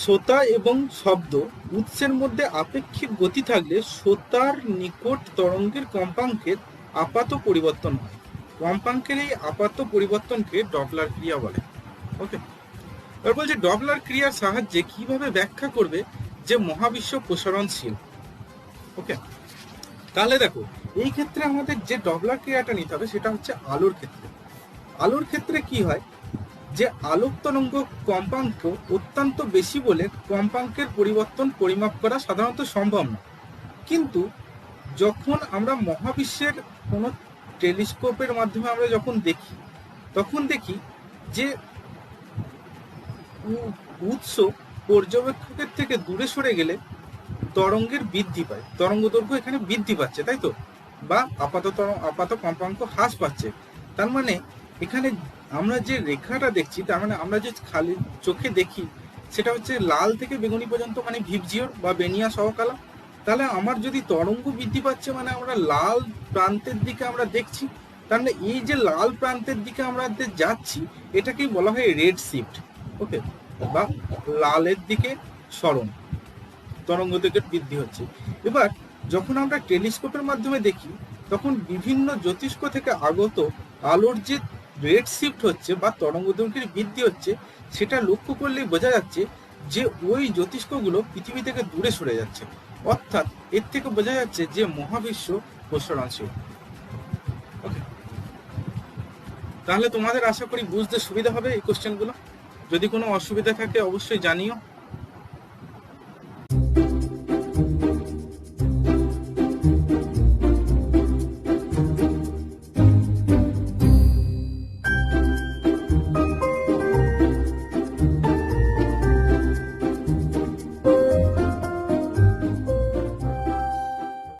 শ্রোতা এবং শব্দ উৎসের মধ্যে আপেক্ষিক গতি থাকলে শ্রোতার নিকট তরঙ্গের কম্পাঙ্কের আপাত পরিবর্তন হয়। কম্পাঙ্কের এই আপাত পরিবর্তনকে ডপলার ক্রিয়া বলে। ওকে, এবার বলছে ডপলার ক্রিয়ার সাহায্যে কিভাবে ব্যাখ্যা করবে যে মহাবিশ্ব প্রসারণশীল। ওকে, তাহলে দেখো এই ক্ষেত্রে আমাদের যে ডপলার ক্রিয়াটা নিতে হবে সেটা হচ্ছে আলোর ক্ষেত্রে। আলোর ক্ষেত্রে কি হয় যে আলোক তরঙ্গ কম্পাঙ্ক অত্যন্ত বেশি বলে কম্পাঙ্কের পরিবর্তন পরিমাপ করা সাধারণত সম্ভব না, কিন্তু যখন আমরা মহাবিশ্বের কোনো টেলিস্কোপের মাধ্যমে আমরা যখন দেখি তখন দেখি যে উৎস পর্যবেক্ষকের থেকে দূরে সরে গেলে তরঙ্গের বৃদ্ধি পায়, তরঙ্গ দৈর্ঘ্য এখানে বৃদ্ধি পাচ্ছে, তাই তো, বা আপাত কম্পাঙ্ক হ্রাস পাচ্ছে। তার মানে এখানে আমরা যে রেখাটা দেখছি, তার মানে আমরা যে খালি চোখে দেখি সেটা হচ্ছে লাল থেকে বেগুনি পর্যন্ত, মানে ভিবজিওর বা বেনিয়া সহকালা। তাহলে আমার যদি তরঙ্গ বৃদ্ধি পাচ্ছে মানে আমরা লাল প্রান্তের দিকে আমরা দেখছি, তাহলে এই যে লাল প্রান্তের দিকে আমরা যাচ্ছি এটাকেই বলা হয় রেড শিফট। ওকে, বা লালের দিকে সরণ, তরঙ্গ থেকে বৃদ্ধি হচ্ছে। এবার যখন আমরা টেলিস্কোপের মাধ্যমে দেখি তখন বিভিন্ন জ্যোতিষ্ক থেকে আগত আলোর যে রেড শিফট হচ্ছে বা তরঙ্গদৈর্ঘ্যের বৃদ্ধি হচ্ছে, সেটা লক্ষ্য করলেই বোঝা যাচ্ছে যে ওই জ্যোতিষ্কগুলো পৃথিবী থেকে দূরে সরে যাচ্ছে। অর্থাৎ এর থেকে বোঝা যাচ্ছে যে মহাবিশ্ব প্রসারণশীল। ওকে, তাহলে তোমাদের আশা করি বুঝতে সুবিধা হবে এই কোশ্চেনগুলো। যদি কোনো অসুবিধা থাকে অবশ্যই জানিও।